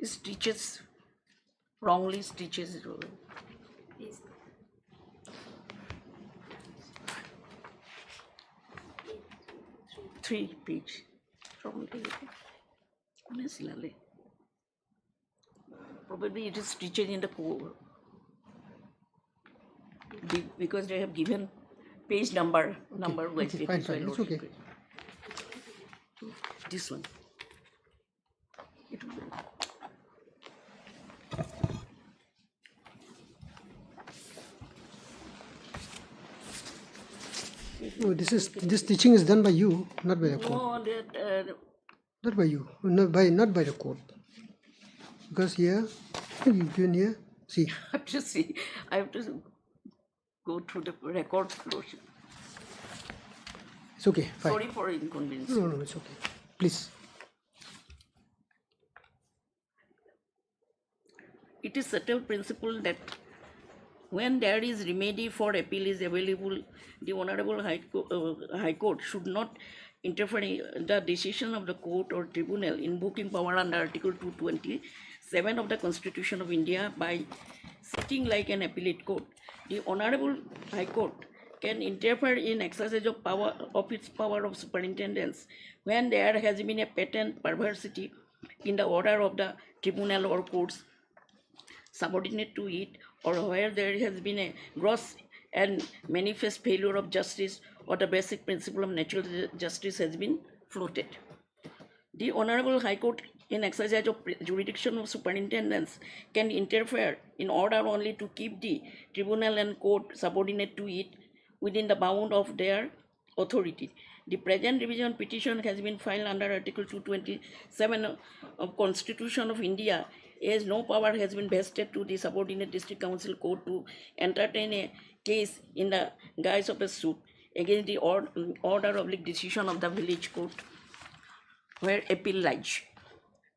Stitches, wrongly stitches it over. 3 page. Wrongly. Honestly. Probably it is stitched in the core. Because they have given page number wise. Okay, fine, it's okay. This one. It will be. No, this teaching is done by you, not by the court. No, that Not by you, not by the court. Because here, you given here, see. I have to see. I have to go through the record. It's okay, fine. Sorry for inconvenience. No, it's okay. Please. It is settled principle that when there is remedy for appeal is available, the Honorable High Court should not interfere in the decision of the court or tribunal invoking power under Article 227 of the Constitution of India by sitting like an appellate court. The Honorable High Court can interfere in exercise of power of its power of superintendence when there has been a patent perversity in the order of the tribunal or courts subordinate to it, or where there has been a gross and manifest failure of justice or the basic principle of natural justice has been flouted. The Honorable High Court in exercise of jurisdiction of superintendence can interfere in order only to keep the tribunal and court subordinate to it within the bound of their authority. The present revision petition has been filed under Article 227 of Constitution of India, as no power has been vested to the subordinate district council court to entertain a case in the guise of a suit against the order of decision of the village court where appeal lies.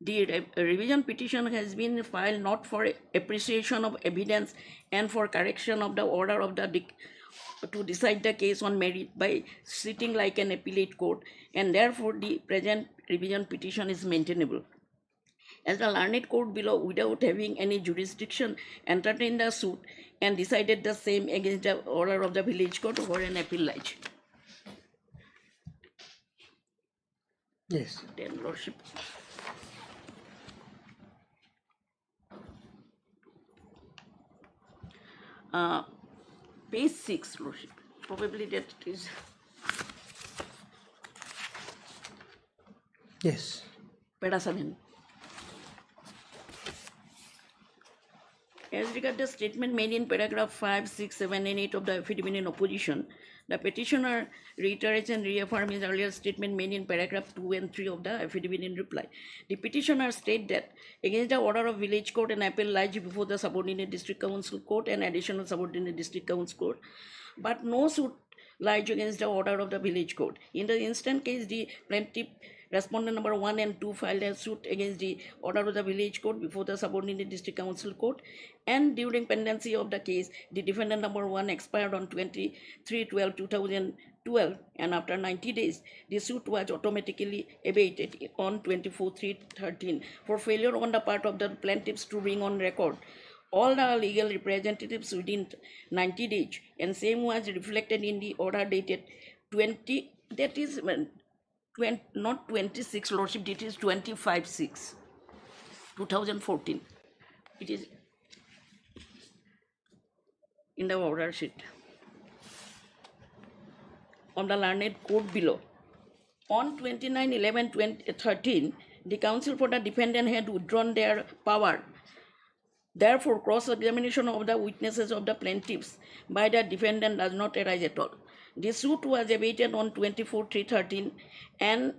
The revision petition has been filed not for appreciation of evidence and for correction of the order of the to decide the case on merit by sitting like an appellate court, and therefore the present revision petition is maintainable. as the learned court below, without having any jurisdiction, entertained the suit and decided the same against the order of the village court for an appeal lies. Yes. Then, Lordship. Page 6, Lordship. Probably that is. Yes. Para 7. As regards the statement made in paragraph 5, 6, 7, and 8 of the affidavit in opposition, the petitioner reiterates and reaffirms his earlier statement made in paragraph 2 and 3 of the affidavit in reply. The petitioner states that against the order of village court, an appeal lies before the subordinate district council court and additional subordinate district council court, but no suit lies against the order of the village court. In the instant case, the plaintiff respondent number 1 and 2 filed a suit against the order of the village court before the subordinate district council court, and during pendency of the case, the defendant number 1 expired on 23/12/2012, and after 90 days, the suit was automatically abated on 24/3/13 for failure on the part of the plaintiffs to bring on record all the legal representatives within 90 days, and same was reflected in the order dated 20, that is not 26, Lordship, it is 25/6/2014. It is in the order sheet on the learned court below. On 29/11/2013, the counsel for the defendant had withdrawn their power. Therefore, cross-examination of the witnesses of the plaintiffs by the defendant does not arise at all. The suit was abated on 24/3/13, and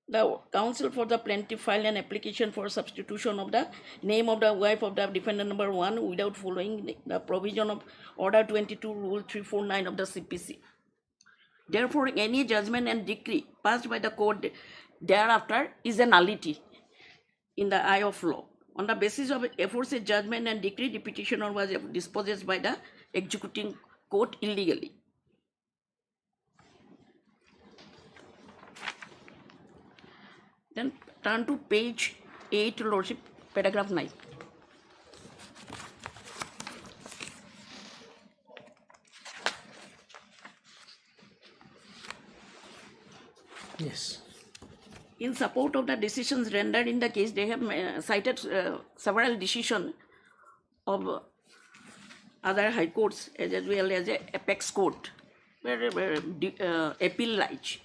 the counsel for the plaintiff filed an application for substitution of the name of the wife of the defendant number 1 without following the provision of Order 22, Rule 349 of the CPC. Therefore, any judgment and decree passed by the court thereafter is a nullity in the eye of law. On the basis of aforesaid judgment and decree, the petitioner was dispossessed by the executing court illegally. Then turn to page 8, Lordship, paragraph 9. Yes. In support of the decisions rendered in the case, they have cited several decisions of other high courts as well as a apex court where appeal lies.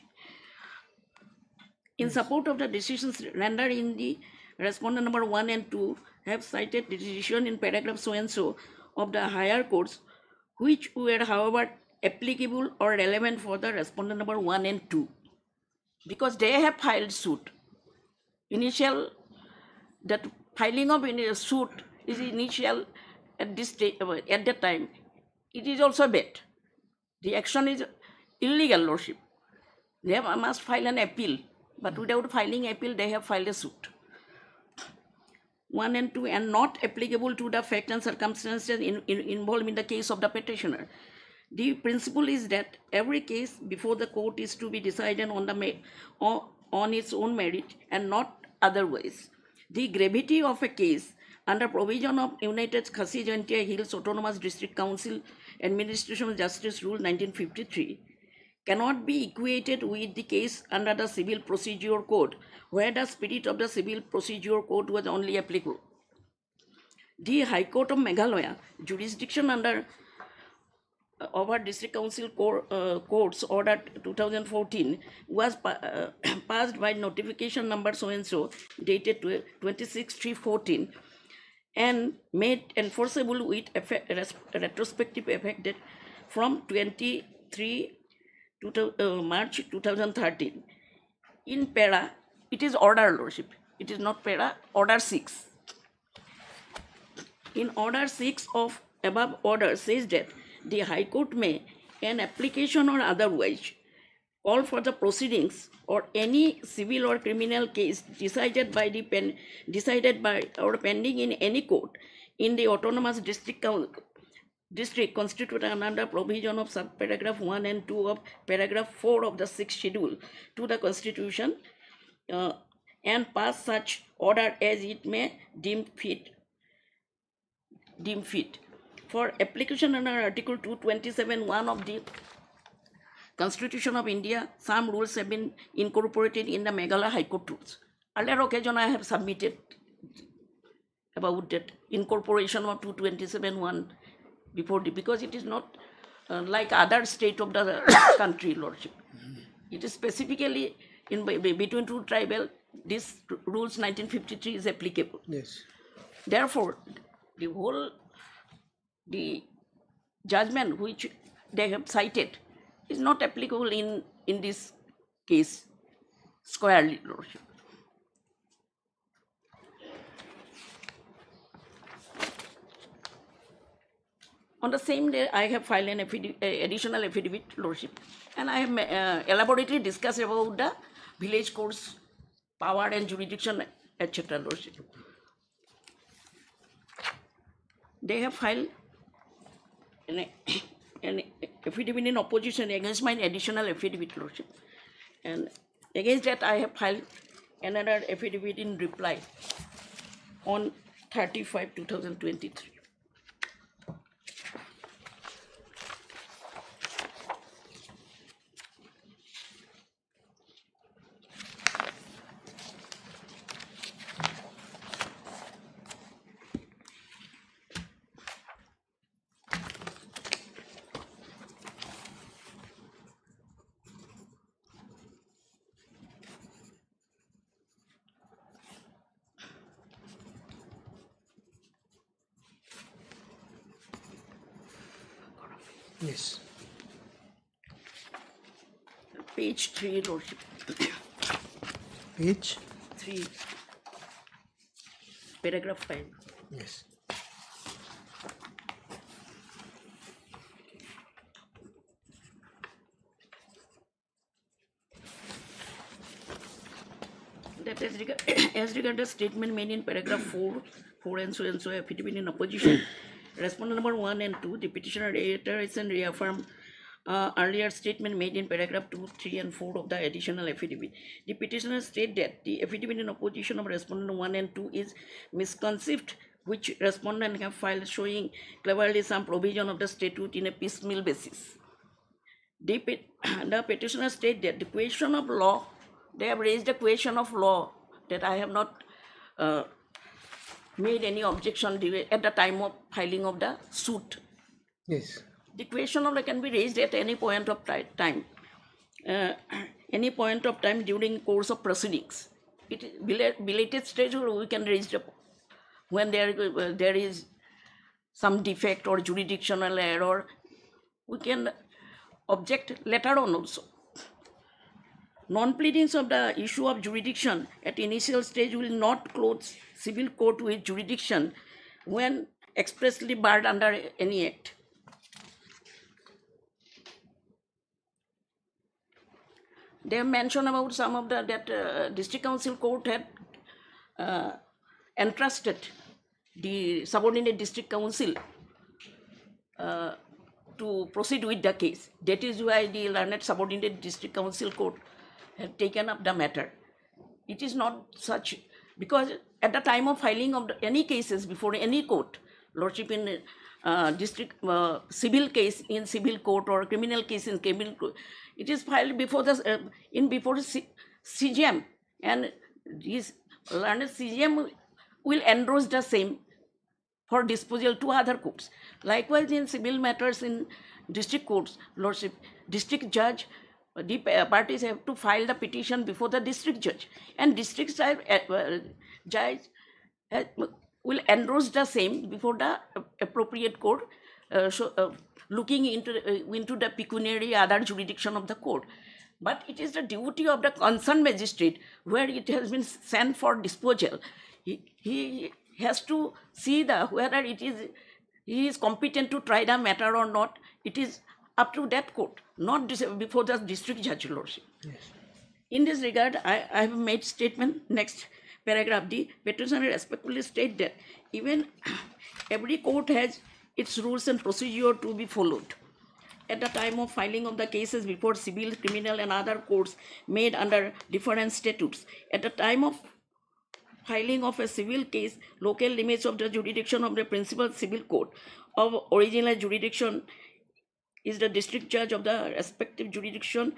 In support of the decisions rendered in the respondent number 1 and 2 have cited the decision in paragraph so and so of the higher courts, which were however applicable or relevant for the respondent number 1 and 2. Because they have filed suit. That filing of a suit is initial at this stage, at that time. It is also bad. The action is illegal, Lordship. They must file an appeal, but without filing appeal, they have filed a suit. 1 and 2 and not applicable to the facts and circumstances involved in the case of the petitioner. The principle is that every case before the court is to be decided on its own merit and not otherwise. The gravity of a case under provision of United Khasi Jaintia Hills Autonomous District Council Administration of Justice Rule 1953 cannot be equated with the case under the Civil Procedure Code, where the spirit of the Civil Procedure Code was only applicable. The High Court of Meghalaya jurisdiction under our District Council Courts Order 2014 was passed by notification number so and so dated 26/3/14 and made enforceable with retrospective effect from 23 March 2013. In para, it is order, Lordship. It is not para, order 6. In order 6 of above order says that the High Court may, an application or otherwise, call for the proceedings or any civil or criminal case decided by or pending in any court in the autonomous district constituted under provision of subparagraph 1 and 2 of paragraph 4 of the 6th schedule to the Constitution and pass such order as it may deem fit. For application under Article 227(1) of the Constitution of India, some rules have been incorporated in the Meghalaya High Court rules. Earlier occasion I have submitted about that incorporation of 227(1) before because it is not like other state of the country, Lordship. It is specifically in between two tribal. This rules 1953 is applicable. Yes. Therefore, the judgment which they have cited is not applicable in this case squarely, Lordship. On the same day, I have filed an additional affidavit, Lordship, and I have elaborately discussed about the village court's power and jurisdiction, etc., Lordship. They have filed an affidavit in opposition against my additional affidavit, Lordship. And against that, I have filed another affidavit in reply on 30/5/2023. Yes. Page 3, Lordship. Page 3, paragraph 5. Yes. That as regards the statement made in paragraph 4 and so affidavit in opposition, respondent number 1 and 2, the petitioner reiterates and reaffirm earlier statement made in paragraph 2, 3 and 4 of the additional affidavit. The petitioner state that the affidavit in opposition of respondent 1 and 2 is misconceived, which respondent have filed showing cleverly some provision of the statute in a piecemeal basis. The petitioner state that the question of law, they have raised a question of law that I have not made any objection at the time of filing of the suit. Yes. The question of law can be raised at any point of time, any point of time during course of proceedings. It is belated stage we can raise it when there is some defect or jurisdictional error. We can object later on also. Non-pleadings of the issue of jurisdiction at initial stage will not clothe civil court with jurisdiction when expressly barred under any act. They have mentioned about some of that district council court had entrusted the subordinate district council to proceed with the case. That is why the learned subordinate district council court have taken up the matter. It is not such, because at the time of filing of any cases before any court, Lordship, in district civil case in civil court or criminal case in criminal court, it is filed before the before CGM, and this learned CGM will endorse the same for disposal to other courts. Likewise, in civil matters in district courts, Lordship, district judge, the parties have to file the petition before the district judge, and district judge will endorse the same before the appropriate court, looking into the pecuniary other jurisdiction of the court. But it is the duty of the concerned magistrate, where it has been sent for disposal. He has to see whether he is competent to try the matter or not. It is up to that court, not before the district judge, Lordship. Yes. In this regard, I have made statement, next paragraph, the petitioner respectfully state that even every court has its rules and procedure to be followed. At the time of filing of the cases before civil, criminal and other courts made under different statutes, at the time of filing of a civil case, local limits of the jurisdiction of the principal civil court of original jurisdiction is the district judge of the respective jurisdiction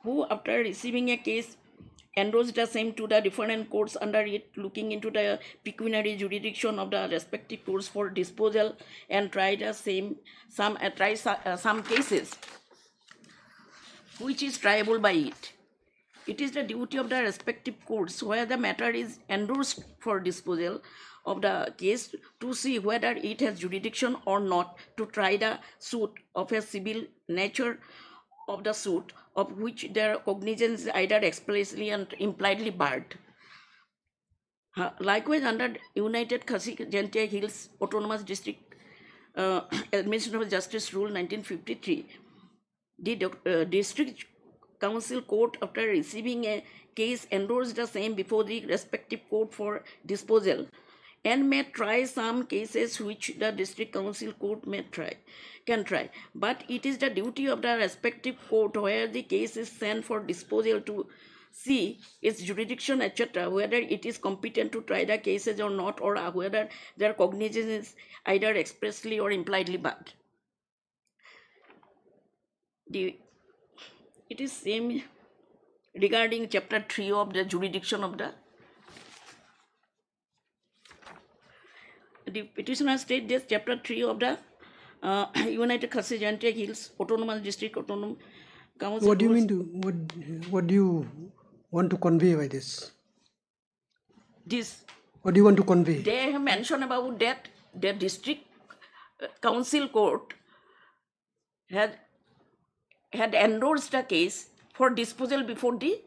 who, after receiving a case, endorsed the same to the different courts under it, looking into the pecuniary jurisdiction of the respective courts for disposal and try some cases which is triable by it. It is the duty of the respective courts where the matter is endorsed for disposal of the case to see whether it has jurisdiction or not to try the suit of a civil nature of the suit of which their cognizance is either expressly and impliedly barred. Likewise, under United Khasi Hills Autonomous District Administrative Justice Rule 1953, the District Council Court, after receiving a case, endorsed the same before the respective court for disposal and may try some cases which the District Council Court can try. But it is the duty of the respective court where the case is sent for disposal to see its jurisdiction, etc., whether it is competent to try the cases or not, or whether their cognizance is either expressly or impliedly barred. It is same regarding chapter 3 of the jurisdiction of the petitioner state this chapter 3 of the United Khasi Hills Autonomous District Autonomous Council. What do you mean to what do you want to convey by this? This. What do you want to convey? They have mentioned about that the District Council Court had endorsed a case for disposal before the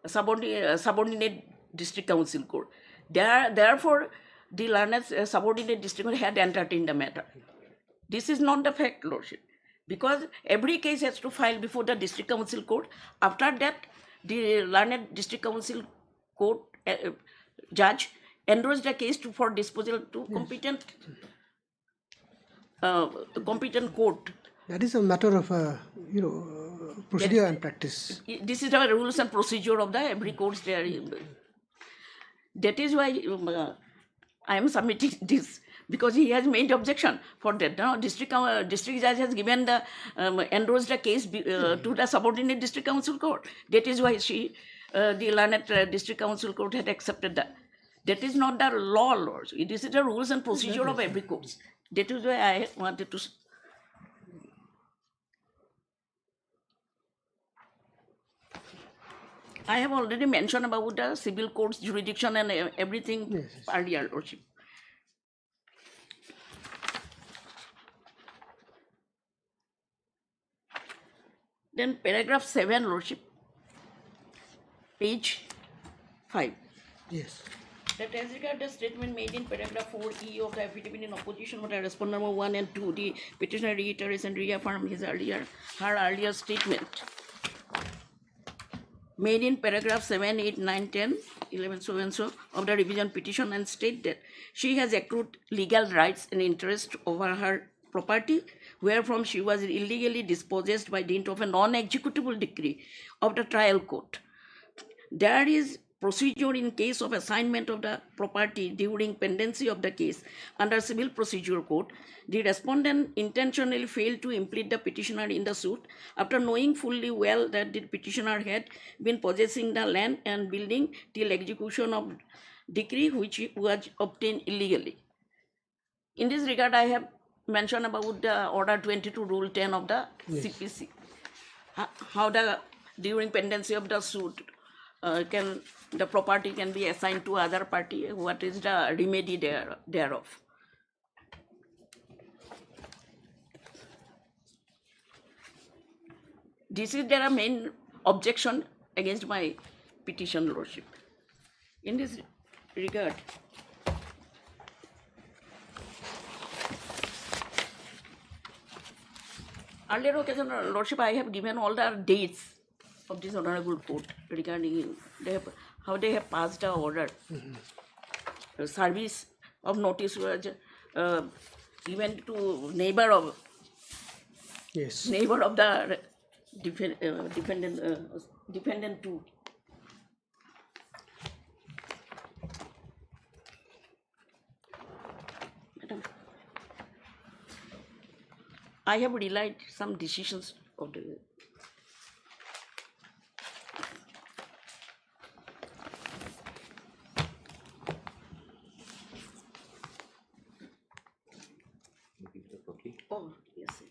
subordinate District Council Court. Therefore, the learned subordinate district court had entertained the matter. This is not the fact, Lordship, because every case has to file before the District Council Court. After that, the learned District Council Court judge endorsed the case for disposal to competent court. That is a matter of procedure and practice. This is the rules and procedure of the every court there. That is why I am submitting this, because he has made objection for that. Now, district judge has given the endorsed the case to the subordinate District Council Court. That is why the learned District Council Court had accepted that. That is not the law, Lord. This is the rules and procedure of every court. That is why I wanted to. I have already mentioned about the civil court's jurisdiction and everything earlier, Lordship. Then paragraph 7, Lordship, page 5. Yes. That as regards the statement made in paragraph 4E of the affidavit in opposition for the respondent number 1 and 2, the petitioner reiterates and reaffirms her earlier statement made in paragraph 7, 8, 9, 10, 11, so and so of the revision petition, and state that she has accrued legal rights and interest over her property, wherefrom she was illegally dispossessed by dint of a non-executable decree of the trial court. There is procedure in case of assignment of the property during pendency of the case under Civil Procedure Code. The respondent intentionally failed to implicate the petitioner in the suit after knowing fully well that the petitioner had been possessing the land and building till execution of decree which was obtained illegally. In this regard, I have mentioned about the Order 22 Rule 10 of the CPC. How during pendency of the suit the property can be assigned to other party. What is the remedy thereof? This is their main objection against my petition, Lordship. In this regard, earlier occasion, Lordship, I have given all the dates of this honorable court regarding how they have passed the order. The service of notice was given to neighbor of the defendant too. I have relied some decisions of the Oh, yes.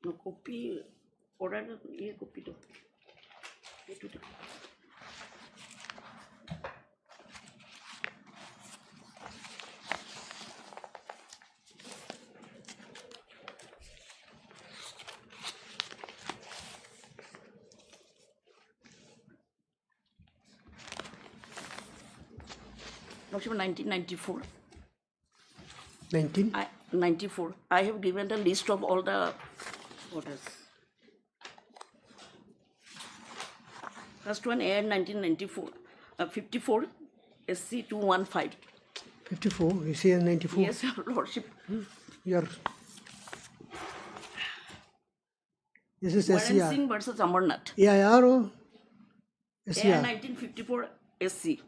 No copy, order, ये copy दो. ये तो दो. Lordship, 1994. 1994. I have given the list of all the orders. First one, AR 1994, 54, SC 215. 54, you say 94? Yes, Your Lordship. This is Warren SCR. Singh versus Amarnath. AIR or AR SCR? 1954, SC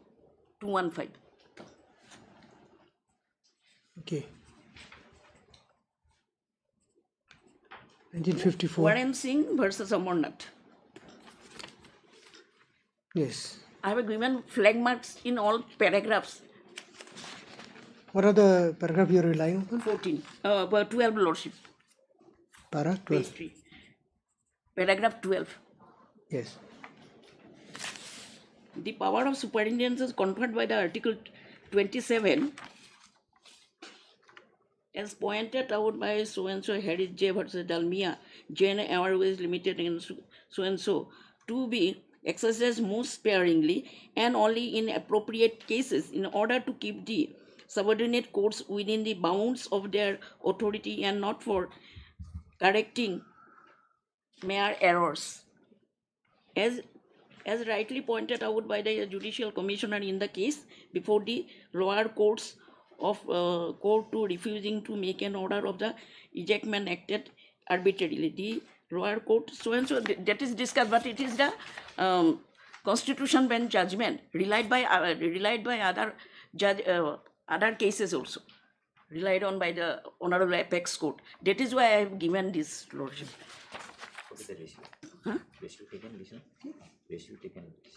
215. Okay. 1954. Warren Singh versus Amarnath. Yes. I have given flag marks in all paragraphs. What are the paragraph you are relying upon? 14. 12, Lordship. Para 12. Page 3. Paragraph 12. Yes. The power of superintendence is conferred by the Article 27 as pointed out by so-and-so Harris J. versus Dalmia, Jane Airways Limited and so-and-so to be exercised most sparingly and only in appropriate cases in order to keep the subordinate courts within the bounds of their authority and not for correcting mere errors. As rightly pointed out by the Judicial Commissioner in the case before the lower courts of court to refusing to make an order of the ejectment acted arbitrarily. The lower court so and so that is discussed, but it is the Constitution bench judgment relied by other judge other cases also relied on by the Honorable Apex Court. That is why I have given this, Lordship. What is the ratio? Huh? Ratio taken this one? Ratio taken this.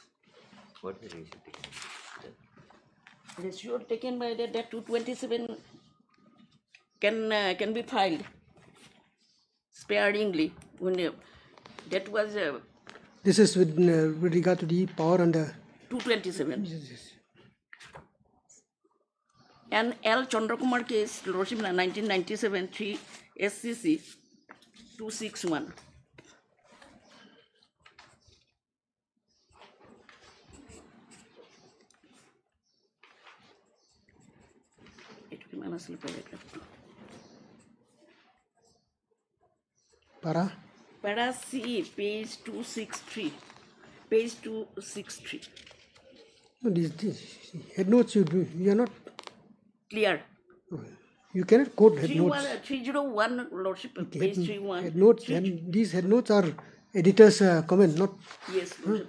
What is the ratio taken? Ratio taken by that 227 can be filed sparingly when that was This is with regard to the power under 227. And L. Chandrakumar case, Lordship, 1997, 3 SCC 261. Para? Para C, page 263. Page 263. No, this head notes you are not Clear. You cannot quote head notes. 301, Lordship, page 31. Head notes, and these head notes are editor's comment, not. Yes, Lordship.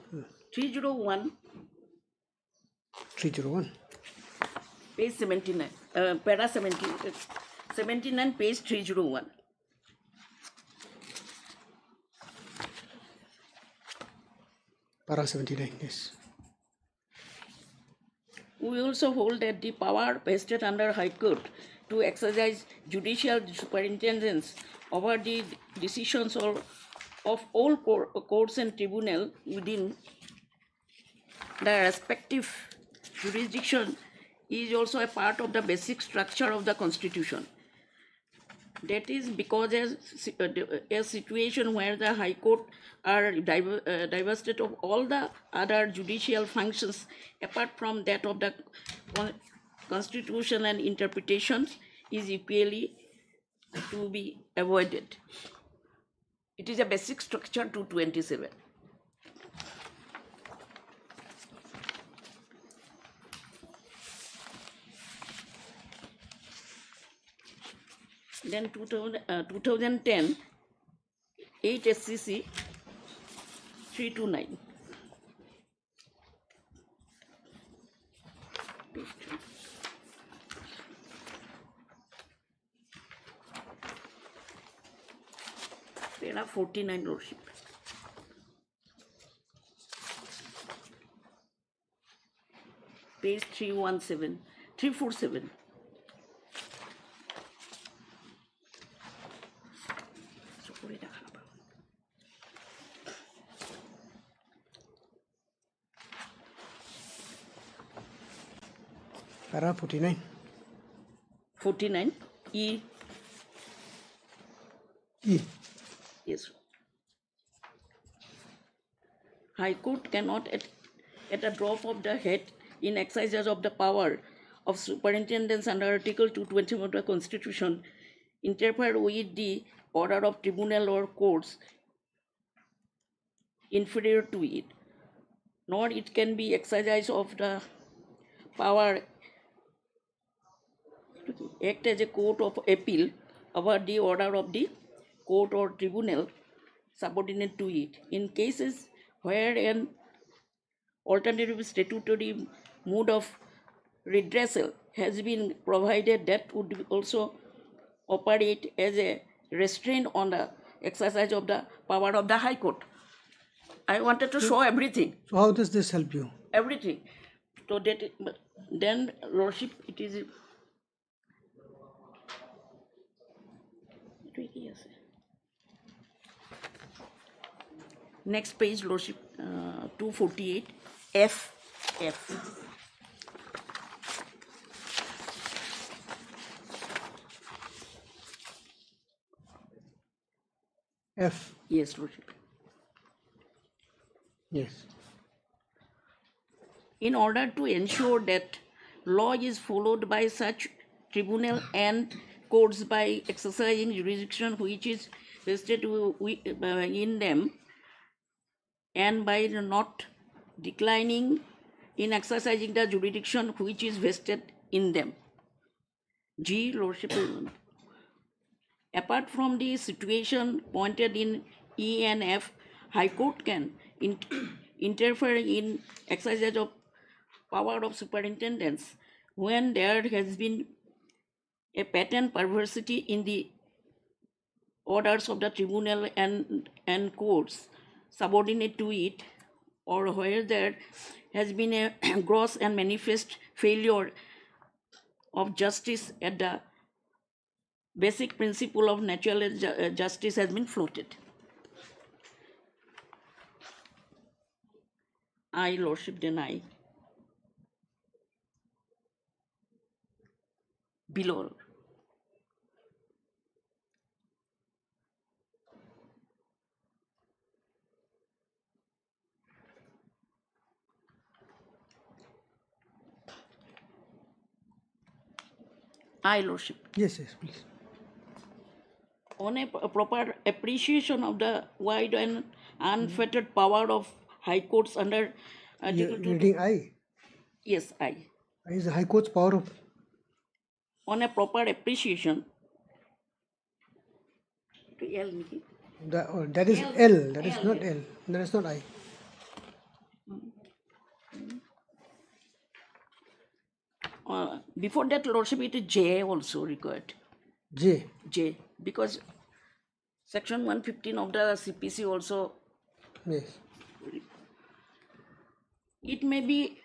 301. 301. Page 79. Para 79, page 301. Para 79, yes. We also hold that the power vested under High Court to exercise judicial superintendence over the decisions of all courts and tribunal within the respective jurisdiction is also a part of the basic structure of the Constitution. That is because a situation where the High Court are divested of all the other judicial functions apart from that of the Constitution and interpretations is equally to be avoided. It is a basic structure 227. Then 2010, 8 SCC 329. Para 49, Lordship. Page 347. Para 49. 49, E. E. Yes. High Court cannot, at a drop of the hat, in exercise of the power of superintendence under Article 220 of the Constitution, interfere with the order of tribunal or courts inferior to it, nor it can be exercise of the power to act as a court of appeal over the order of the court or tribunal subordinate to it. In cases where an alternative statutory mode of redressal has been provided, that would also operate as a restraint on the exercise of the power of the High Court. I wanted to show everything. So how does this help you? Everything. So that then, Lordship, it is. Next page, Lordship, 248, F. F. Yes, Lordship. Yes. In order to ensure that law is followed by such tribunal and courts by exercising jurisdiction which is vested in them, and by not declining in exercising the jurisdiction which is vested in them. G, Lordship. Apart from the situation pointed in E and F, High Court can interfere in exercise of power of superintendence when there has been a patent perversity in the orders of the tribunal and courts subordinate to it, or where there has been a gross and manifest failure of justice at the basic principle of natural justice has been flouted. I, Lordship, deny. Below. I, Lordship. Yes, please. On a proper appreciation of the wide and unfettered power of High Courts under Article 2. Reading I. Yes, I. I is the High Court's power of. On a proper appreciation. That is L. That is not L. That is not I. Before that, Lordship, it is J also required. J. Because section 115 of the CPC also. Yes. It may be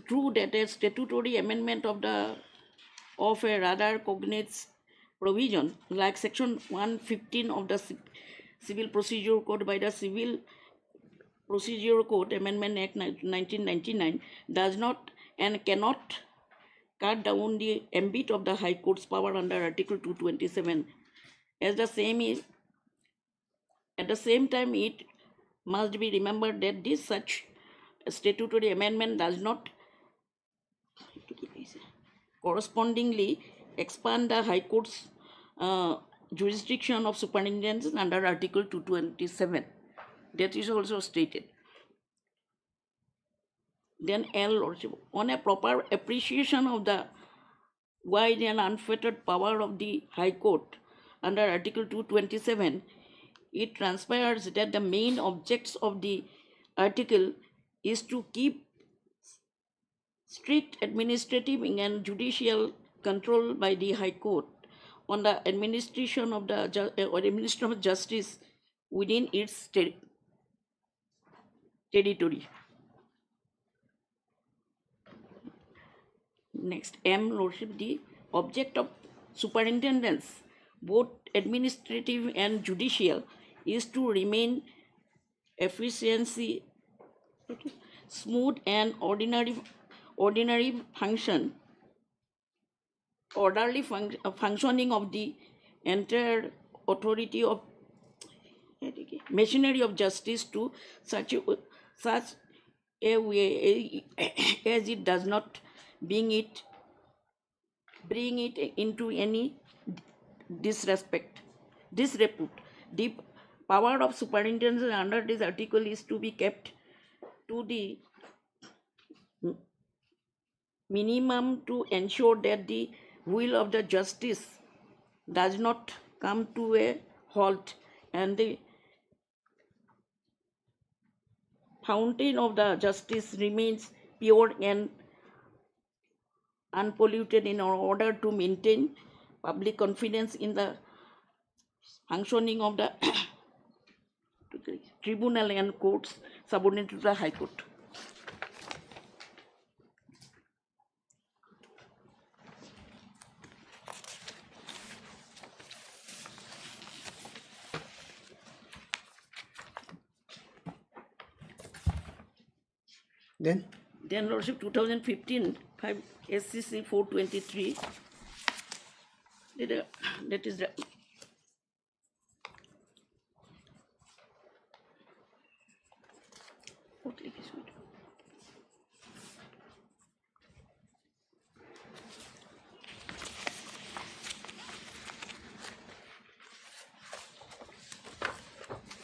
true that a statutory amendment of a rather cognate provision, like section 115 of the Civil Procedure Code by the Civil Procedure Code Amendment Act 1999, does not and cannot cut down the ambit of the High Court's power under Article 227. At the same time, it must be remembered that this such statutory amendment does not correspondingly expand the High Court's jurisdiction of superintendence under Article 227. That is also stated. Then L, Lordship, on a proper appreciation of the wide and unfettered power of the High Court under Article 227, it transpires that the main objects of the article is to keep strict administrative and judicial control by the High Court on the administration of the administration of justice within its territory. Next, M. Lordship, the object of superintendence, both administrative and judicial, is to remain efficiency, smooth and orderly functioning of the entire authority of machinery of justice to such a way as it does not bring it into any disrepute. The power of superintendence under this article is to be kept to the minimum to ensure that the will of the justice does not come to a halt and the fountain of the justice remains pure and unpolluted in order to maintain public confidence in the functioning of the tribunal and courts subordinate to the High Court. Then, Lordship, 2015 5 SCC 423. That is the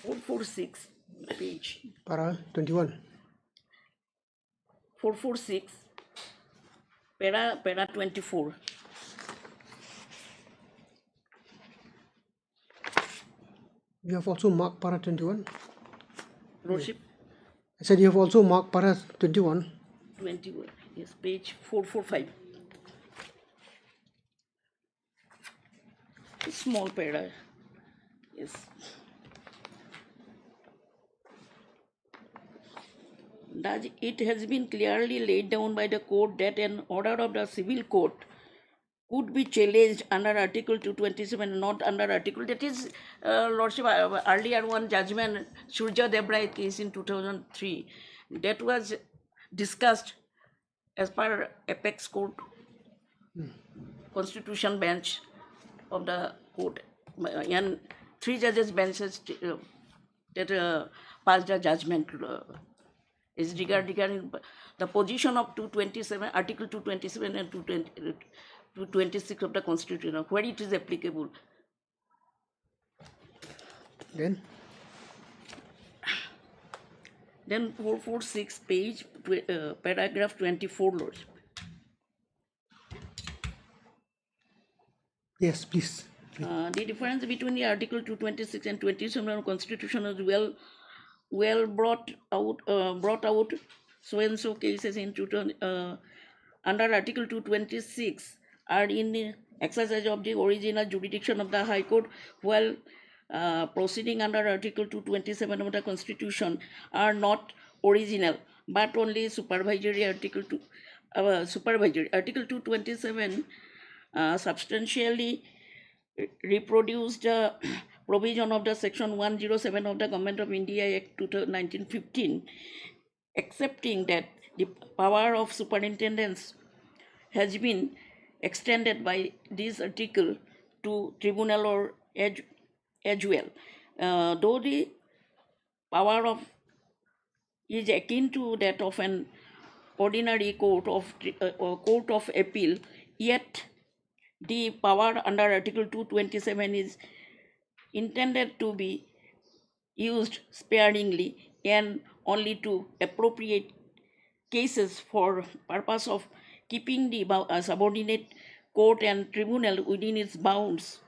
.446 page. Para 21. 446 para 24. You have also marked para 21. Lordship, I said you have also marked para 21. 21, yes, page 445. Small para, yes. That it has been clearly laid down by the court that an order of the civil court could be challenged under Article 227, not under Article. That is, Lordship, earlier one judgment, Surja Debrai case in 2003, that was discussed as per Apex Court Constitution bench of the court, and 3 judges benches that passed a judgment is regarding the position of 227, Article 227 and 226 of the Constitution, where it is applicable. Then 446 page, paragraph 24, Lord. Yes, please. The difference between the Article 226 and 27 of the Constitution is well brought out. So and so cases in under Article 226 are in the exercise of the original jurisdiction of the High Court, while proceeding under Article 227 of the Constitution are not original but only supervisory. Article 227 substantially reproduced the provision of the Section 107 of the Government of India Act 1915, accepting that the power of superintendence has been extended by this article to tribunal or as well. Though the power of is akin to that of an ordinary court of appeal, yet the power under Article 227 is intended to be used sparingly and only to appropriate cases for purpose of keeping the subordinate court and tribunal within its bounds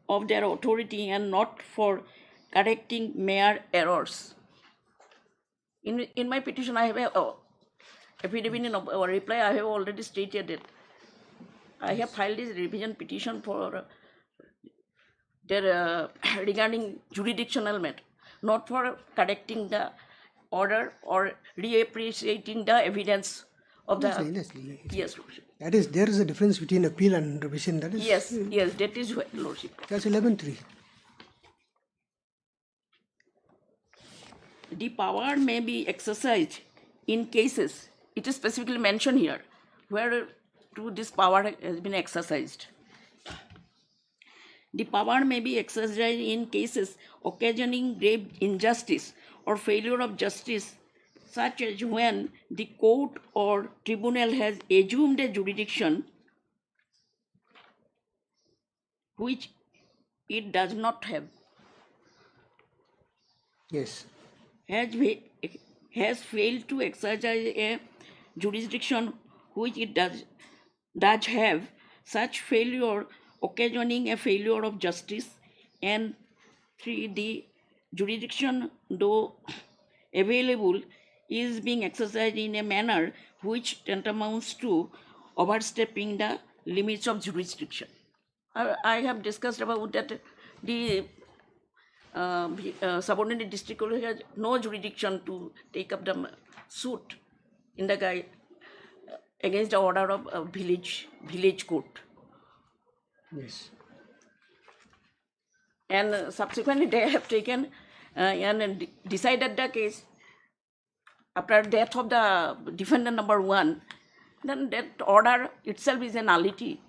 of their authority and not for correcting mere errors. In my petition, I have a affidavit in our reply. I have already stated that I have filed this revision petition for regarding jurisdictional matter, not for correcting the order or reappreciating the evidence of the. Leslie. Yes, Lordship. That is, there is a difference between appeal and revision. That is. Yes, yes, that is what, Lordship. That's 11.3. The power may be exercised in cases, it is specifically mentioned here, where to this power has been exercised. The power may be exercised in cases occasioning grave injustice or failure of justice, such as when the court or tribunal has assumed a jurisdiction which it does not have. Yes. Has failed to exercise a jurisdiction which it does have, such failure occasioning a failure of justice, and 3, the jurisdiction, though available, is being exercised in a manner which tantamounts to overstepping the limits of jurisdiction. I have discussed about that the subordinate district court has no jurisdiction to take up the suit in the guy against the order of a village court. Yes. And subsequently they have taken and decided the case after death of the defendant number 1. Then that order itself is a nullity.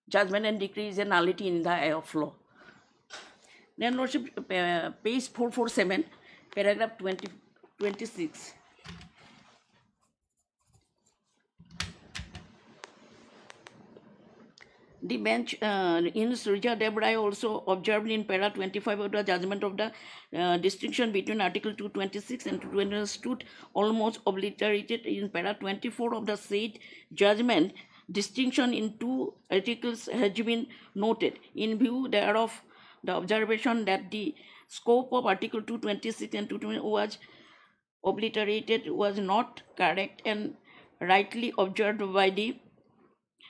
Judgment and decree is a nullity in the eye of law. Then, Lordship, page 447, paragraph 26. The bench in Srija Debrai also observed in para 25 of the judgment of the distinction between Article 226 and 220 stood almost obliterated in para 24 of the said judgment. Distinction in 2 articles has been noted. In view thereof, the observation that the scope of Article 226 and 220 was obliterated was not correct and rightly observed by the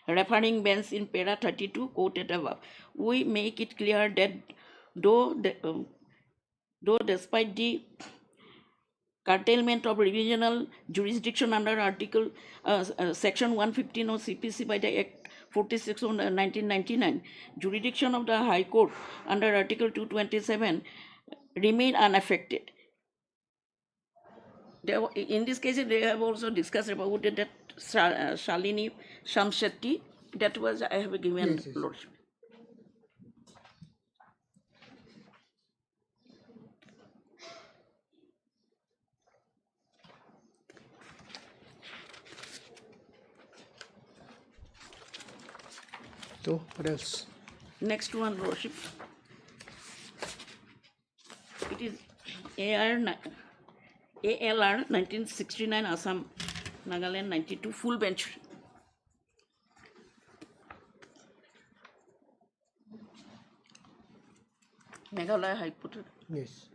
referring bench in para 32 quoted above. We make it clear that though despite the curtailment of revisional jurisdiction under Article Section 115 of CPC by the Act 46 of 1999, jurisdiction of the High Court under Article 227 remain unaffected. In this case, they have also discussed about that Shalini Shamshetty. That was I have given Lordship. So, what else? Next one, Lordship. It is ALR 1969, Assam, Nagaland 92, full bench. Meghalaya High Court. Yes.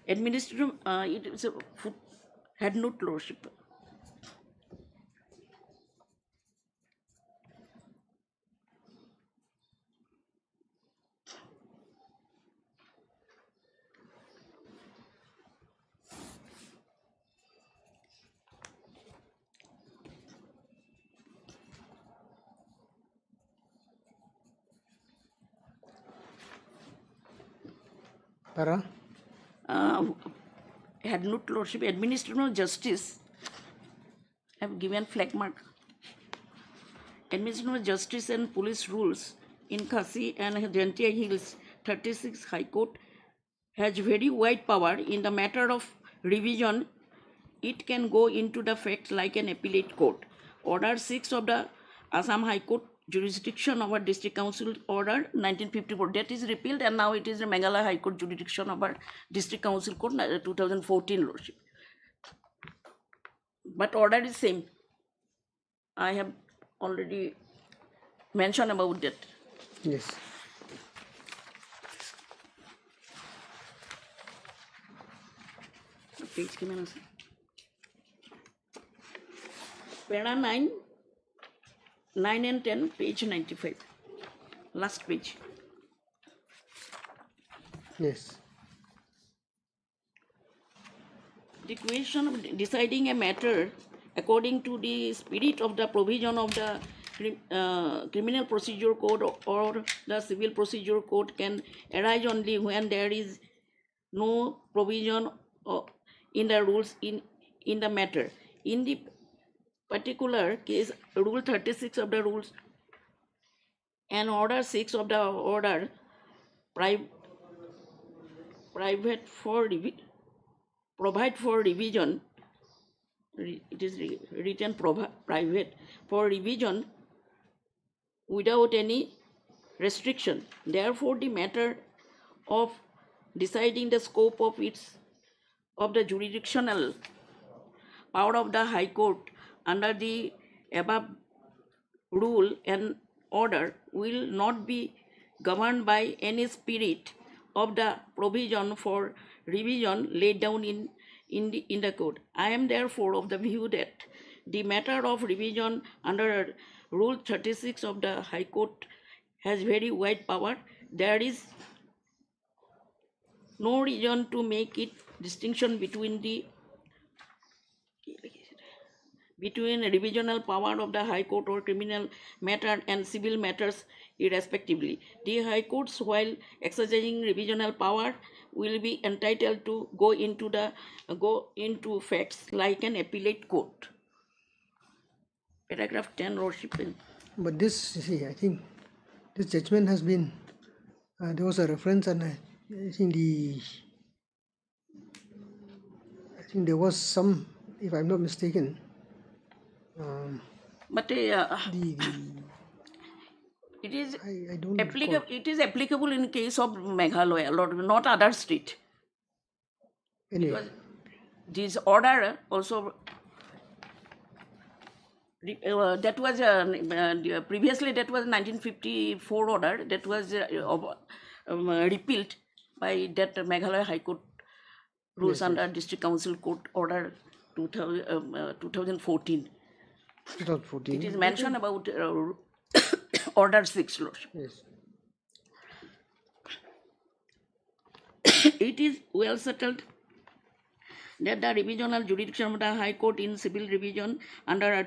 Administrative, it is a head note, Lordship. Para? Had not Lordship, administrative justice have given flag mark. Administrative justice and police rules in Khasi and Gentia Hills 36 High Court has very wide power in the matter of revision. It can go into the facts like an appellate court. Order 6 of the Assam High Court jurisdiction of our district council order 1954 that is repealed, and now it is the Meghalaya High Court jurisdiction of our district council court 2014, Lordship. But order is same. I have already mentioned about that. Yes. Page Para 9 and 10, page 95. Last page. Yes. The question of deciding a matter according to the spirit of the provision of the Criminal Procedure Code or the Civil Procedure Code can arise only when there is no provision in the rules in the matter. In the particular case, Rule 36 of the rules and Order 6 of the order provide for revision. It is written private for revision without any restriction. Therefore, the matter of deciding the scope of the jurisdictional power of the High Court under the above rule and order will not be governed by any spirit of the provision for revision laid down in the code. I am therefore of the view that the matter of revision under Rule 36 of the High Court has very wide power. There is no reason to make it distinction between revisional power of the High Court or criminal matter and civil matters irrespectively. The High Courts, while exercising revisional power, will be entitled to go into facts like an appellate court. Paragraph 10, Lordship. But this, you see, I think this judgment has been, there was a reference, and I think there was some, if I'm not mistaken, but it is applicable. It is applicable in case of Meghalaya, not other state. Anyway. Because this order also that was previously that was 1954 order that was repealed by that Meghalaya High Court rules under District Council Court Order 2014. 2014. It is mentioned about Order 6, Lordship. Yes. It is well settled that the revisional jurisdiction of the High Court in civil revision under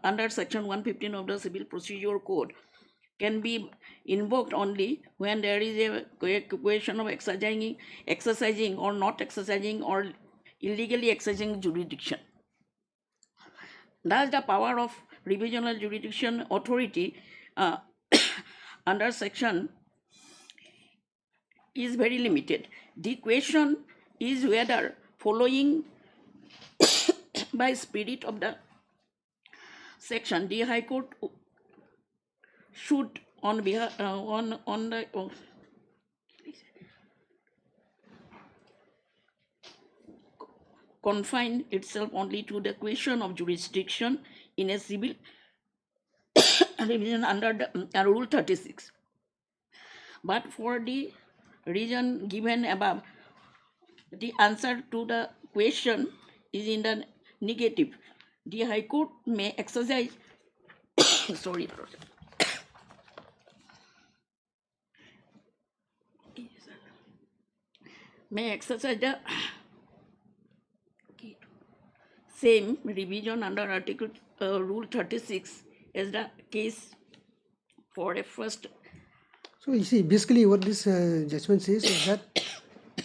under Section 115 of the Civil Procedure Code can be invoked only when there is a question of exercising or not exercising or illegally exercising jurisdiction. Thus, the power of revisional jurisdiction authority under section is very limited. The question is whether following by spirit of the section, the High Court should confine itself only to the question of jurisdiction in a civil revision under the Rule 36. But for the reason given above, the answer to the question is in the negative. The High Court may exercise the same revision under Rule 36 as the case for a first. So you see, basically what this judgment says is that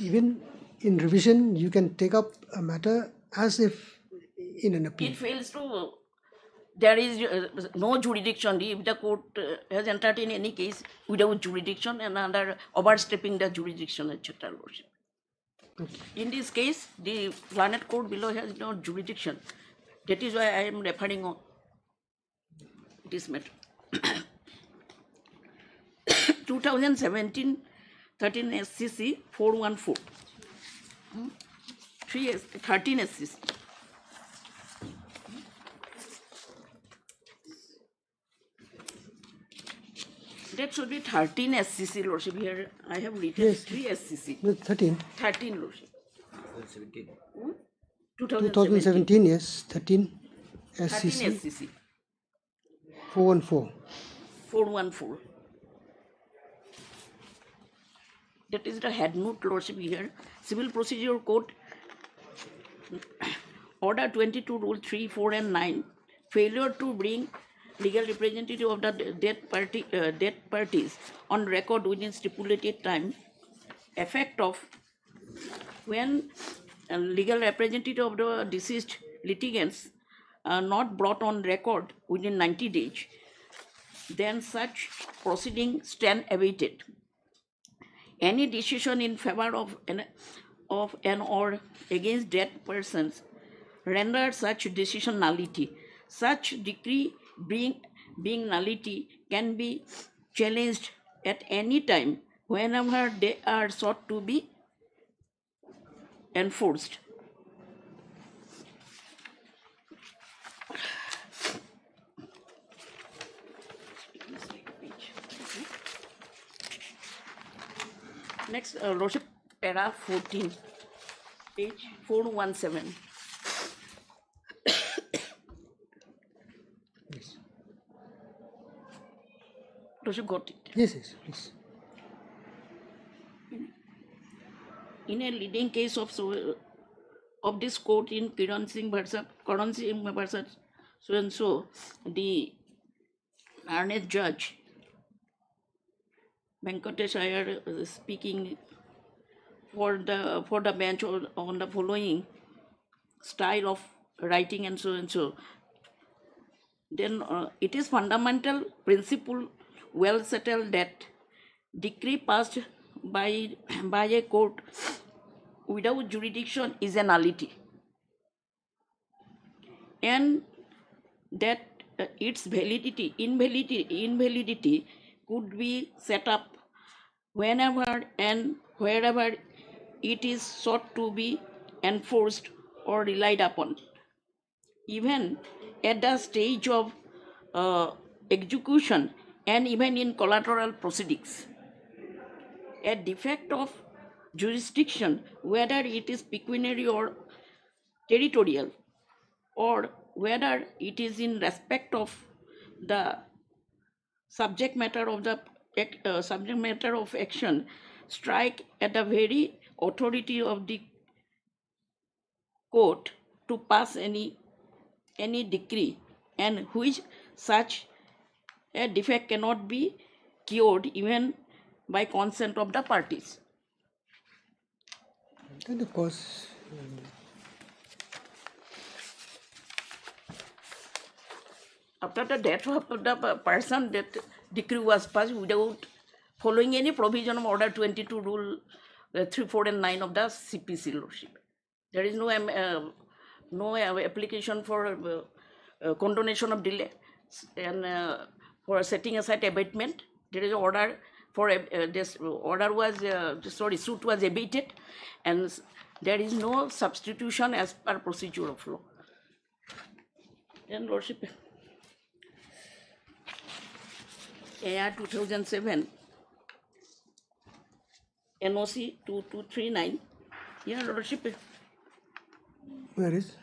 even in revision, you can take up a matter as if in an appeal. It fails to, there is no jurisdiction if the court has entered in any case without jurisdiction and under overstepping the jurisdiction, etc. Okay. In this case, the planet court below has no jurisdiction. That is why I am referring on this matter. 2017 13 SCC 414. 13 SCC. That should be 13 SCC, Lordship. Here I have written 3 SCC. No, 13. 13, Lordship. 2017, yes, 13 SCC. 13 SCC. 414. 414. that is the head note, Lordship, here. Civil Procedure Code, Order 22, Rule 3, 4, and 9, failure to bring legal representative of the dead parties on record within stipulated time, effect of when a legal representative of the deceased litigants are not brought on record within 90 days, then such proceeding stand awaited. Any decision in favor of an or against dead persons render such decision nullity. Such decree being nullity can be challenged at any time whenever they are sought to be enforced. Next, Lordship, para 14, page 417. Lordship got it. Yes, yes, please. In a leading case of this court in Kiran Singh versus so and so, the learned judge Venkatesh Iyer speaking for the bench on the following style of writing and so. Then it is fundamental principle well settled that decree passed by a court without jurisdiction is a nullity, and that its invalidity could be set up whenever and wherever it is sought to be enforced or relied upon, even at the stage of execution and even in collateral proceedings. A defect of jurisdiction, whether it is pecuniary or territorial, or whether it is in respect of the subject matter of action, strike at the very authority of the court to pass any decree, and which such a defect cannot be cured even by consent of the parties. And of course, after the death of the person, that decree was passed without following any provision of Order 22, Rule 3, 4, and 9 of the CPC, Lordship. There is no application for condonation of delay and for setting aside abatement. There is order for suit was abated, and there is no substitution as per procedure of law. And Lordship, AR 2007, NOC 2239. Yeah, Lordship. Where is?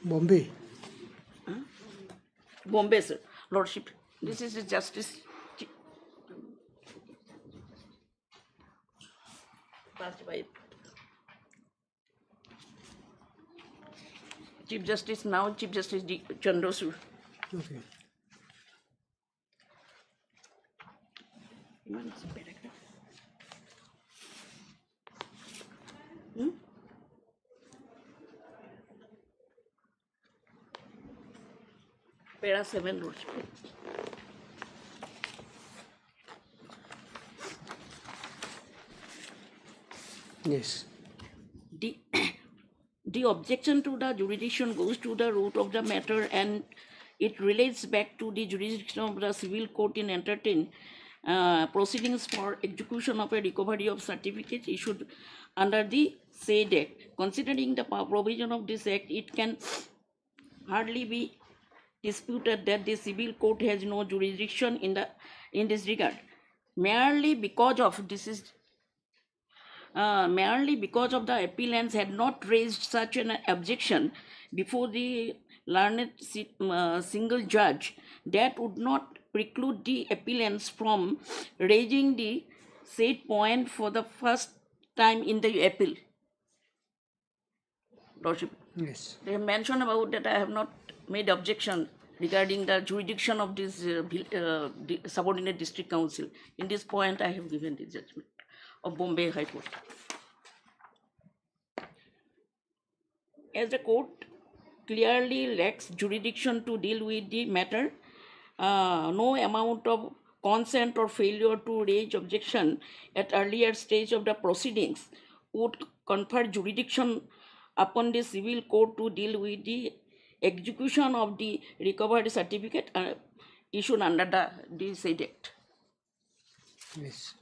Bombay. Bombay, sir. Lordship. This is the Justice. Passed by Chief Justice, now Chief Justice Chandrasur. Okay. Para 7, Lordship. Yes. The objection to the jurisdiction goes to the root of the matter, and it relates back to the jurisdiction of the civil court in entertaining proceedings for execution of a recovery of certificates issued under the said act. Considering the provision of this act, it can hardly be disputed that the civil court has no jurisdiction in this regard, merely because of the appellants had not raised such an objection before the learned single judge. That would not preclude the appellants from raising the said point for the first time in the appeal. Lordship, Yes. they have mentioned about that I have not made objection regarding the jurisdiction of this subordinate district council. In this point, I have given the judgment of Bombay High Court. As the court clearly lacks jurisdiction to deal with the matter, no amount of consent or failure to raise objection at earlier stage of the proceedings would confer jurisdiction upon the civil court to deal with the execution of the recovered certificate issued under the said act. Yes.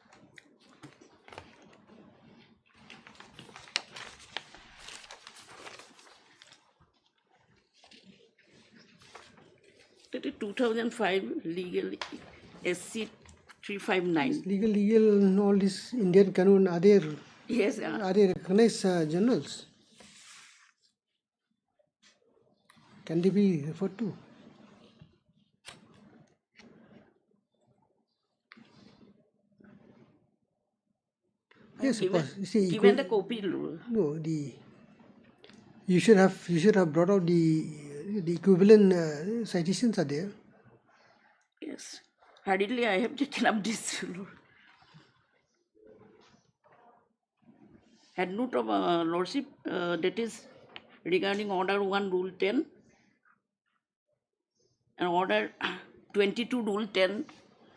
That is 2005 legal SC 359. Legal, all these Indian Canon, are they, Yes, are they recognized journals? Can they be referred to? Yes, of course. You see, Given the copy. No, you should have brought out the equivalent citations are there. Yes, hurriedly I have taken up this. Head note of Lordship, that is regarding Order 1 Rule 10 and Order 22 Rule 10.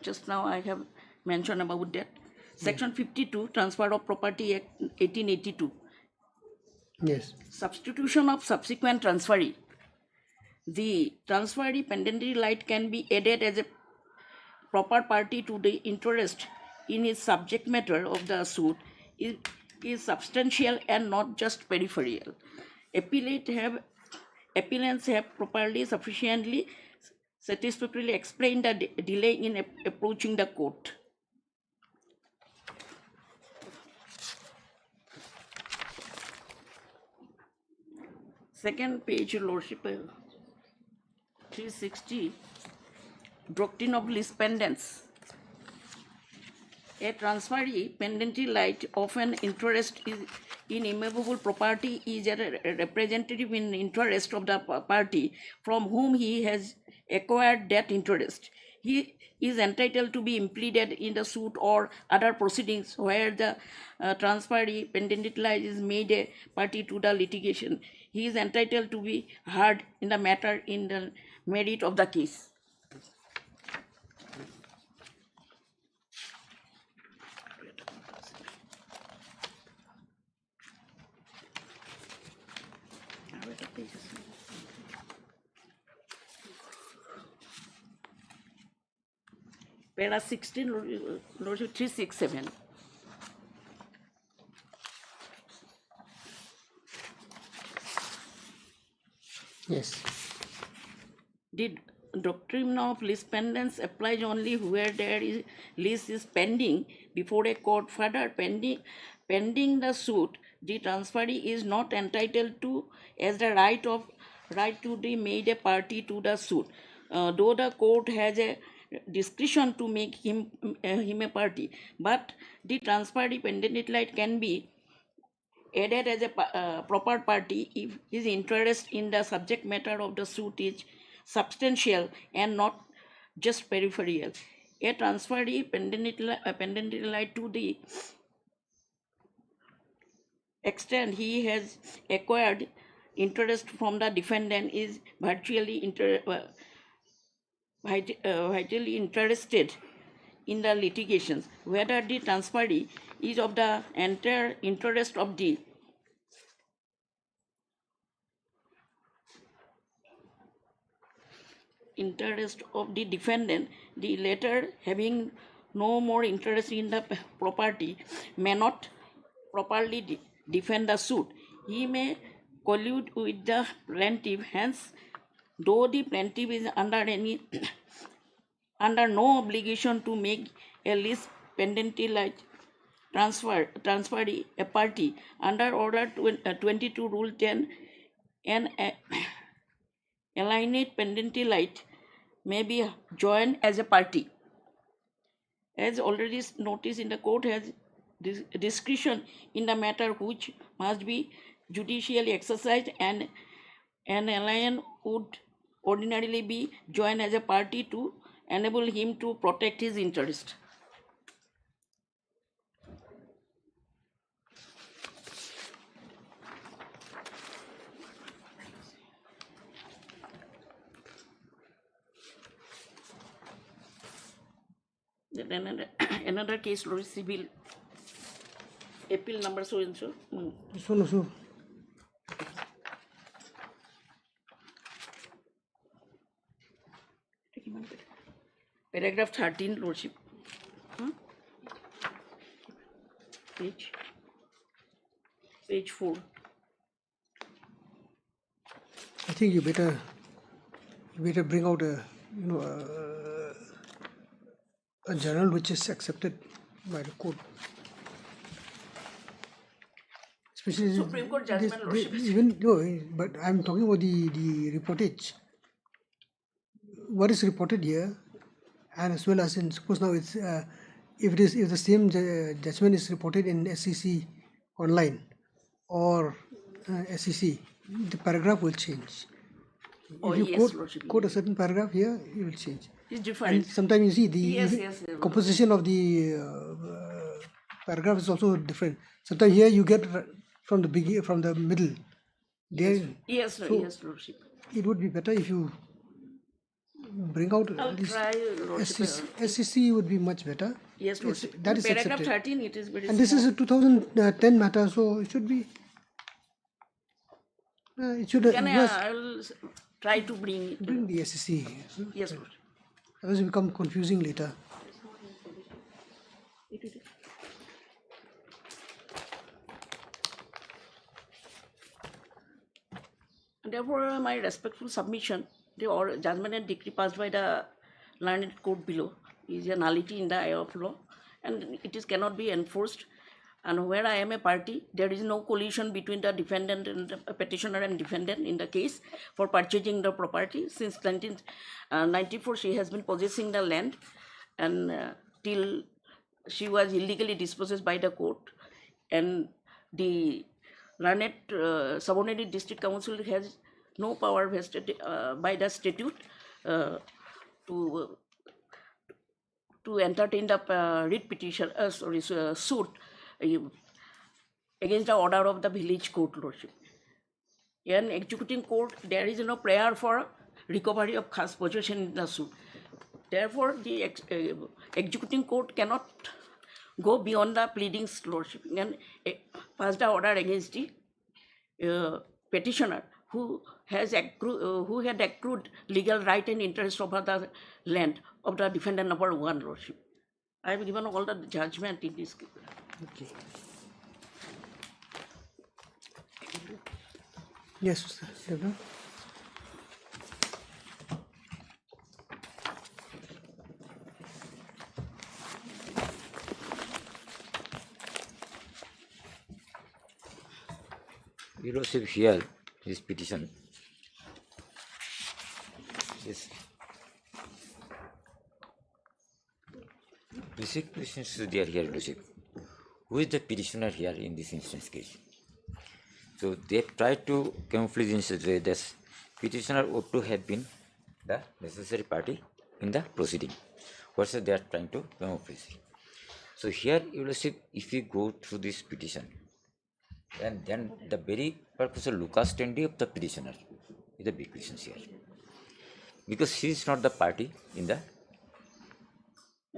Just now I have mentioned about that. Section 52, Transfer of Property Act 1882. Yes. Substitution of subsequent transferee. The transferee pendently light can be added as a proper party to the interest in his subject matter of the suit is substantial and not just peripheral. Appellants have properly, sufficiently, satisfactorily explained the delay in approaching the court. Second page, Your Lordship, 360, Doctrine of Lease Pendants. A transferee pendently light of an interest in immovable property is a representative in interest of the party from whom he has acquired that interest. He is entitled to be impleaded in the suit or other proceedings where the transferee pendently light is made a party to the litigation. He is entitled to be heard in the matter in the merit of the case. Para 16, Lordship, 367. Yes. The doctrine of lease pendants applies only where there is lease is pending before a court. Further, pending the suit, the transferee is not entitled to as the right to be made a party to the suit, though the court has a discretion to make him a party. But the transferee pendent light can be added as a proper party if his interest in the subject matter of the suit is substantial and not just peripheral. A transferee pendent light to the extent he has acquired interest from the defendant is virtually vitally interested in the litigations, whether the transferee is of the entire interest of the defendant, the latter having no more interest in the property may not properly defend the suit. He may collude with the plaintiff, hence, though the plaintiff is under no obligation to make a lease pendently like transferee a party under Order 22 Rule 10, an alienate pendently light may be joined as a party. as already noticed in the court has discretion in the matter which must be judicially exercised, and an alien would ordinarily be joined as a party to enable him to protect his interest. Then another case, Lord, civil appeal number so and so. This one also. Paragraph 13, Lordship. Page 4. I think you better bring out a journal which is accepted by the court. Especially Supreme Court judgment, Lordship. But I'm talking about the reportage. What is reported here, and as well as in, suppose now it's if the same judgment is reported in SEC online or SEC, the paragraph will change. Oh, If you yes, quote a certain paragraph here, it will change. It's different. And sometimes you see the Yes, composition of the paragraph is also different. Sometimes here you get from the middle. There, Yes, Lordship. it would be better if you bring out I'll this try, Lordship. SEC would be much better. Yes, Lordship. That is Paragraph accepted. 13, it is very And this is small. a 2010 matter, so it should be. It should. Then Yes, I will try to bring it. bring the SEC. Yes, Lordship. Otherwise, it become confusing later. Therefore, my respectful submission, the judgment and decree passed by the learned court below is a nullity in the eye of law, and it cannot be enforced. And where I am a party, there is no collusion between the defendant and the petitioner and defendant in the case for purchasing the property. Since 1994, she has been possessing the land, and till she was illegally dispossessed by the court. And the learned subordinate district council has no power vested by the statute to entertain the writ petition, suit against the order of the village court, Lordship. In executing court, there is no prayer for recovery of khas possession in the suit. Therefore, the executing court cannot go beyond the pleadings, Lordship, and pass the order against the petitioner who had accrued legal right and interest over the land of the defendant number 1, Lordship. I have given all the judgment in this case. Okay. Yes, Deborah. You receive here this petition. Yes. Basic questions there here, Lordship. Who is the petitioner here in this instance case? So they tried to camouflage in such a way that petitioner ought to have been the necessary party in the proceeding. What's they are trying to camouflage? So here, you will see, if you go through this petition, and then the very purpose of Lucas Tendi of the petitioner is the big question here. Because she is not the party in the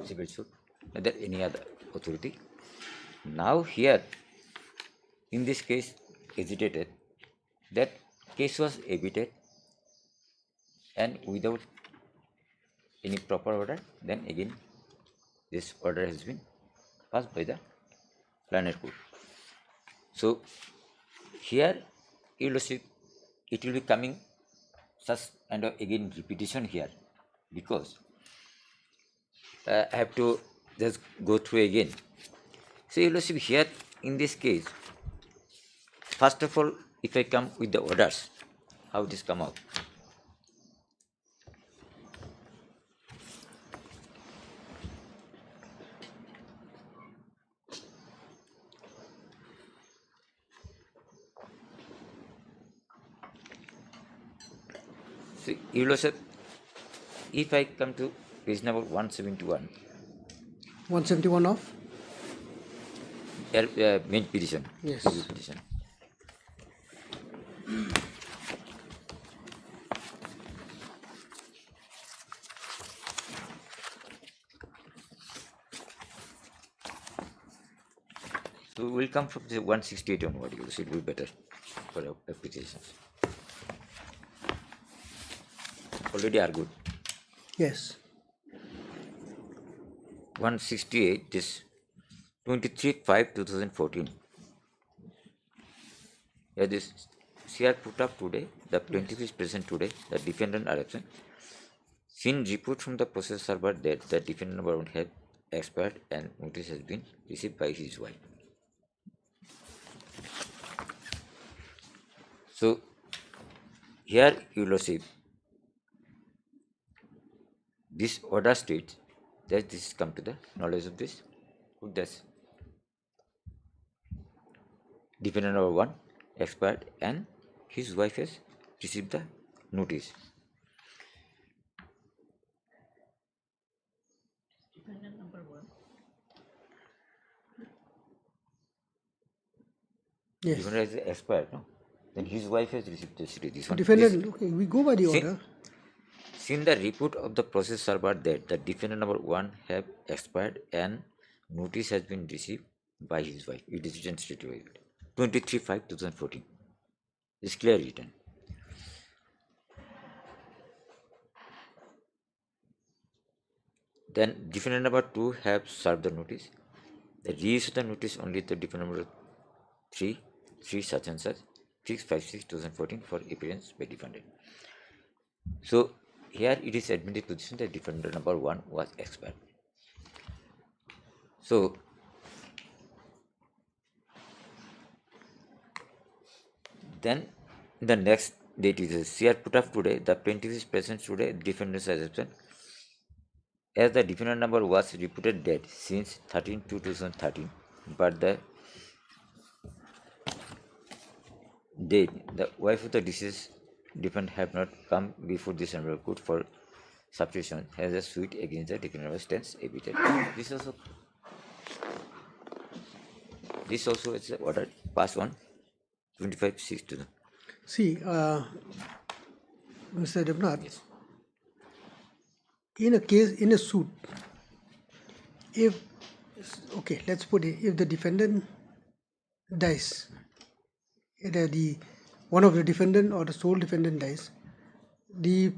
civil suit, neither any other authority. Now here, in this case, hesitated, that case was abated and without any proper order, then again this order has been passed by the learned court. So here you will see it will be coming such and again repetition here, because I have to just go through again. So you will see here in this case, first of all, if I come with the orders, how this come out? So, Your Lordship, if I come to page number 171. 171 of? Main petition. Yes. Review petition. So we'll come from the 168 onward. You should be better for applications. Already are good. Yes. 168, this 23/5/2014. Yeah, this CR put up today. The plaintiff is present today. The defendant are absent. Seen report from the process server that the defendant number 1 have expired and notice has been received by his wife. So here you will see this order states that this has come to the knowledge of this. Who does? Defendant number 1 expired and his wife has received the notice. Defendant number 1. Yes. Defendant has expired, no? Then his wife has received this one. Defendant, okay, we go by the order. Since the report of the process server that the defendant number 1 have expired and notice has been received by his wife, it is written straight away. 23/5/2014. It's clear written. Then defendant number 2 have served the notice. The reissue the notice only the defendant number 3 such and such 6/56/2014 for appearance by defendant. So here it is admitted position that defendant number 1 was expired. So then the next date is CR put up today. The plaintiff is present today. Defendant is absent. As the defendant number was reported dead since 13/2/2013, but the date the wife of the deceased defendant have not come before this Honorable Court for substitution has a suit against the defendant stands abated. This also is ordered passed on 25/6/2000. See, Mr. Devnath, yes. In a case, in a suit, if, okay, let's put it, if the defendant dies, either one of the defendant or the sole defendant dies, the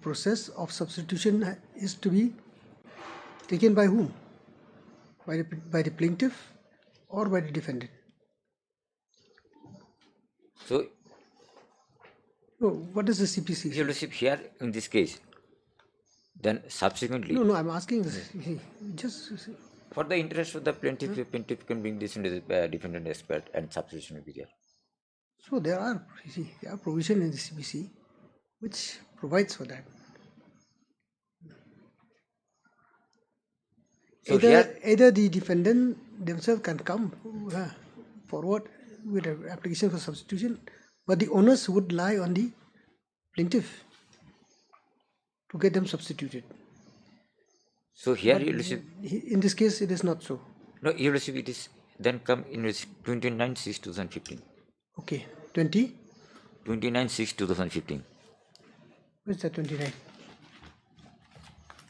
process of substitution is to be taken by whom? By the plaintiff or by the defendant? So, what does the CPC say? Your Lordship, here in this case, then subsequently. No, I'm asking just for the interest of the plaintiff, the plaintiff can bring this into the defendant expert and substitution will be there. So there are provision in the CPC which provides for that. So either the defendant themselves can come forward with an application for substitution, but the onus would lie on the plaintiff to get them substituted. So here, Your Lordship, in this case, it is not so. No, Your Lordship, it is then come in 29/6/2015. Okay, 20? 29/6/2015. Where's that 29?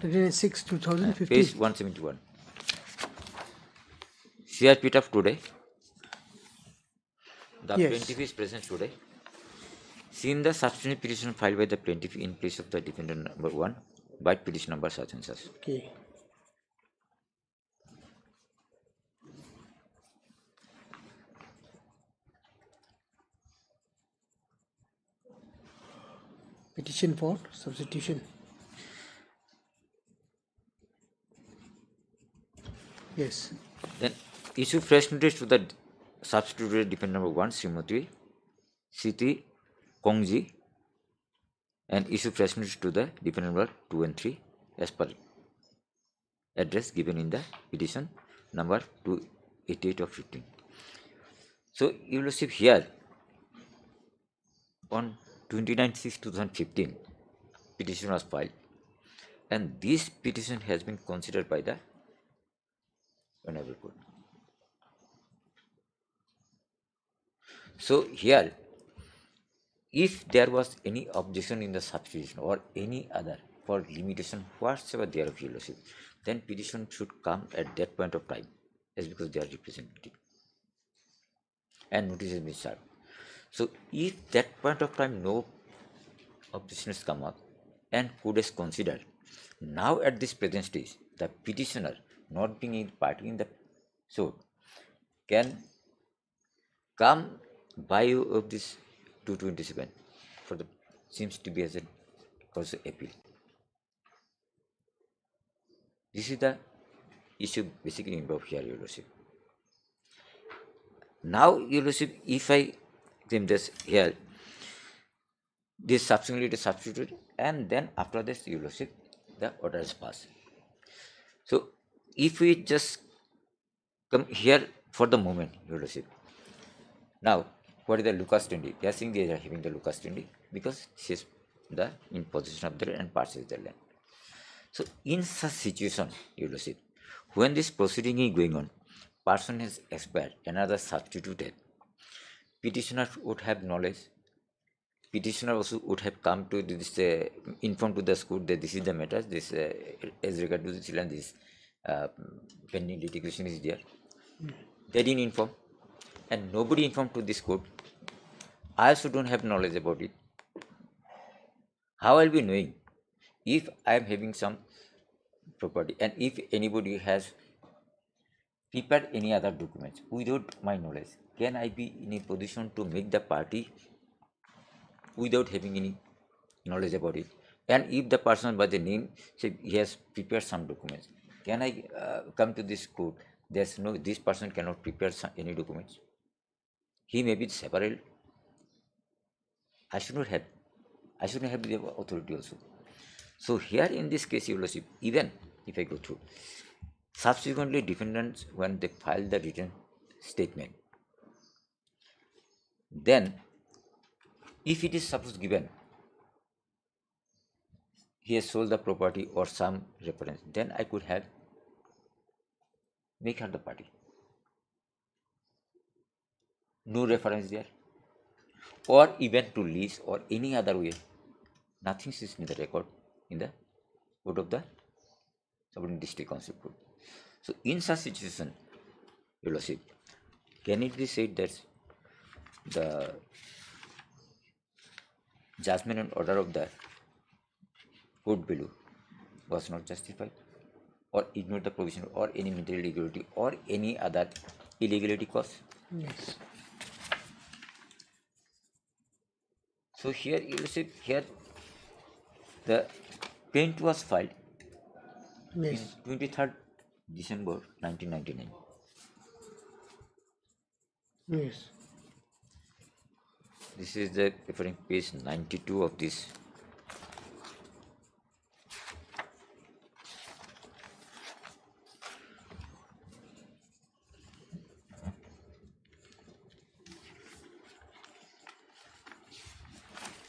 29/6/2015. Page 171. CRP of today. The plaintiff is present today. Seen the substitution petition filed by the plaintiff in place of the defendant number 1 by petition number such and such. Okay. Petition for substitution. Yes. Then issue fresh notice to the substituted defendant number 1, Srimati Siti Kongji, and issue fresh notice to the defendant number 2 and 3 as per address given in the petition number 288 of 15. So you will see here on 29/6/2015 petition was filed, and this petition has been considered by the Honorable Court. So here, if there was any objection in the substitution or any other for limitation whatsoever thereof, Your Lordship, then petition should come at that point of time, as because they are representative, and notice has been served. So if that point of time no objections come up and court is considered, now at this present stage, the petitioner not being a party in the suit can come by of this 227 for the seems to be as a cause of appeal. This is the issue basically involved here, Your Lordship. Now, Your Lordship, if I claim this here, this subsequently is substituted, and then after this, Your Lordship, the order is passed. So, if we just come here for the moment, Your Lordship, now, what is the Lucas 20? They are saying they are having the Lucas 20 because she is in possession of the land and purchased the land. So, in such situation, Your Lordship, when this proceeding is going on, person has expired, another substituted, petitioner would have knowledge, petitioner also would have come to this, inform to the court that this is the matter, this as regard to this land, this pending litigation is there. They didn't inform, and nobody informed to this court. I also don't have knowledge about it. How I'll be knowing if I am having some property, and if anybody has prepared any other documents without my knowledge, can I be in a position to make the party without having any knowledge about it? And if the person by the name say he has prepared some documents, can I come to this court? There's no, this person cannot prepare any documents. He may be separate. I should not have the authority also. So here in this case, Your Lordship, even if I go through, subsequently defendants, when they file the written statement, then if it is suppose given he has sold the property or some reference, then I could have make her the party. No reference there, or even to lease or any other way, nothing is in the record in the code of the subordinate district council code. So in such situation, Your Lordship, can it be said that the judgment and order of the court below was not justified, or ignored the provision, or any material illegality, or any other illegality cause? Yes. So here, you will see, here the plaint was filed Yes. in 23rd December 1999. Yes. This is the referring page 92 of this.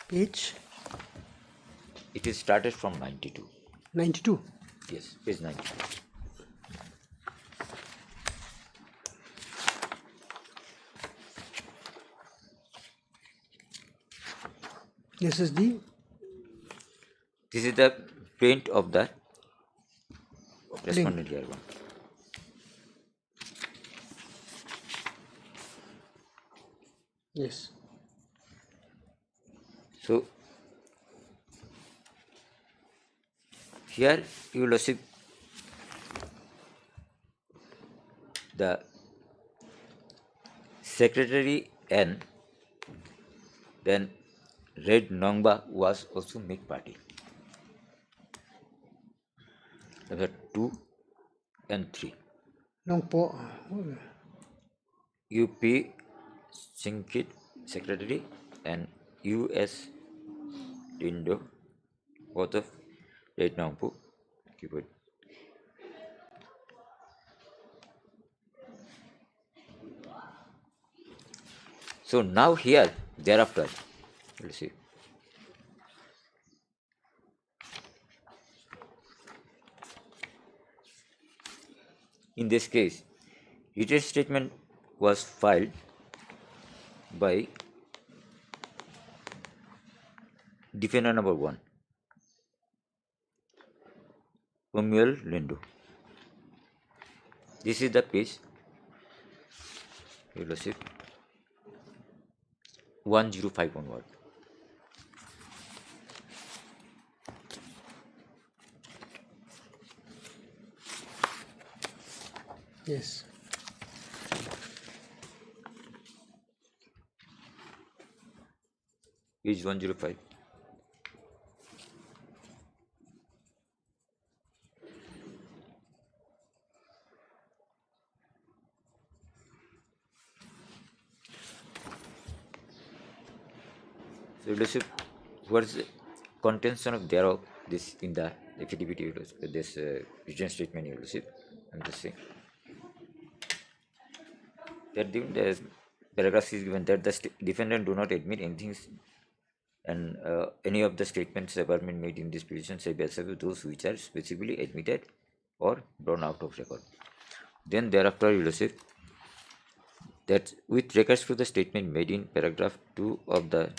Page? It is started from 92. 92? Yes, page 92. This is the plaint of the respondent here one. Yes. So here you will see the secretary and then Red Nongba was also make party. There were 2 and 3. Nongpo. UP Singkit secretary and US Lindo, both of Red Nongpu keyboard. So now here thereafter, let's see. In this case, written statement was filed by defendant number 1, Samuel Lindo. This is the page, Your Lordship, 105 onward. Yes. Page 105. So, Your Lordship, what is the contention of thereof this in the affidavit, Your Lordship, this written statement, Your Lordship? I'm just saying that the paragraph is given that the defendant do not admit anything and any of the statements ever been made in this petition say those which are specifically admitted or drawn out of record. Then thereafter, Your Lordship, that with regards to the statement made in paragraph 2 of the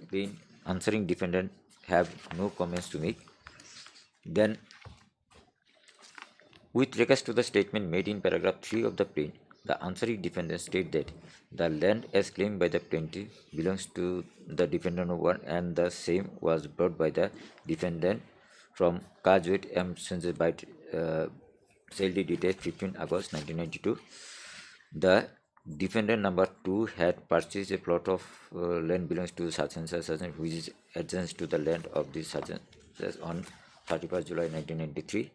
plain, answering defendant have no comments to make. Then with regards to the statement made in paragraph 3 of the plain, the answering defendant state that the land as claimed by the plaintiff belongs to the defendant 1 and the same was brought by the defendant from Kajwit M. Sanjay Saldi dated 15 August 1992. The defendant number 2 had purchased a plot of land belongs to such and such, which is adjacent to the land of this such and such on 31st July 1993.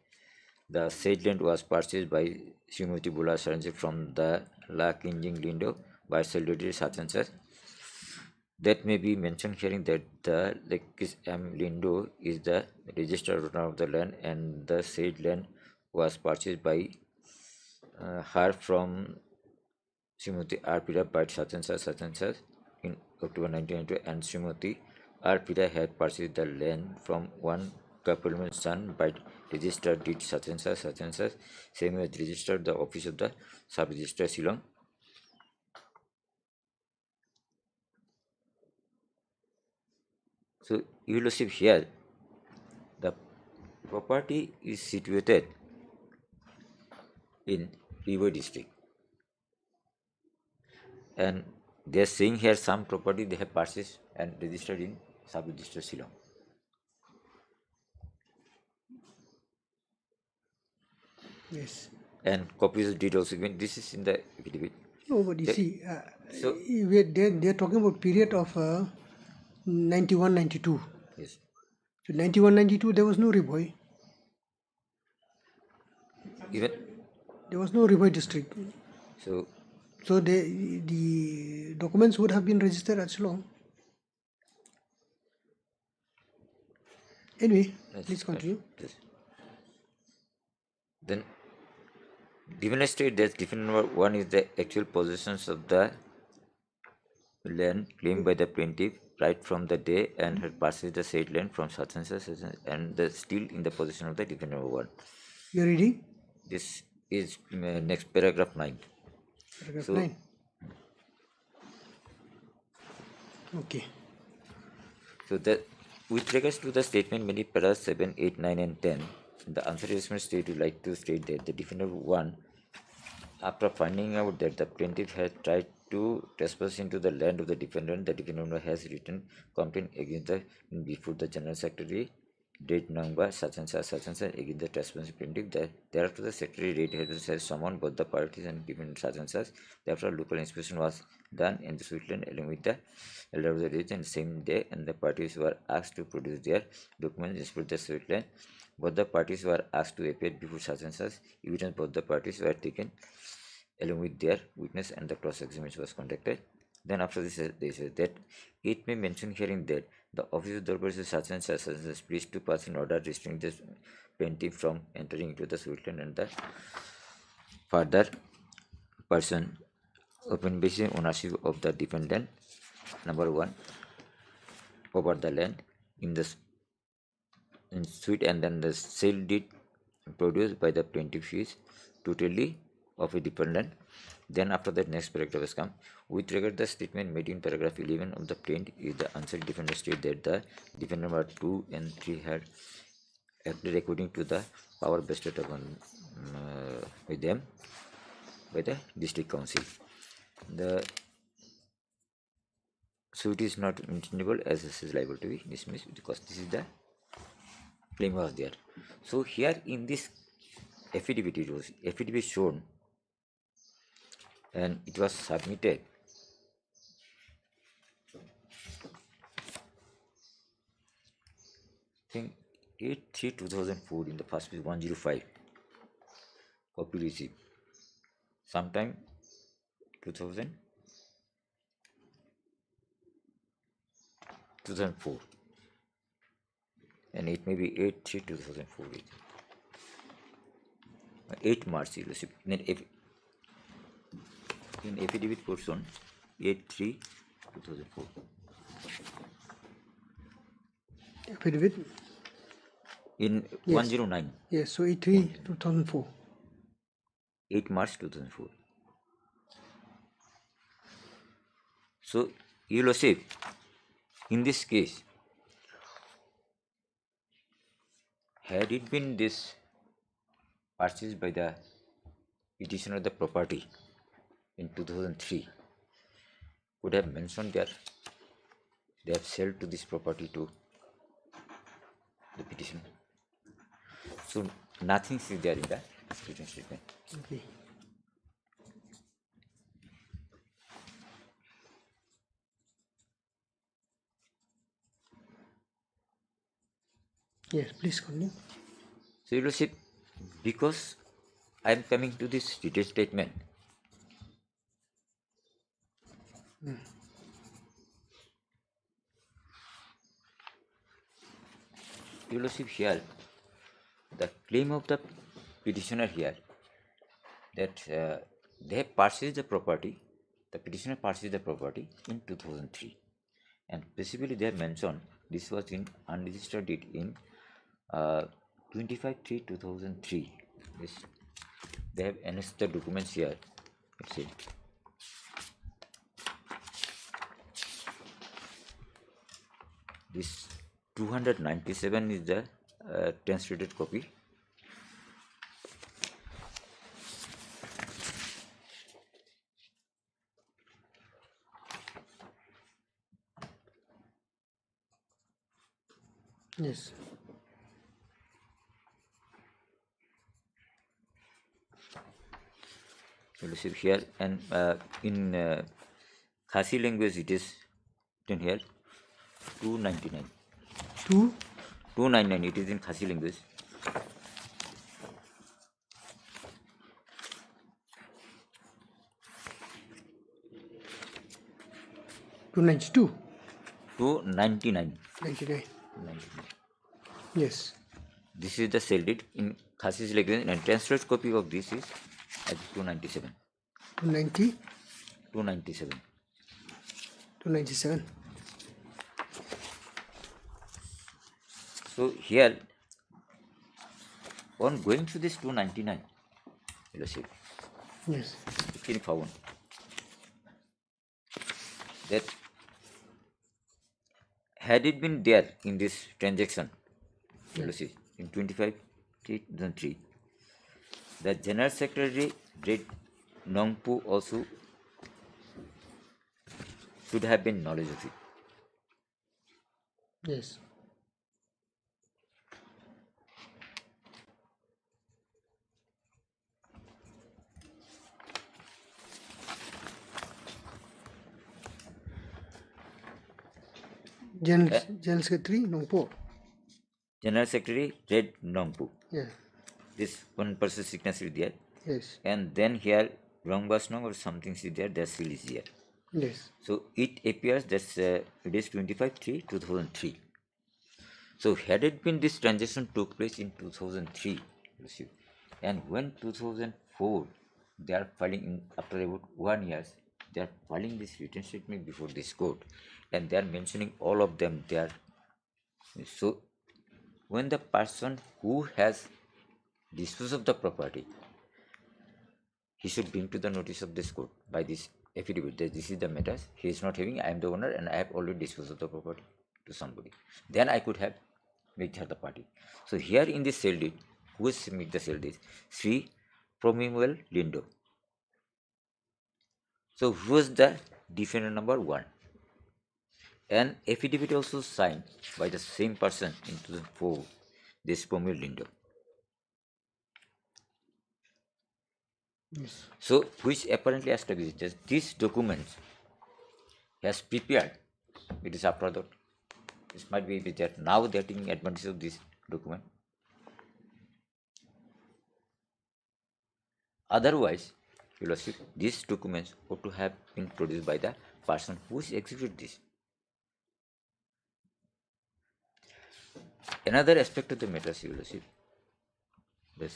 The said land was purchased by Srimati Bula Saranjit from the La Kinjing Lindo by celebrity such and such. That may be mentioned herein that the Lekis M. Lindo is the registered owner of the land and the said land was purchased by her from Srimati R. Pira by such and such in October 1992, and Srimati R. Pira had purchased the land from one Kapilman's son by registered deed such and such, same as registered the office of the sub-registrar Shillong. So you will see here the property is situated in River district, and they are saying here some property they have purchased and registered in sub-registrar Shillong. Yes. And copies of deed also given. This is in the affidavit. No, but you The- see, so they're talking about period of 91-92. yes. So 91-92, there was no Riboy. Even There was no Riboy district. so So the documents would have been registered at Shillong. Anyway, yes, please continue. yes. Then defendant state that defendant number 1 is the actual possessions of the land claimed by the plaintiff right from the day and had purchased the said land from such and such and the still in the possession of the defendant number 1. You're reading? This is next paragraph 9. Paragraph So 9. Okay. So that with regards to the statement made in paragraph 7, 8, 9 and 10, the answer state would like to state that the defendant 1, after finding out that the plaintiff had tried to trespass into the land of the defendant has written complaint against the before the General Secretary, date number such and such against the trespassing plaintiff. Thereafter the Secretary has summoned both the parties and given such and such. Thereafter local inspection was done in the Switzerland along with the elder of the region same day, and the parties were asked to produce their documents as per the Switzerland. Both the parties were asked to appear before such and such. Evidence both the parties were taken along with their witness and the cross-examination was conducted. Then after this, they said that it may mention herein that the office of the person such and such is pleased to pass an order restraining the plaintiff from entering into the Switzerland and the further person open basic ownership of the defendant number 1 over the land in the suite, and then the sale deed produced by the plaintiff is totally of a defendant. Then after that next paragraph has come. With regard to the statement made in paragraph 11 of the plaint is the answered defendant state that the defendant number 2 and 3 had acted according to the power vested upon with them by the district council. So it is not mentionable as this is liable to be dismissed because this is the claim was there. So here in this affidavit, it was affidavit shown and it was submitted I think 8/3/2004 in the first page 105 copy received sometime 2004 and it may be 8/3/2004 8 March you receive in affidavit portion 8/3/2004 affidavit in yes. 109 yes, so 8/3/2004 8 March 2004. So you will see in this case had it been this purchased by the petitioner the property in 2003 could have mentioned that they have sold to this property to the petitioner. So nothing is there in the written statement. okay. Yes, please continue. So you will see because I am coming to this detailed statement. You will see here the claim of the petitioner here that they have purchased the property, the petitioner purchased the property in 2003 and specifically they have mentioned this was in unregistered deed in 25/3/2003. Yes, they have annexed the documents here. Let's see. This 297 is the translated copy. Yes. You will see here and in Khasi language it is written here 299. 299 it is in Khasi language. $292. 299. 99. Yes. This is the sale deed in Khasi's language and translated copy of this is at 297. 290. 297. 297. So here on going to this 299, you will see. Yes. It can be found that had it been there in this transaction, you will see in 25/3/2003, the General Secretary Red Nongpu also should have been knowledge of it. Yes. General Secretary Nongpo. General Secretary Red Nongpu. Yeah. This one person's signature is there. Yes. And then here Rongbasnong or something is there, the seal is there. Yes. So it appears that it is 25/3/2003. So had it been this transaction took place in 2003, and when 2004 they are filing in, after about 1 year, they are filing this written statement before this court, and they are mentioning all of them there. So when the person who has disposed of the property he should bring to the notice of this court by this affidavit that this is the matters he is not having, I am the owner and I have already disposed of the property to somebody. Then I could have made her the party. So here in this sale deed, who is make the sale deed? Sri Promimuel Lindo. So who is the defendant number 1? An affidavit also signed by the same person in 2004, this Promimuel Lindo. Yes. So, which apparently establishes that this document has prepared, it is after that, this might be that now they are taking advantage of this document. Otherwise, Your Lordship, these documents ought to have been produced by the person who is executed this. Another aspect of the matter, Your Lordship, this.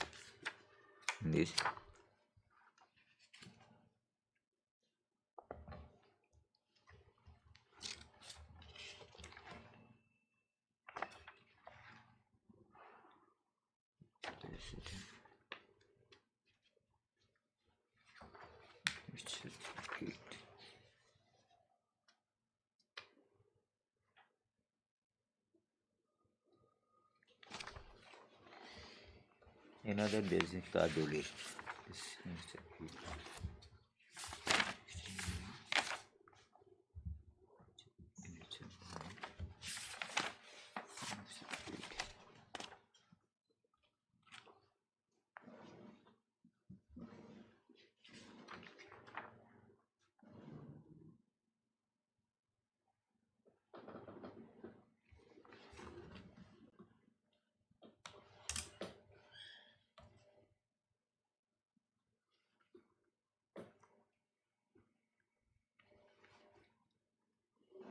Another basic dole.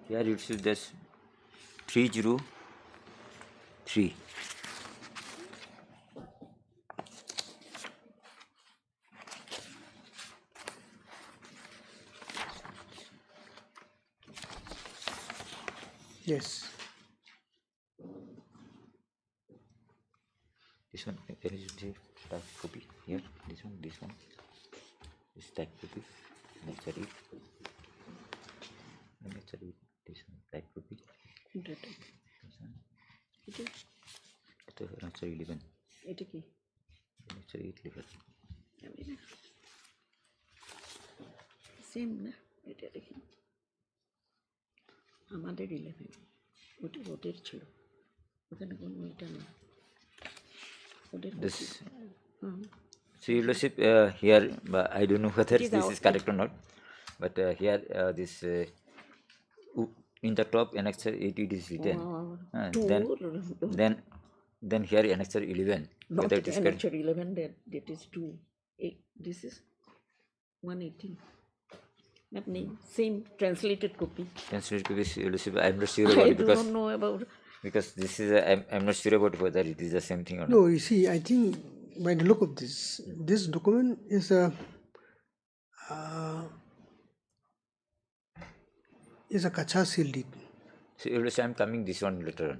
Here it says this 303. Yes. This one, there is the type copy here. This one, this type copy. Let's read. Let's read this one, type copy. This one. It's answer 11. এটা কি Answer 8 level. Same না এটা দেখি আমাদের 11 ওটা ওদের ছিল ওখানে কোনো এটা না ওদের This. So, Your Lordship, here I don't know whether this is correct or not, but here this in the top annexure 8 it is written. Then here annexure 11. Not whether it is correct. annexure 11. That is 2. This is 118. That name, same translated copy. Translated copy, Your Lordship, I am not sure about it I don't know about. Because this is I'm not sure about whether it is the same thing or not. No, you see, I think by the look of this document is a kacha seal deed. So, Your Lordship, I'm coming this one later on.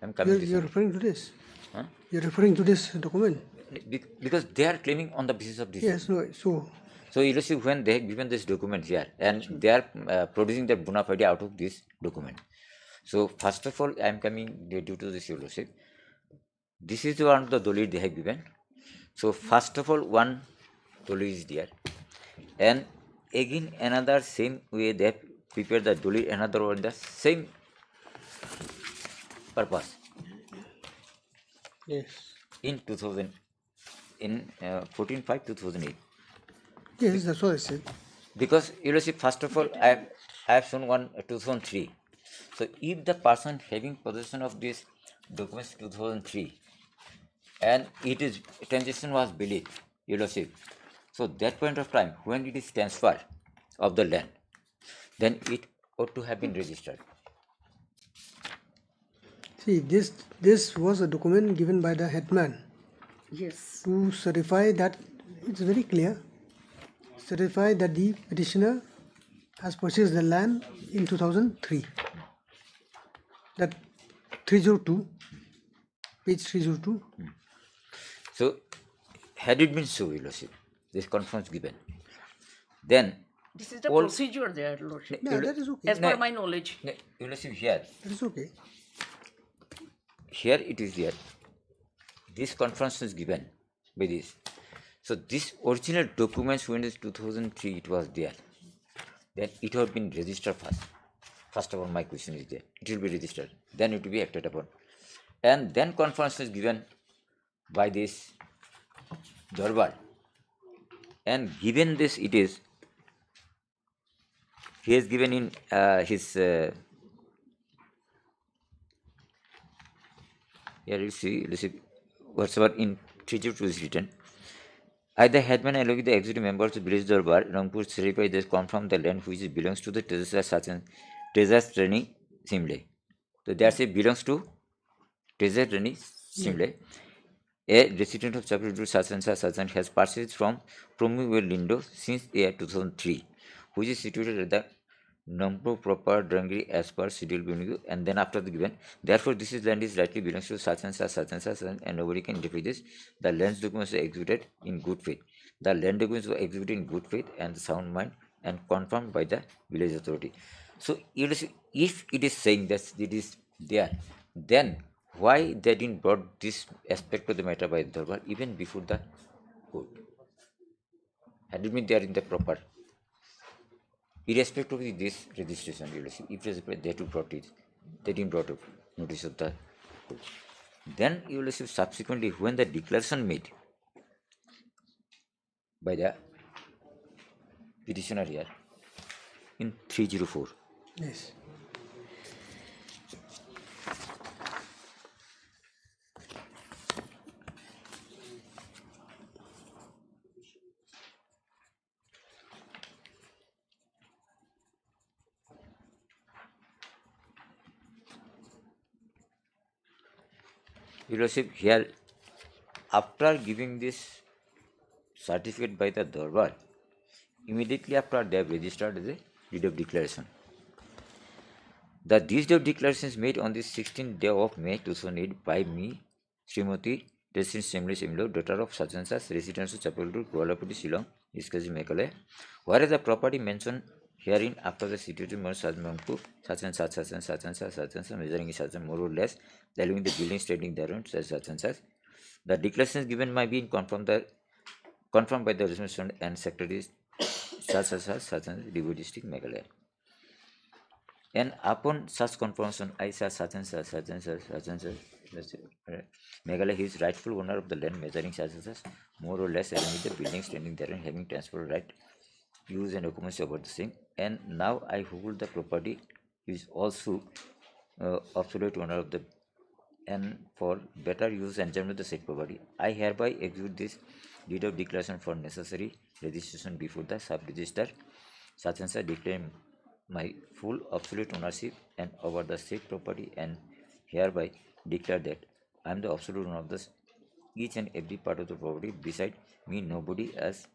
I'm coming this You're one. referring to this? Huh? You're referring to this document? Because they are claiming on the basis of this. Yes, no, So, you see, when they have given this document here and they are producing their bona fide out of this document. So, first of all, I am coming due to this, Your Lordship. This is one of the dole they have given. So, first of all, one dole is there. And again, another same way they have prepared the dole, another one, the same purpose. Yes. In 2000, in 14/5/2008. Yes, that's what I said. Because you will see, first of all, I have shown one 2003. So if the person having possession of this documents 2003 and it is transaction was believed, you will see. So that point of time when it is transfer of the land, then it ought to have been registered. See, this was a document given by the headman. Yes. To certify that it's very clear. Certify that the petitioner has purchased the land in 2003. That 302, page 302. So, had it been so, Your Lordship, this conference given. Then This is the all procedure there, Lordship. Yeah, that is okay. As per my knowledge. You will see here. That is okay. Here it is there. This conference is given by this. So this original documents when it's 2003 it was there. Then it have been registered first. First of all, my question is there. It will be registered. Then it will be acted upon. And then conference is given by this Darbar. And given this, it is, he has given in his, here you see, whatsoever in 302 is written. I, the headman, along with the executive members of village Darbar, Rangpur, certify this confirm the land which belongs to the treasurer training Simle. So that's it belongs to treasurer training Simle. A resident of Chapel Sajan has purchased from Promuel Lindo since the year 2003, which is situated at the number proper Drangri as per schedule venue, and then after the given. Therefore, this is land is rightly belongs to such and such and nobody can defy this. The land documents were executed in good faith. The land documents were executed in good faith and sound mind and confirmed by the village authority. So, if it is saying that it is there, then why they didn't brought this aspect of the matter by the Darbar even before the court? Had it been there in the proper, irrespective of this registration, if they too brought it, they didn't brought up notice of the court. Then you will see subsequently when the declaration made by the petitioner here in 304. Yes. Your Lordship, here, after giving this certificate by the Darbar, immediately after they have registered the deed of declaration. The deed of declaration is made on the 16th day of May 2008 by me, Srimati Tessin Semli Simlo, daughter of Sajansas, residence of Chapeldur, Kualapudi, Shillong, Iskaji, Meghalaya, whereas the property mentioned herein after the situation more Sajmanpu, Sajan, measuring Sajan more or less, allowing the building standing thereon, says Sajan. The declarations given might be confirmed by the resolution and secretaries Sajan, Dibu district, Meghalaya. And upon such confirmation, I saw Sajan, Meghalaya, he is rightful owner of the land measuring Sajan, more or less, along with the building standing thereon, having transfer right, use and occupancy over the same. And now I hold the property is also absolute owner of the, and for better use and enjoyment of the said property, I hereby execute this deed of declaration for necessary registration before the sub-register. Sajansa declare my full absolute ownership and over the said property, and hereby declare that I am the absolute owner of this each and every part of the property. Beside me, nobody else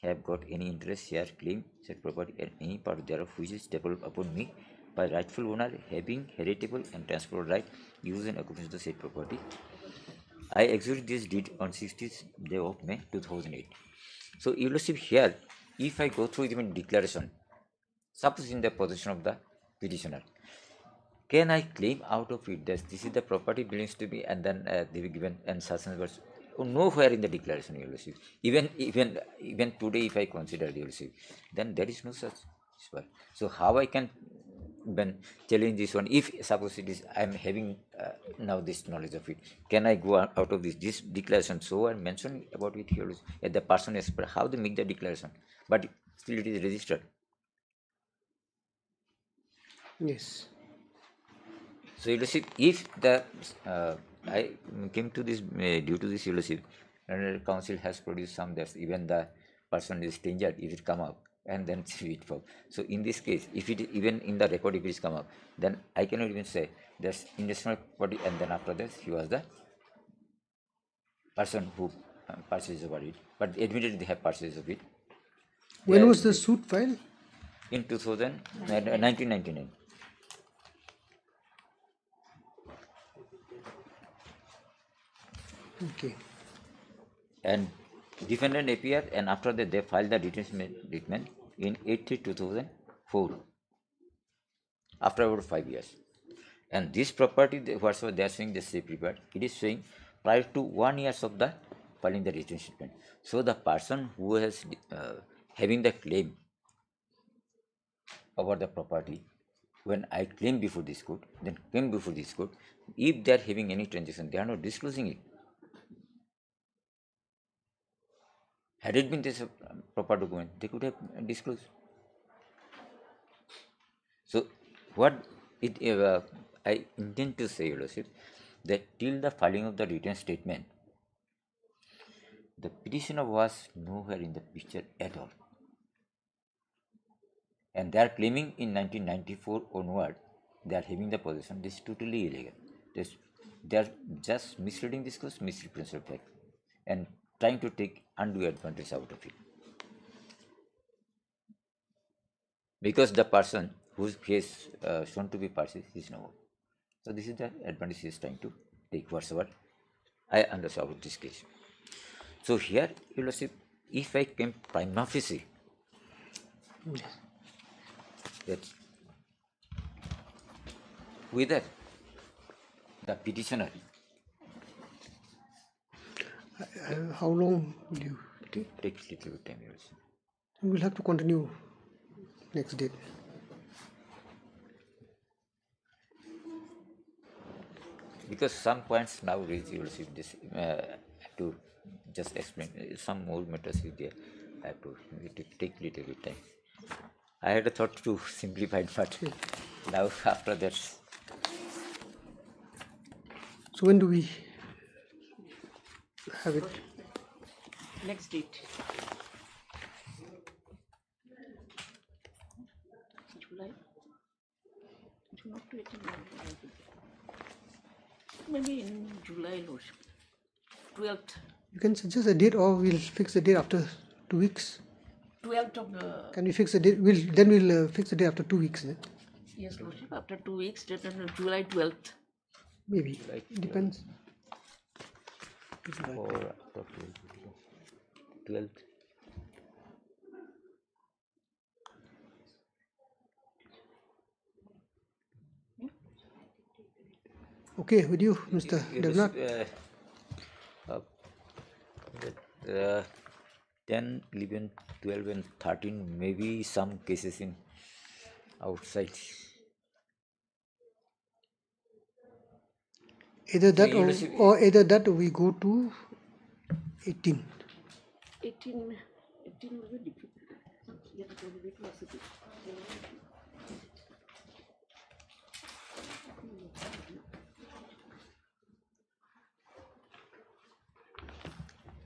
have got any interest, share, claim said property and any part thereof which is developed upon me by rightful owner having heritable and transferable right, use and occupancy of the said property. I executed this deed on 16th day of May 2008. So you will see here, if I go through even declaration, suppose in the possession of the petitioner, can I claim out of it that this is the property belongs to me, and then they be given and such and such? Nowhere in the declaration you will see. Even today, if I consider you will see, then there is no such. So how I can when challenge this one? If suppose it is I am having now this knowledge of it, can I go out of this declaration? So I mentioned about it here. The person is how they make the declaration, but still it is registered. Yes. So you will see, if the I came to this due to this, you will see, council has produced some that even the person is injured if it come up and then see it fall. So in this case, if it even in the record if it is come up, then I cannot even say that's industrial property, and then after that he was the person who purchased over it, but admittedly they have purchased of it. When was the suit filed? In 1999. Okay. And defendant appeared, and after that they filed the statement in 8/3/2004, after about 5 years. And this property, whatsoever they are saying they say prepared, it is saying prior to 1 year of the filing the written statement. So the person who has having the claim over the property, when I claim before this court, then came before this court, if they are having any transaction, they are not disclosing it. Had it been this proper document, they could have disclosed. So what I intend to say, Your Lordship, that till the filing of the written statement, the petitioner was nowhere in the picture at all. And they are claiming in 1994 onward, they are having the possession. This is totally illegal. They are just misleading this case, misrepresenting fact, and trying to take undue advantage out of it. Because the person whose case shown to be purchased is no more. So this is the advantage he is trying to take, whatsoever I understand about this case. So here, Your Lordship, if I came prima facie, that whether the petitioner, how long will you take? Take a little bit time, Your Lordship. We will have to continue next date. Because some points now raised, you will see this to just explain some more matters with there. I have to take little bit time. I had a thought to simplify it, but now after that. So when do we have it? Next date. July. Maybe in July, Lordship. 12th. You can suggest a date, or we'll fix the date after 2 weeks. 12th of Can we fix the date? We'll fix the date after 2 weeks then. Yes, Lordship. After 2 weeks, July 12th. Maybe. Depends. Or 12th. Okay, with you, Mr. Devnath? 10, 11, 12 and 13, maybe some cases in outside. Either that or either that we go to 18. 18 will be difficult.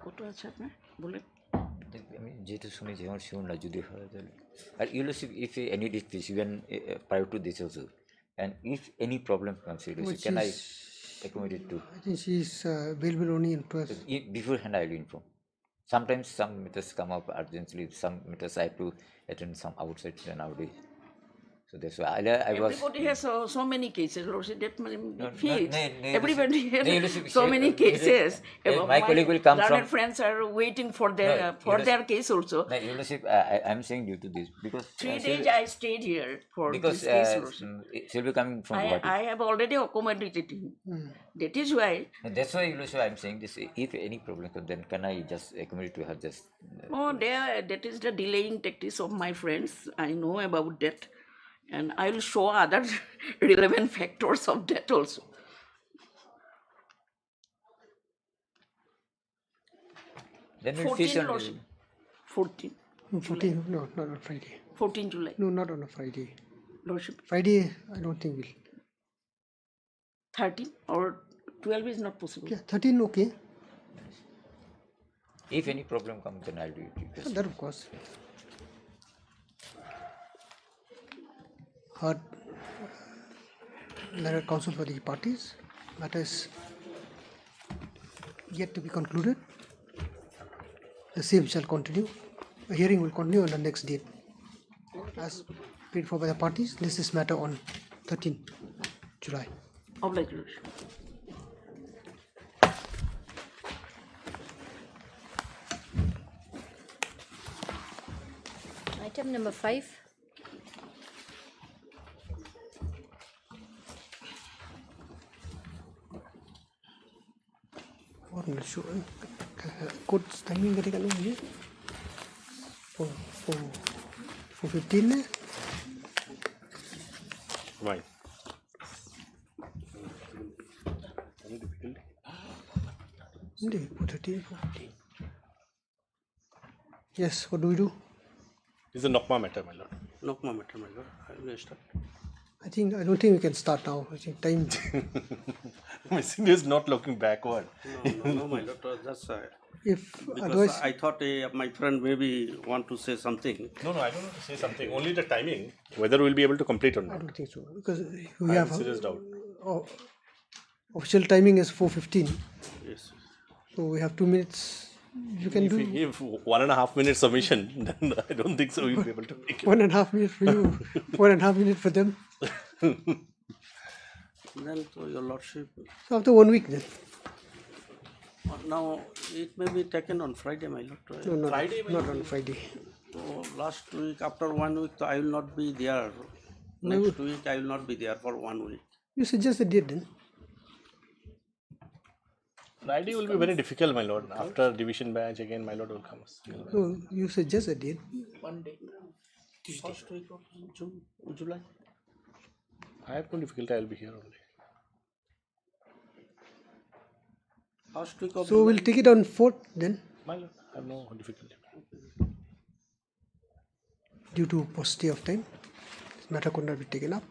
কত আছে আপনার বলেন যেহেতু শুনেছি আমার sure না যদি হয় তাহলে আর ইউলোসিপ if any dispute even prior to this also, and if any problem comes, can I accommodate to? I think she is available only in 12. Beforehand I will inform. Sometimes some matters come up urgently, some matters I have to attend some outside nowadays. So that's why I was. Everybody has so many cases. Everybody has so many cases. My colleague will come from. Friends are waiting for their case also. I'm saying due to this because 3 days I stayed here for because this case. She'll be coming from Guwahati. I have already accommodated him. That is why. That's why I'm saying this. If any problem comes, then can I just accommodate to her? Just. That is the delaying tactics of my friends. I know about that. And I will show other relevant factors of that also. Then 14. 14. 14, no, not on Friday. 14 July. No, not on a Friday. Lordship. Friday, I don't think will. 13 or 12 is not possible. Yeah, 13 okay. If any problem comes, then I'll do it. That of course. Heard letter counsel for the parties. Matter is yet to be concluded. The same shall continue. A hearing will continue on the next date. As paid for by the parties, this is matter on 13 July. Obligatory. Item number 5. Or not sure. Code timing kata kat ni. For 15 eh? Right. Hindi, for 13, 14. Yes, what do we do? This is a NOCMA matter, my lord. NOCMA matter, my lord. I will start. I don't think we can start now. I think time. Messenger is not looking backward. No, my lord. That's Because otherwise, I thought my friend maybe want to say something. No, I don't want to say something. Only the timing, whether we'll be able to complete or not. I don't think so because we I have have serious doubt. Official timing is 4:15. Yes. So we have 2 minutes. You can If do we give 1.5 minute submission, then I don't think so we'll be able to make it. 1.5 minutes for you, 1.5 minutes for them. Then, so your lordship. So after 1 week then. Now it may be taken on Friday, my lord. Right? No, not on Friday. So last week, after 1 week, I will not be there. No. Next week, I will not be there for 1 week. You suggest a date then. Friday will be very difficult, my lord. After division bench again, my lord will come. No, you suggest a date. Monday. First week of June, July. I have no difficulty. I will be here only. First week of So July. we'll take it on 4th then. My lord, I have no difficulty. Due to paucity of time, this matter could not be taken up.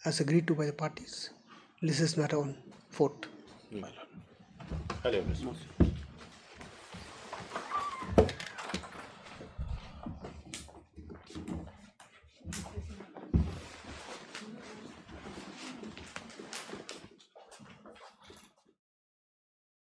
As agreed to by the parties, this is matter on 4th. My lord. Hello,